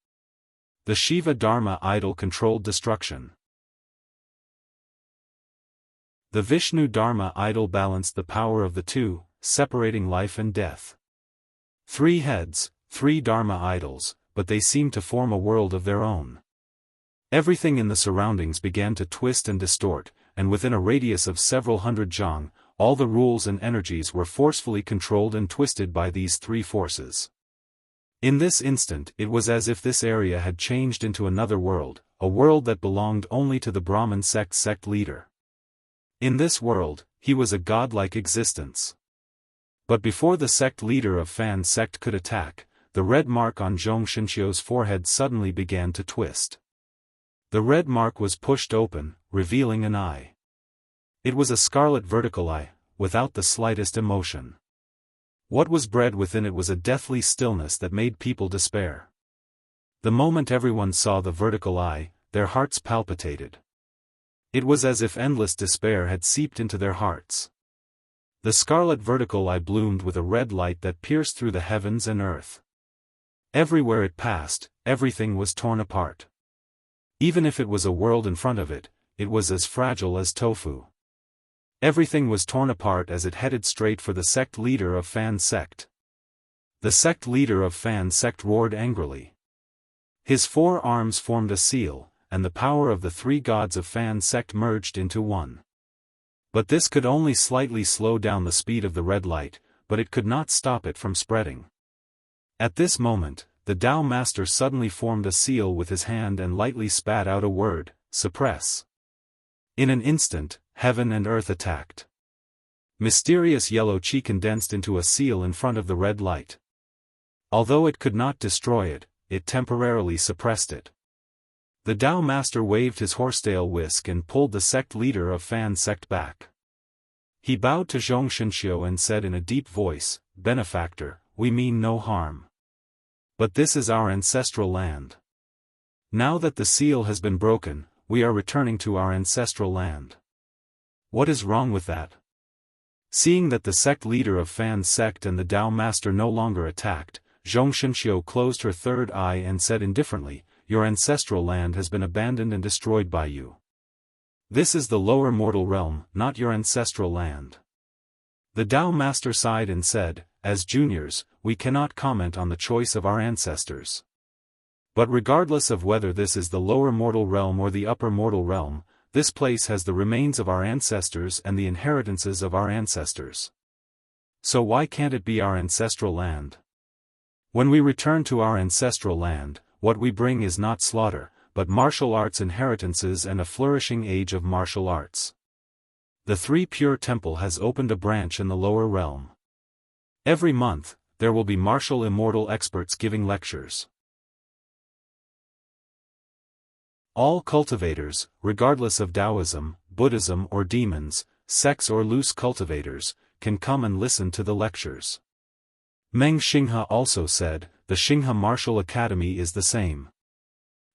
The Shiva Dharma idol controlled destruction. The Vishnu Dharma idol balanced the power of the two, separating life and death. 3 heads, 3 Dharma idols, but they seemed to form a world of their own. Everything in the surroundings began to twist and distort, and within a radius of several hundred zhang, all the rules and energies were forcefully controlled and twisted by these 3 forces. In this instant it was as if this area had changed into another world, a world that belonged only to the Brahmin sect leader. In this world, he was a godlike existence. But before the sect leader of Fan sect could attack, the red mark on Zhong Shenxiu's forehead suddenly began to twist. The red mark was pushed open, revealing an eye. It was a scarlet vertical eye, without the slightest emotion. What was bred within it was a deathly stillness that made people despair. The moment everyone saw the vertical eye, their hearts palpitated. It was as if endless despair had seeped into their hearts. The scarlet vertical eye bloomed with a red light that pierced through the heavens and earth. Everywhere it passed, everything was torn apart. Even if it was a world in front of it, it was as fragile as tofu. Everything was torn apart as it headed straight for the sect leader of Fan sect. The sect leader of Fan sect roared angrily. His 4 arms formed a seal, and the power of the 3 gods of Fan sect merged into one. But this could only slightly slow down the speed of the red light, but it could not stop it from spreading. At this moment, the Tao Master suddenly formed a seal with his hand and lightly spat out a word, suppress. In an instant, heaven and earth attacked. Mysterious yellow chi condensed into a seal in front of the red light. Although it could not destroy it, it temporarily suppressed it. The Tao master waved his horsetail whisk and pulled the sect leader of Fan sect back. He bowed to Zhong Xianxia and said in a deep voice, "Benefactor, we mean no harm. But this is our ancestral land. Now that the seal has been broken, we are returning to our ancestral land. What is wrong with that?" Seeing that the sect leader of Fan's sect and the Tao master no longer attacked, Zhong Xianxia closed her third eye and said indifferently, "Your ancestral land has been abandoned and destroyed by you. This is the lower mortal realm, not your ancestral land." The Tao master sighed and said, "As juniors, we cannot comment on the choice of our ancestors. But regardless of whether this is the lower mortal realm or the upper mortal realm, this place has the remains of our ancestors and the inheritances of our ancestors. So why can't it be our ancestral land? When we return to our ancestral land, what we bring is not slaughter, but martial arts inheritances and a flourishing age of martial arts. The Three Pure Temple has opened a branch in the lower realm. Every month, there will be martial immortal experts giving lectures. All cultivators, regardless of Taoism, Buddhism or demons, sects or loose cultivators, can come and listen to the lectures." Meng Xinghe also said, "The Xinghe Martial Academy is the same.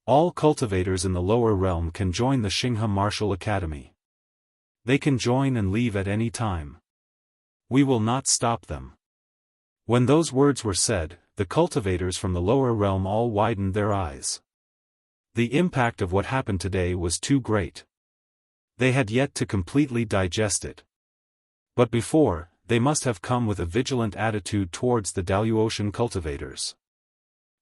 All cultivators in the lower realm can join the Xinghe Martial Academy. They can join and leave at any time. We will not stop them." When those words were said, the cultivators from the lower realm all widened their eyes. The impact of what happened today was too great. They had yet to completely digest it. But before, they must have come with a vigilant attitude towards the Daoist cultivators.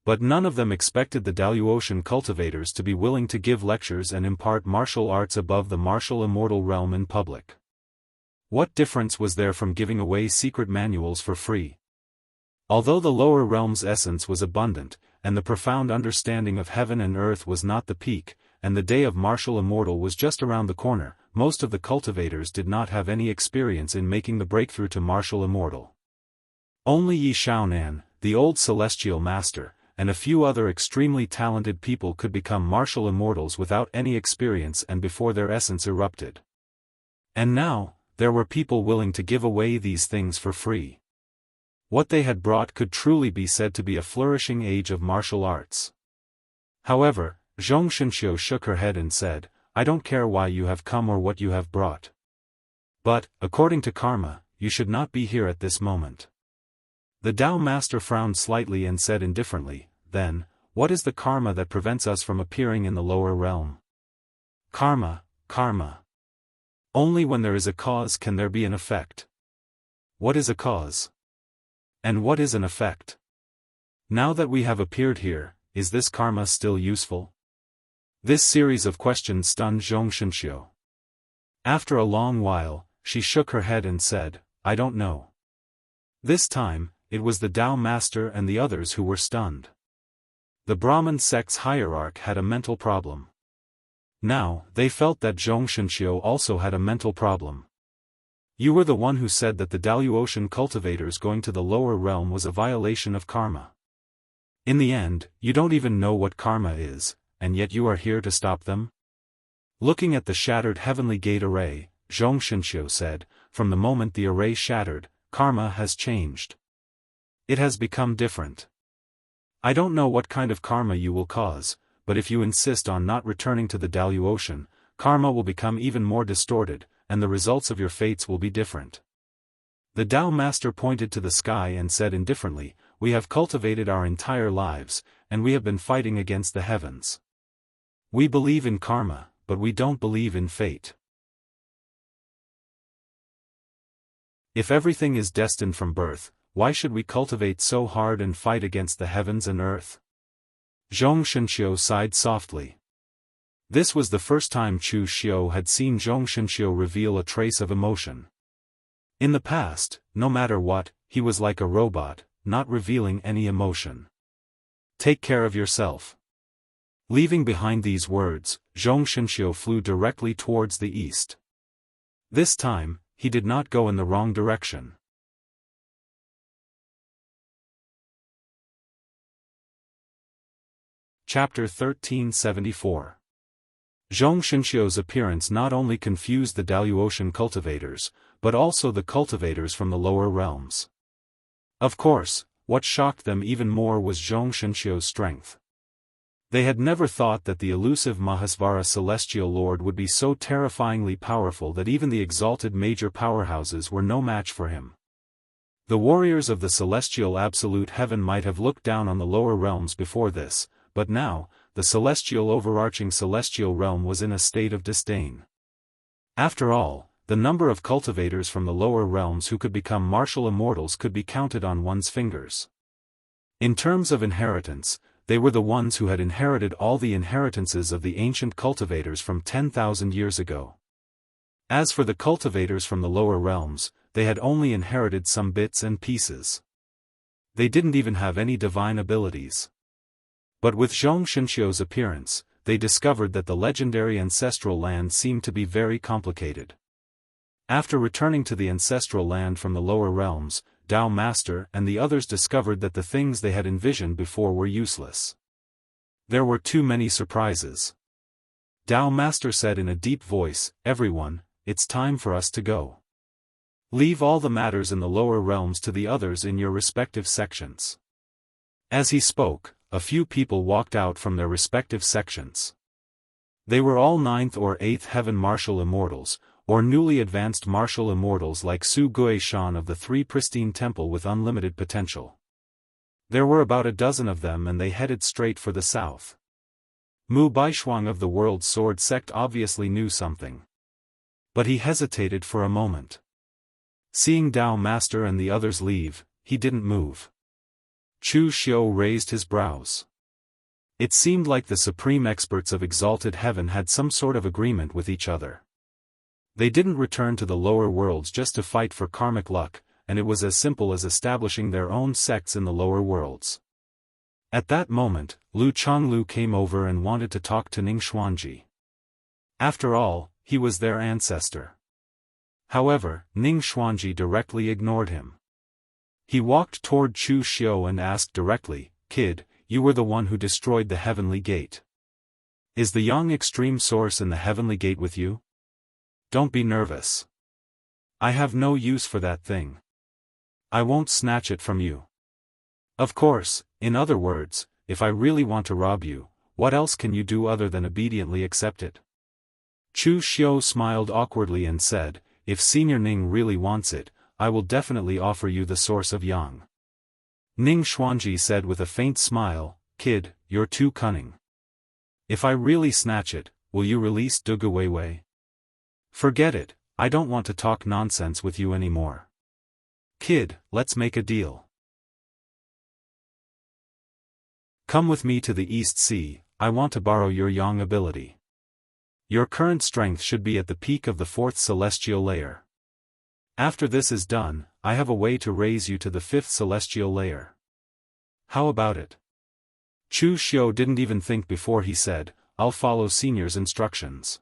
But none of them expected the Daoist cultivators to be willing to give lectures and impart martial arts above the martial immortal realm in public. What difference was there from giving away secret manuals for free? Although the lower realm's essence was abundant, and the profound understanding of heaven and earth was not the peak, and the day of martial immortal was just around the corner, most of the cultivators did not have any experience in making the breakthrough to martial immortal. Only Yi Shaonan, the old celestial master, and a few other extremely talented people could become martial immortals without any experience and before their essence erupted. And now, there were people willing to give away these things for free. What they had brought could truly be said to be a flourishing age of martial arts. However, Zhong Xianxia shook her head and said, "I don't care why you have come or what you have brought. But, according to karma, you should not be here at this moment." The Tao master frowned slightly and said indifferently, "Then, what is the karma that prevents us from appearing in the lower realm?" "Karma, karma. Only when there is a cause can there be an effect. What is a cause? And what is an effect? Now that we have appeared here, is this karma still useful?" This series of questions stunned Zhong Xianxia. After a long while, she shook her head and said, "I don't know." This time, it was the Tao master and the others who were stunned. The Brahmin sect's hierarch had a mental problem. Now, they felt that Zhong Xianxia also had a mental problem. "You were the one who said that the Daoist cultivators going to the lower realm was a violation of karma. In the end, you don't even know what karma is, and yet you are here to stop them?" Looking at the shattered heavenly gate array, Zhong Xianxia said, "From the moment the array shattered, karma has changed. It has become different. I don't know what kind of karma you will cause, but if you insist on not returning to the Daoist, karma will become even more distorted, and the results of your fates will be different." The Tao master pointed to the sky and said indifferently, "We have cultivated our entire lives, and we have been fighting against the heavens. We believe in karma, but we don't believe in fate. If everything is destined from birth, why should we cultivate so hard and fight against the heavens and earth?" Zhong Xianxia sighed softly. This was the first time Chu Xiu had seen Zhong Xianxia reveal a trace of emotion. In the past, no matter what, he was like a robot, not revealing any emotion. "Take care of yourself." Leaving behind these words, Zhong Xianxia flew directly towards the east. This time, he did not go in the wrong direction. Chapter 1374. Zhong Xianxia's appearance not only confused the Daoist cultivators, but also the cultivators from the lower realms. Of course, what shocked them even more was Zhong Xianxia's strength. They had never thought that the elusive Mahasvara celestial lord would be so terrifyingly powerful that even the exalted major powerhouses were no match for him. The warriors of the celestial absolute heaven might have looked down on the lower realms before this, but now, the celestial overarching celestial realm was in a state of disdain. After all, the number of cultivators from the lower realms who could become martial immortals could be counted on one's fingers. In terms of inheritance, they were the ones who had inherited all the inheritances of the ancient cultivators from 10,000 years ago. As for the cultivators from the lower realms, they had only inherited some bits and pieces. They didn't even have any divine abilities. But with Zhong Xianxia's appearance, they discovered that the legendary ancestral land seemed to be very complicated. After returning to the ancestral land from the lower realms, Dao Master and the others discovered that the things they had envisioned before were useless. There were too many surprises. Dao Master said in a deep voice, "Everyone, it's time for us to go. Leave all the matters in the lower realms to the others in your respective sections." As he spoke, a few people walked out from their respective sections. They were all 9th or 8th heaven martial immortals, or newly advanced martial immortals like Su Guishan of the Three Pristine Temple with unlimited potential. There were about a dozen of them and they headed straight for the south. Mu Baishuang of the World Sword sect obviously knew something. But he hesitated for a moment. Seeing Dao Master and the others leave, he didn't move. Chu Xiu raised his brows. It seemed like the supreme experts of exalted heaven had some sort of agreement with each other. They didn't return to the lower worlds just to fight for karmic luck, and it was as simple as establishing their own sects in the lower worlds. At that moment, Lu Chonglu came over and wanted to talk to Ning Xuanji. After all, he was their ancestor. However, Ning Xuanji directly ignored him. He walked toward Chu Xiu and asked directly, "Kid, you were the one who destroyed the Heavenly Gate. Is the Yang Extreme Source in the Heavenly Gate with you? Don't be nervous. I have no use for that thing. I won't snatch it from you. Of course, in other words, if I really want to rob you, what else can you do other than obediently accept it?" Chu Xiu smiled awkwardly and said, "If Senior Ning really wants it, I will definitely offer you the source of Yang." Ning Xuanji said with a faint smile, "Kid, you're too cunning. If I really snatch it, will you release Dugu Weiwei? Forget it, I don't want to talk nonsense with you anymore. Kid, let's make a deal. Come with me to the East Sea, I want to borrow your Yang ability. Your current strength should be at the peak of the 4th celestial layer. After this is done, I have a way to raise you to the 5th celestial layer. How about it?" Chu Xiu didn't even think before he said, "I'll follow Senior's instructions."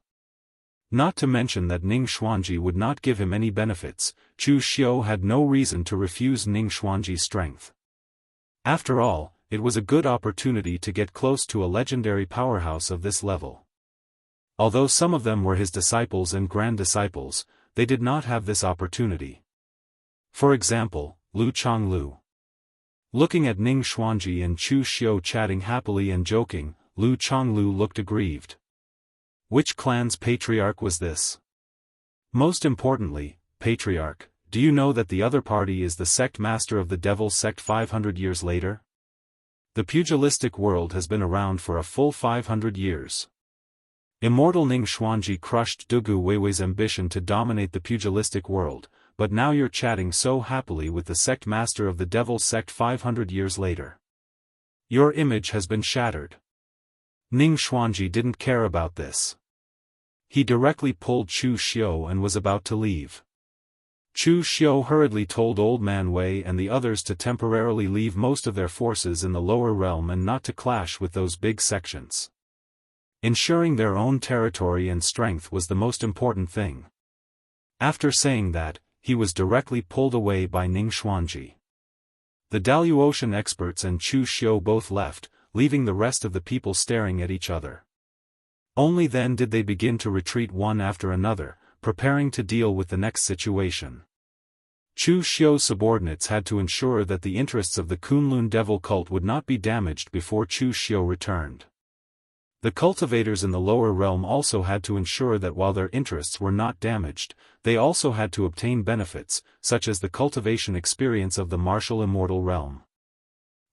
Not to mention that Ning Xuanji would not give him any benefits, Chu Xiu had no reason to refuse Ning Xuanji's strength. After all, it was a good opportunity to get close to a legendary powerhouse of this level. Although some of them were his disciples and grand disciples, they did not have this opportunity. For example, Lu Chonglu. Looking at Ning Xuanji and Chu Xiu chatting happily and joking, Lu Chonglu looked aggrieved. Which clan's patriarch was this? Most importantly, patriarch, do you know that the other party is the sect master of the Devil sect 500 years later? The pugilistic world has been around for a full 500 years. Immortal Ning Xuanji crushed Dugu Weiwei's ambition to dominate the pugilistic world, but now you're chatting so happily with the sect master of the Devil sect 500 years later. Your image has been shattered. Ning Xuanji didn't care about this. He directly pulled Chu Xiu and was about to leave. Chu Xiu hurriedly told Old Man Wei and the others to temporarily leave most of their forces in the lower realm and not to clash with those big sections. Ensuring their own territory and strength was the most important thing. After saying that, he was directly pulled away by Ning Xuanji. The Daoist experts and Chu Xiu both left, leaving the rest of the people staring at each other. Only then did they begin to retreat one after another, preparing to deal with the next situation. Chu Xiu's subordinates had to ensure that the interests of the Kunlun devil cult would not be damaged before Chu Xiu returned. The cultivators in the lower realm also had to ensure that while their interests were not damaged, they also had to obtain benefits, such as the cultivation experience of the martial immortal realm.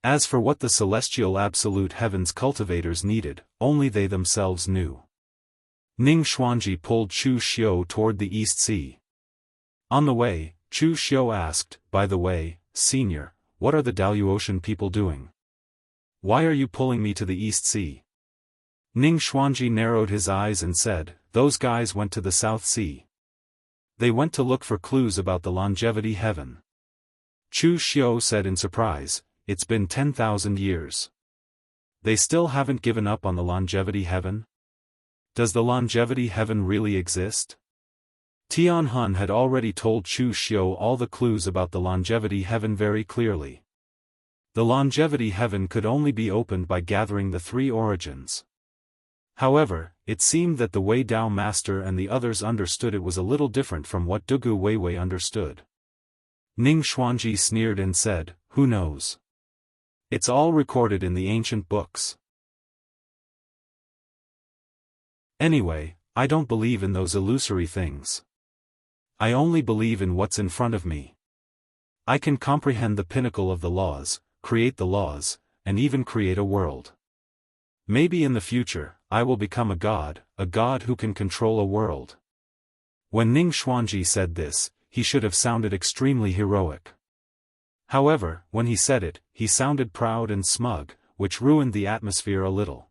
As for what the celestial absolute heavens cultivators needed, only they themselves knew. Ning Xuanji pulled Chu Xiu toward the East Sea. On the way, Chu Xiu asked, "By the way, Senior, what are the Daoist people doing? Why are you pulling me to the East Sea?" Ning Xuanji narrowed his eyes and said, "Those guys went to the South Sea. They went to look for clues about the longevity heaven." Chu Xiu said in surprise, "It's been 10,000 years. They still haven't given up on the longevity heaven? Does the longevity heaven really exist?" Tianhun had already told Chu Xiu all the clues about the longevity heaven very clearly. The longevity heaven could only be opened by gathering the three origins. However, it seemed that the Wei Dao master and the others understood it was a little different from what Dugu Weiwei understood. Ning Xuanji sneered and said, "Who knows? It's all recorded in the ancient books. Anyway, I don't believe in those illusory things. I only believe in what's in front of me. I can comprehend the pinnacle of the laws, create the laws, and even create a world. Maybe in the future, I will become a god who can control a world." When Ning Xuanji said this, he should have sounded extremely heroic. However, when he said it, he sounded proud and smug, which ruined the atmosphere a little.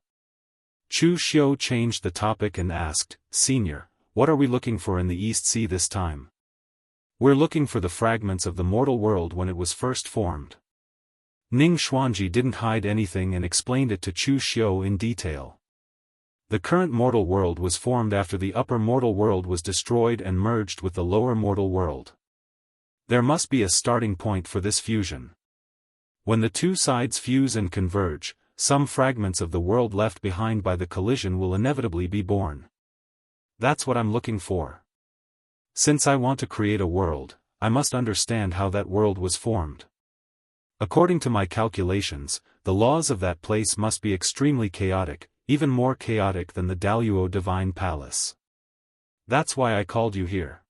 Chu Xiu changed the topic and asked, "Senior, what are we looking for in the East Sea this time?" "We're looking for the fragments of the mortal world when it was first formed." Ning Xuanji didn't hide anything and explained it to Chu Xiu in detail. The current mortal world was formed after the upper mortal world was destroyed and merged with the lower mortal world. There must be a starting point for this fusion. When the two sides fuse and converge, some fragments of the world left behind by the collision will inevitably be born. That's what I'm looking for. Since I want to create a world, I must understand how that world was formed. According to my calculations, the laws of that place must be extremely chaotic, even more chaotic than the Daoist Divine Palace. That's why I called you here.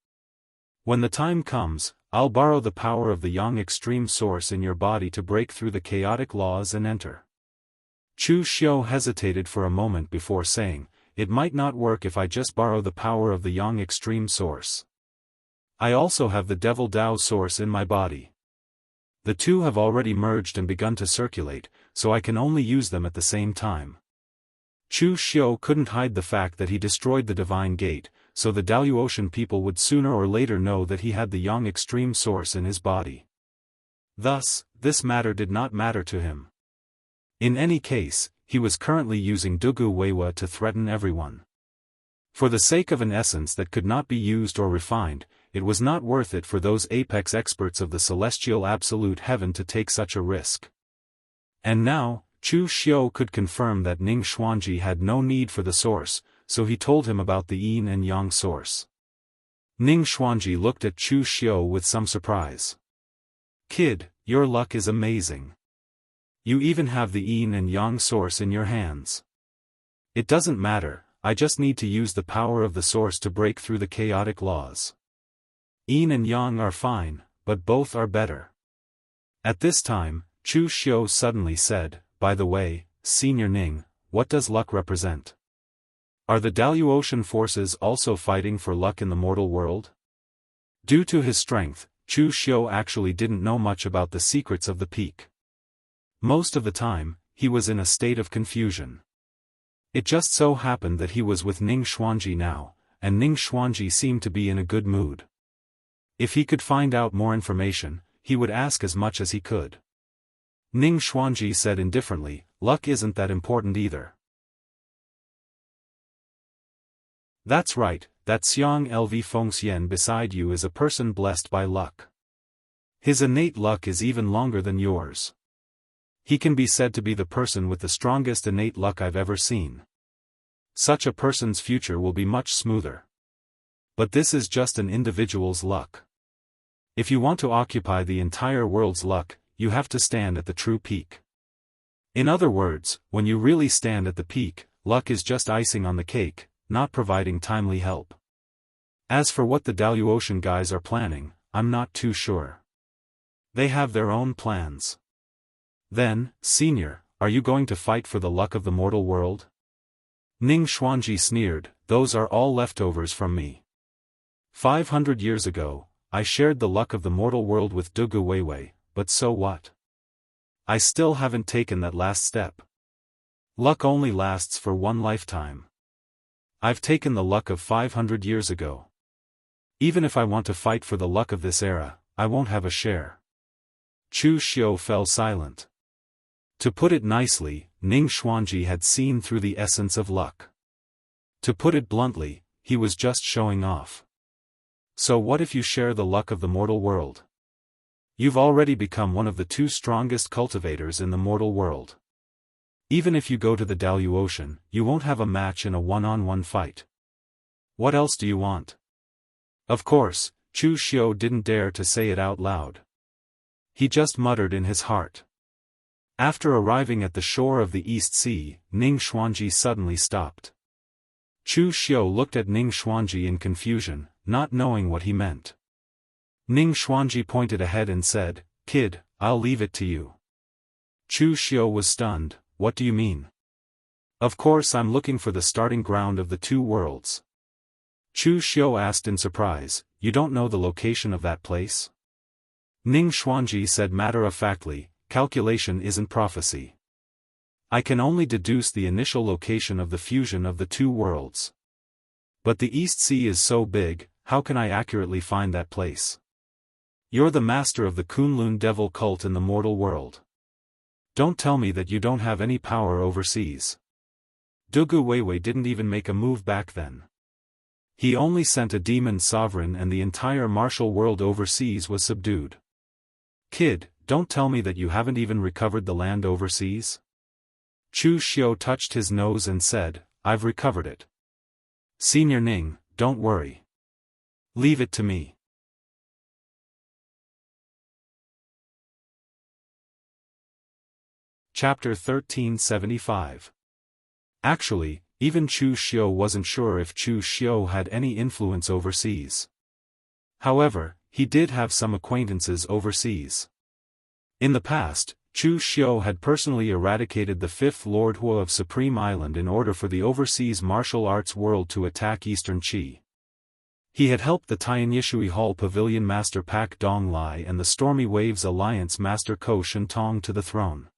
When the time comes, I'll borrow the power of the Yang extreme source in your body to break through the chaotic laws and enter. Chu Xiu hesitated for a moment before saying, "It might not work if I just borrow the power of the Yang extreme source. I also have the Devil Dao source in my body. The two have already merged and begun to circulate, so I can only use them at the same time." Chu Xiu couldn't hide the fact that he destroyed the Divine Gate, so the Daoist people would sooner or later know that he had the Yang extreme source in his body. Thus, this matter did not matter to him. In any case, he was currently using Dugu Weiwa to threaten everyone. For the sake of an essence that could not be used or refined, it was not worth it for those apex experts of the celestial absolute heaven to take such a risk. And now, Chu Xiu could confirm that Ning Xuanji had no need for the source, so he told him about the yin and yang source. Ning Xuanji looked at Chu Xiu with some surprise. "Kid, your luck is amazing. You even have the yin and yang source in your hands. It doesn't matter, I just need to use the power of the source to break through the chaotic laws. Yin and yang are fine, but both are better." At this time, Chu Xiu suddenly said, "By the way, Senior Ning, what does luck represent? Are the Daoist forces also fighting for luck in the mortal world?" Due to his strength, Chu Xiu actually didn't know much about the secrets of the peak. Most of the time, he was in a state of confusion. It just so happened that he was with Ning Xuanji now, and Ning Xuanji seemed to be in a good mood. If he could find out more information, he would ask as much as he could. Ning Xuanji said indifferently, "Luck isn't that important either." "That's right, that Xiang Lv Fengxian beside you is a person blessed by luck. His innate luck is even longer than yours. He can be said to be the person with the strongest innate luck I've ever seen. Such a person's future will be much smoother. But this is just an individual's luck. If you want to occupy the entire world's luck, you have to stand at the true peak. In other words, when you really stand at the peak, luck is just icing on the cake, not providing timely help. As for what the Daoist guys are planning, I'm not too sure. They have their own plans. Then, Senior, are you going to fight for the luck of the mortal world? Ning Xuanji sneered, those are all leftovers from me. 500 years ago, I shared the luck of the mortal world with Dugu Weiwei, but so what? I still haven't taken that last step. Luck only lasts for one lifetime. I've taken the luck of 500 years ago. Even if I want to fight for the luck of this era, I won't have a share. Chu Xiu fell silent. To put it nicely, Ning Xuanji had seen through the essence of luck. To put it bluntly, he was just showing off. So what if you share the luck of the mortal world? You've already become one of the 2 strongest cultivators in the mortal world. Even if you go to the Daoist, you won't have a match in a one-on-one fight. What else do you want? Of course, Chu Xiu didn't dare to say it out loud. He just muttered in his heart. After arriving at the shore of the East Sea, Ning Xuanji suddenly stopped. Chu Xiu looked at Ning Xuanji in confusion, not knowing what he meant. Ning Xuanji pointed ahead and said, "Kid, I'll leave it to you." Chu Xiu was stunned, "What do you mean?" "Of course I'm looking for the starting ground of the 2 worlds." Chu Xiu asked in surprise, "You don't know the location of that place?" Ning Xuanji said matter-of-factly, "Calculation isn't prophecy. I can only deduce the initial location of the fusion of the 2 worlds. But the East Sea is so big, how can I accurately find that place? You're the master of the Kunlun devil cult in the mortal world. Don't tell me that you don't have any power overseas." Dugu Weiwei didn't even make a move back then. He only sent a demon sovereign and the entire martial world overseas was subdued. "Kid, don't tell me that you haven't even recovered the land overseas?" Chu Xiu touched his nose and said, "I've recovered it. Senior Ning, don't worry. Leave it to me." Chapter 1375. Actually, even Chu Xiu wasn't sure if Chu Xiu had any influence overseas. However, he did have some acquaintances overseas. In the past, Chu Xiu had personally eradicated the 5th Lord Hua of Supreme Island in order for the overseas martial arts world to attack Eastern Qi. He had helped the Tianyishui Hall Pavilion Master Pak Donglai and the Stormy Waves Alliance Master Ko Shentong to the throne.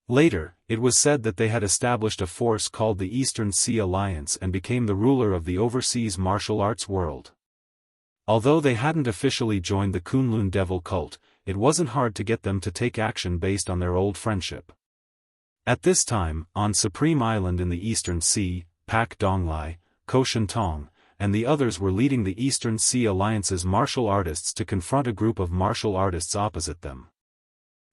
Later, it was said that they had established a force called the Eastern Sea Alliance and became the ruler of the overseas martial arts world. Although they hadn't officially joined the Kunlun devil cult, it wasn't hard to get them to take action based on their old friendship. At this time, on Supreme Island in the Eastern Sea, Pak Donglai, Ko Shentong, and the others were leading the Eastern Sea Alliance's martial artists to confront a group of martial artists opposite them.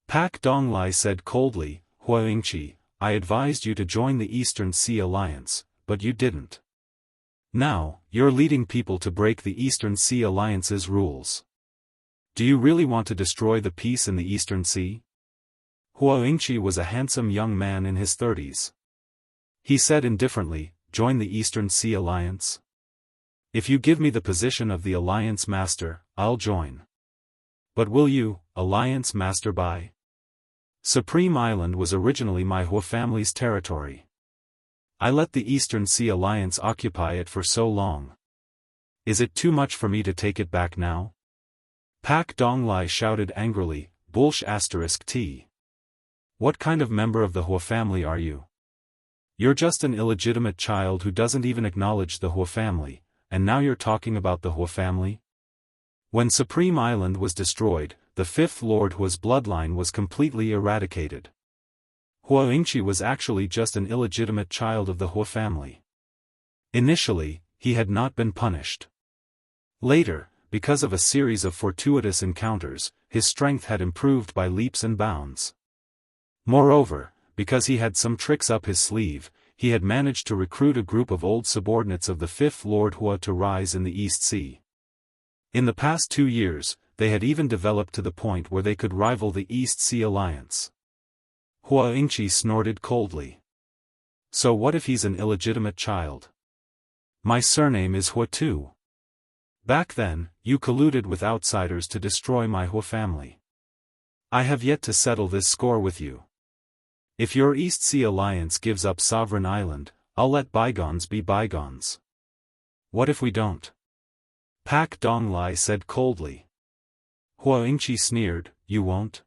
Pak Donglai said coldly, "Huaingqi, I advised you to join the Eastern Sea Alliance, but you didn't. Now, you're leading people to break the Eastern Sea Alliance's rules. Do you really want to destroy the peace in the Eastern Sea?" Huaingqi was a handsome young man in his 30s. He said indifferently, "Join the Eastern Sea Alliance? If you give me the position of the Alliance Master, I'll join. But will you, Alliance Master Bai? Supreme Island was originally my Hua family's territory. I let the Eastern Sea Alliance occupy it for so long. Is it too much for me to take it back now?" Pak Donglai shouted angrily, "Bullsh**T. What kind of member of the Hua family are you? You're just an illegitimate child who doesn't even acknowledge the Hua family, and now you're talking about the Hua family?" When Supreme Island was destroyed, the 5th Lord Hua's bloodline was completely eradicated. Huaingqi was actually just an illegitimate child of the Hua family. Initially, he had not been punished. Later, because of a series of fortuitous encounters, his strength had improved by leaps and bounds. Moreover, because he had some tricks up his sleeve, he had managed to recruit a group of old subordinates of the 5th Lord Hua to rise in the East Sea. In the past 2 years, they had even developed to the point where they could rival the East Sea Alliance. Hua Yingqi snorted coldly. So what if he's an illegitimate child? My surname is Hua too. Back then, you colluded with outsiders to destroy my Hua family. I have yet to settle this score with you. If your East Sea Alliance gives up Sovereign Island, I'll let bygones be bygones. What if we don't? Pak Donglai said coldly. Hua Yingqi sneered, you won't?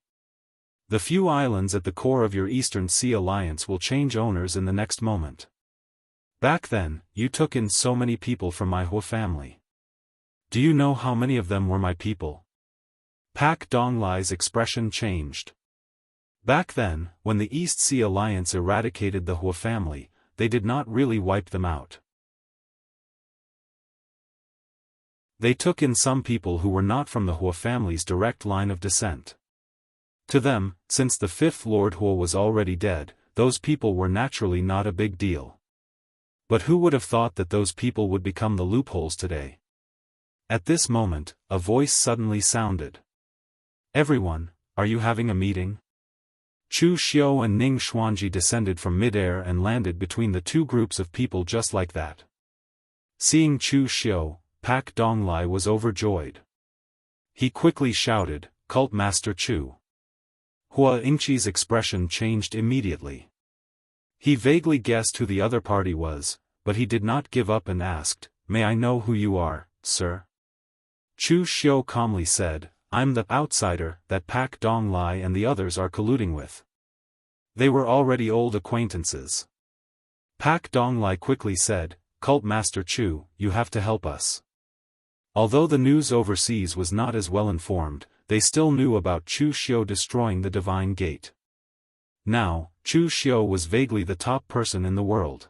The few islands at the core of your Eastern Sea Alliance will change owners in the next moment. Back then, you took in so many people from my Hua family. Do you know how many of them were my people? Pak Donglai's expression changed. Back then, when the East Sea Alliance eradicated the Hua family, they did not really wipe them out. They took in some people who were not from the Hua family's direct line of descent. To them, since the 5th Lord Hua was already dead, those people were naturally not a big deal. But who would have thought that those people would become the loopholes today? At this moment, a voice suddenly sounded. Everyone, are you having a meeting? Chu Xiu and Ning Xuanji descended from mid-air and landed between the two groups of people just like that. Seeing Chu Xiu, Pak Donglai was overjoyed. He quickly shouted, Cult Master Chu. Hua Yingqi's expression changed immediately. He vaguely guessed who the other party was, but he did not give up and asked, May I know who you are, sir? Chu Xiu calmly said, I'm the outsider that Pak Donglai and the others are colluding with. They were already old acquaintances. Pak Donglai quickly said, Cult Master Chu, you have to help us. Although the news overseas was not as well informed, they still knew about Chu Xiu destroying the Divine Gate. Now, Chu Xiu was vaguely the top person in the world.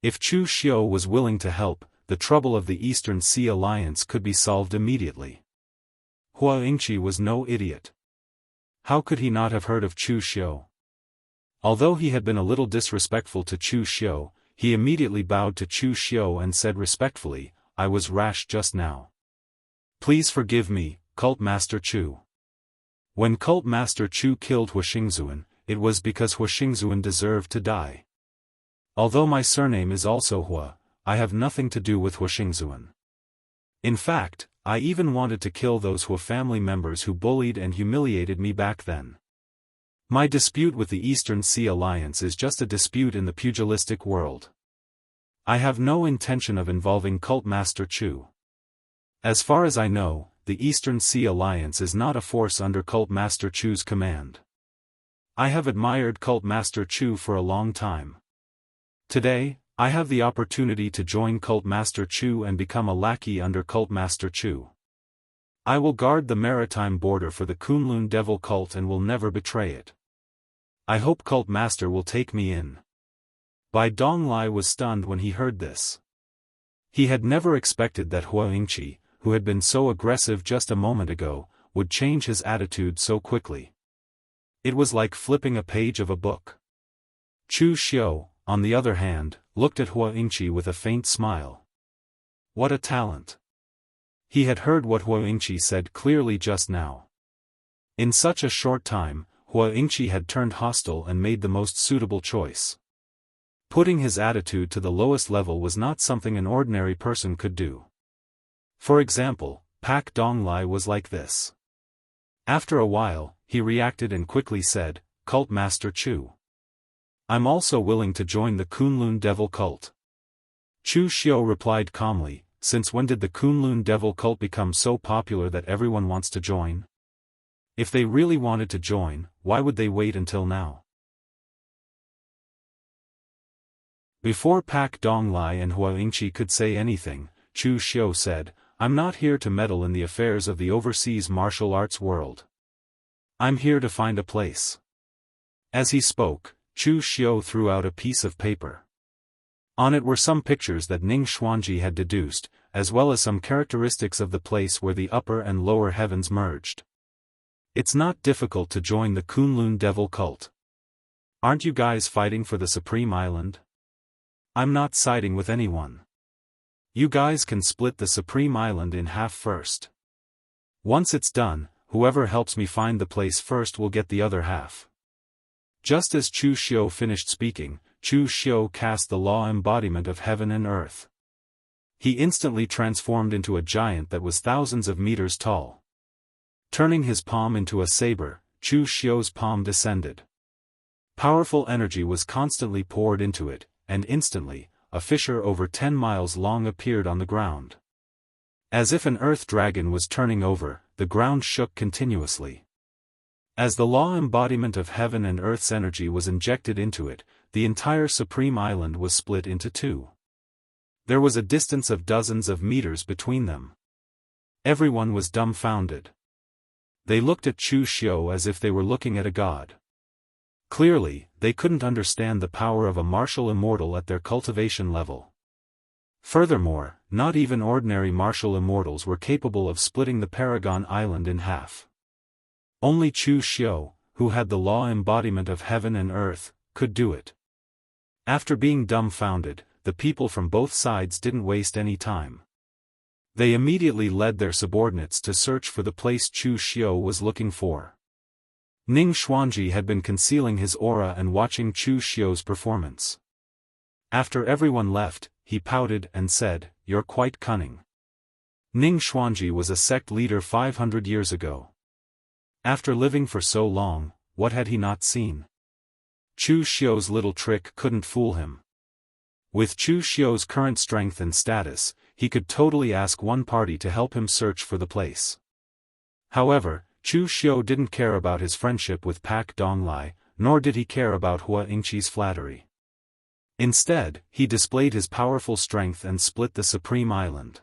If Chu Xiu was willing to help, the trouble of the Eastern Sea Alliance could be solved immediately. Hua Yingqi was no idiot. How could he not have heard of Chu Xiu? Although he had been a little disrespectful to Chu Xiu, he immediately bowed to Chu Xiu and said respectfully, I was rash just now. Please forgive me, Cult Master Chu. When Cult Master Chu killed Hua Xingzuan, it was because Hua Xingzuan deserved to die. Although my surname is also Hua, I have nothing to do with Hua Xingzuan. In fact, I even wanted to kill those Hua family members who bullied and humiliated me back then. My dispute with the Eastern Sea Alliance is just a dispute in the pugilistic world. I have no intention of involving Cult Master Chu. As far as I know, the Eastern Sea Alliance is not a force under Cult Master Chu's command. I have admired Cult Master Chu for a long time. Today, I have the opportunity to join Cult Master Chu and become a lackey under Cult Master Chu. I will guard the maritime border for the Kunlun Devil cult and will never betray it. I hope Cult Master will take me in. Bai Donglai was stunned when he heard this. He had never expected that Hua Yingqi, who had been so aggressive just a moment ago, would change his attitude so quickly. It was like flipping a page of a book. Chu Xiu, on the other hand, looked at Hua Yingqi with a faint smile. What a talent! He had heard what Hua Yingqi said clearly just now. In such a short time, Hua Yingqi had turned hostile and made the most suitable choice. Putting his attitude to the lowest level was not something an ordinary person could do. For example, Pak Donglai was like this. After a while, he reacted and quickly said, Cult Master Chu. I'm also willing to join the Kunlun Devil cult. Chu Xiu replied calmly, since when did the Kunlun Devil cult become so popular that everyone wants to join? If they really wanted to join, why would they wait until now? Before Pak Donglai and Hua Yingqi could say anything, Chu Xiu said, I'm not here to meddle in the affairs of the overseas martial arts world. I'm here to find a place. As he spoke, Chu Xiu threw out a piece of paper. On it were some pictures that Ning Xuanji had deduced, as well as some characteristics of the place where the upper and lower heavens merged. It's not difficult to join the Kunlun Devil cult. Aren't you guys fighting for the Supreme Island? I'm not siding with anyone. You guys can split the Supreme Island in half first. Once it's done, whoever helps me find the place first will get the other half. Just as Chu Xiu finished speaking, Chu Xiu cast the law embodiment of heaven and earth. He instantly transformed into a giant that was thousands of meters tall. Turning his palm into a saber, Chu Xiu's palm descended. Powerful energy was constantly poured into it, and instantly, a fissure over 10 miles long appeared on the ground. As if an earth dragon was turning over, the ground shook continuously. As the law embodiment of heaven and earth's energy was injected into it, the entire Supreme Island was split into two. There was a distance of dozens of meters between them. Everyone was dumbfounded. They looked at Chu Xiu as if they were looking at a god. Clearly, they couldn't understand the power of a martial immortal at their cultivation level. Furthermore, not even ordinary martial immortals were capable of splitting the Paragon Island in half. Only Chu Xiu, who had the law embodiment of heaven and earth, could do it. After being dumbfounded, the people from both sides didn't waste any time. They immediately led their subordinates to search for the place Chu Xiu was looking for. Ning Xuanji had been concealing his aura and watching Chu Xiu's performance. After everyone left, he pouted and said, "You're quite cunning." Ning Xuanji was a sect leader 500 years ago. After living for so long, what had he not seen? Chu Xiu's little trick couldn't fool him. With Chu Xiu's current strength and status, he could totally ask one party to help him search for the place. However, Chu Xiu didn't care about his friendship with Pak Donglai, nor did he care about Hua Yingqi's flattery. Instead, he displayed his powerful strength and split the Supreme Island.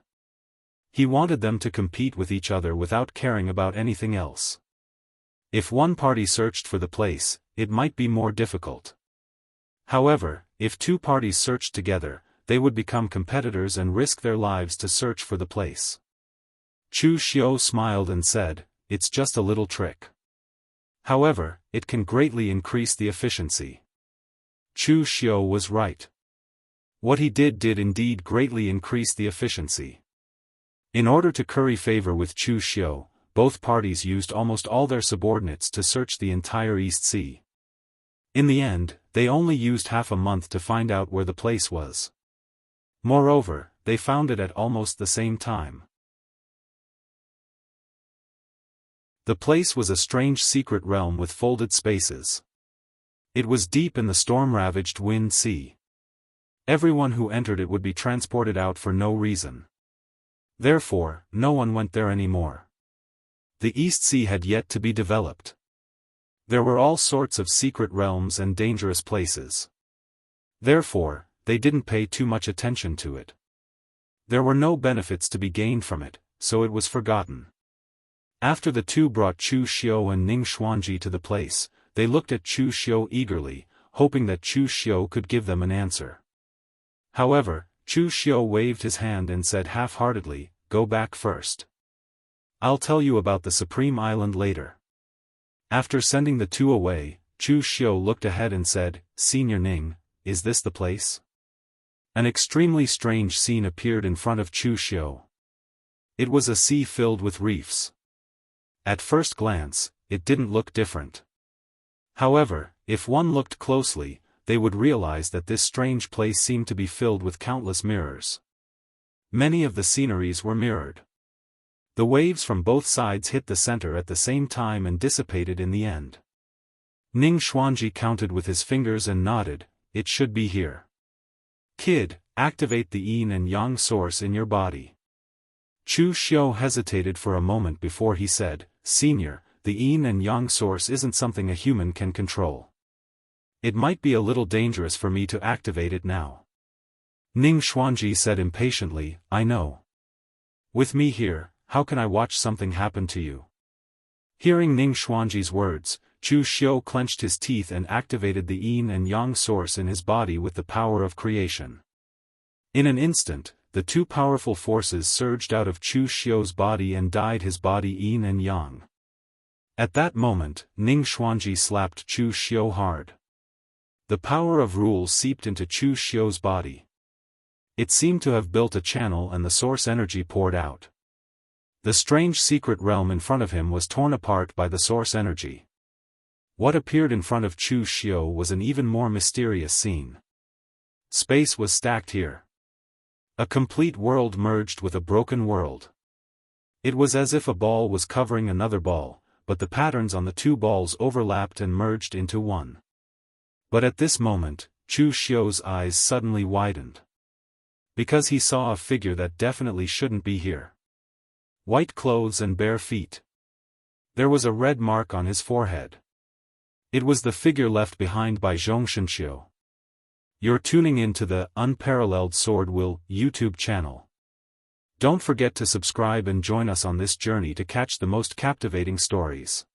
He wanted them to compete with each other without caring about anything else. If one party searched for the place, it might be more difficult. However, if two parties searched together, they would become competitors and risk their lives to search for the place. Chu Xiu smiled and said, "It's just a little trick. However, it can greatly increase the efficiency." Chu Xiu was right. What he did indeed greatly increase the efficiency. In order to curry favor with Chu Xiu, both parties used almost all their subordinates to search the entire East Sea. In the end, they only used half a month to find out where the place was. Moreover, they found it at almost the same time. The place was a strange secret realm with folded spaces. It was deep in the storm-ravaged Wind Sea. Everyone who entered it would be transported out for no reason. Therefore, no one went there anymore. The East Sea had yet to be developed. There were all sorts of secret realms and dangerous places. Therefore, they didn't pay too much attention to it. There were no benefits to be gained from it, so it was forgotten. After the two brought Chu Xiu and Ning Xuanji to the place, they looked at Chu Xiu eagerly, hoping that Chu Xiu could give them an answer. However, Chu Xiu waved his hand and said half-heartedly, "Go back first. I'll tell you about the Supreme Island later." After sending the two away, Chu Xiu looked ahead and said, "Senior Ning, is this the place?" An extremely strange scene appeared in front of Chu Xiu. It was a sea filled with reefs. At first glance, it didn't look different. However, if one looked closely, they would realize that this strange place seemed to be filled with countless mirrors. Many of the sceneries were mirrored. The waves from both sides hit the center at the same time and dissipated in the end. Ning Xuanji counted with his fingers and nodded, "It should be here. Kid, activate the yin and yang source in your body." Chu Xiu hesitated for a moment before he said, "Senior, the yin and yang source isn't something a human can control. It might be a little dangerous for me to activate it now." Ning Xuanji said impatiently, "I know. With me here, how can I watch something happen to you?" Hearing Ning Xuanji's words, Chu Xiu clenched his teeth and activated the yin and yang source in his body with the power of creation. In an instant, the two powerful forces surged out of Chu Xiu's body and dyed his body yin and yang. At that moment, Ning Xuanji slapped Chu Xiu hard. The power of rule seeped into Chu Xiu's body. It seemed to have built a channel and the source energy poured out. The strange secret realm in front of him was torn apart by the source energy. What appeared in front of Chu Xiu was an even more mysterious scene. Space was stacked here. A complete world merged with a broken world. It was as if a ball was covering another ball, but the patterns on the two balls overlapped and merged into one. But at this moment, Chu Xiu's eyes suddenly widened. Because he saw a figure that definitely shouldn't be here. White clothes and bare feet. There was a red mark on his forehead. It was the figure left behind by Xianxia. You're tuning in to the Unparalleled SwordWill YouTube channel. Don't forget to subscribe and join us on this journey to catch the most captivating stories.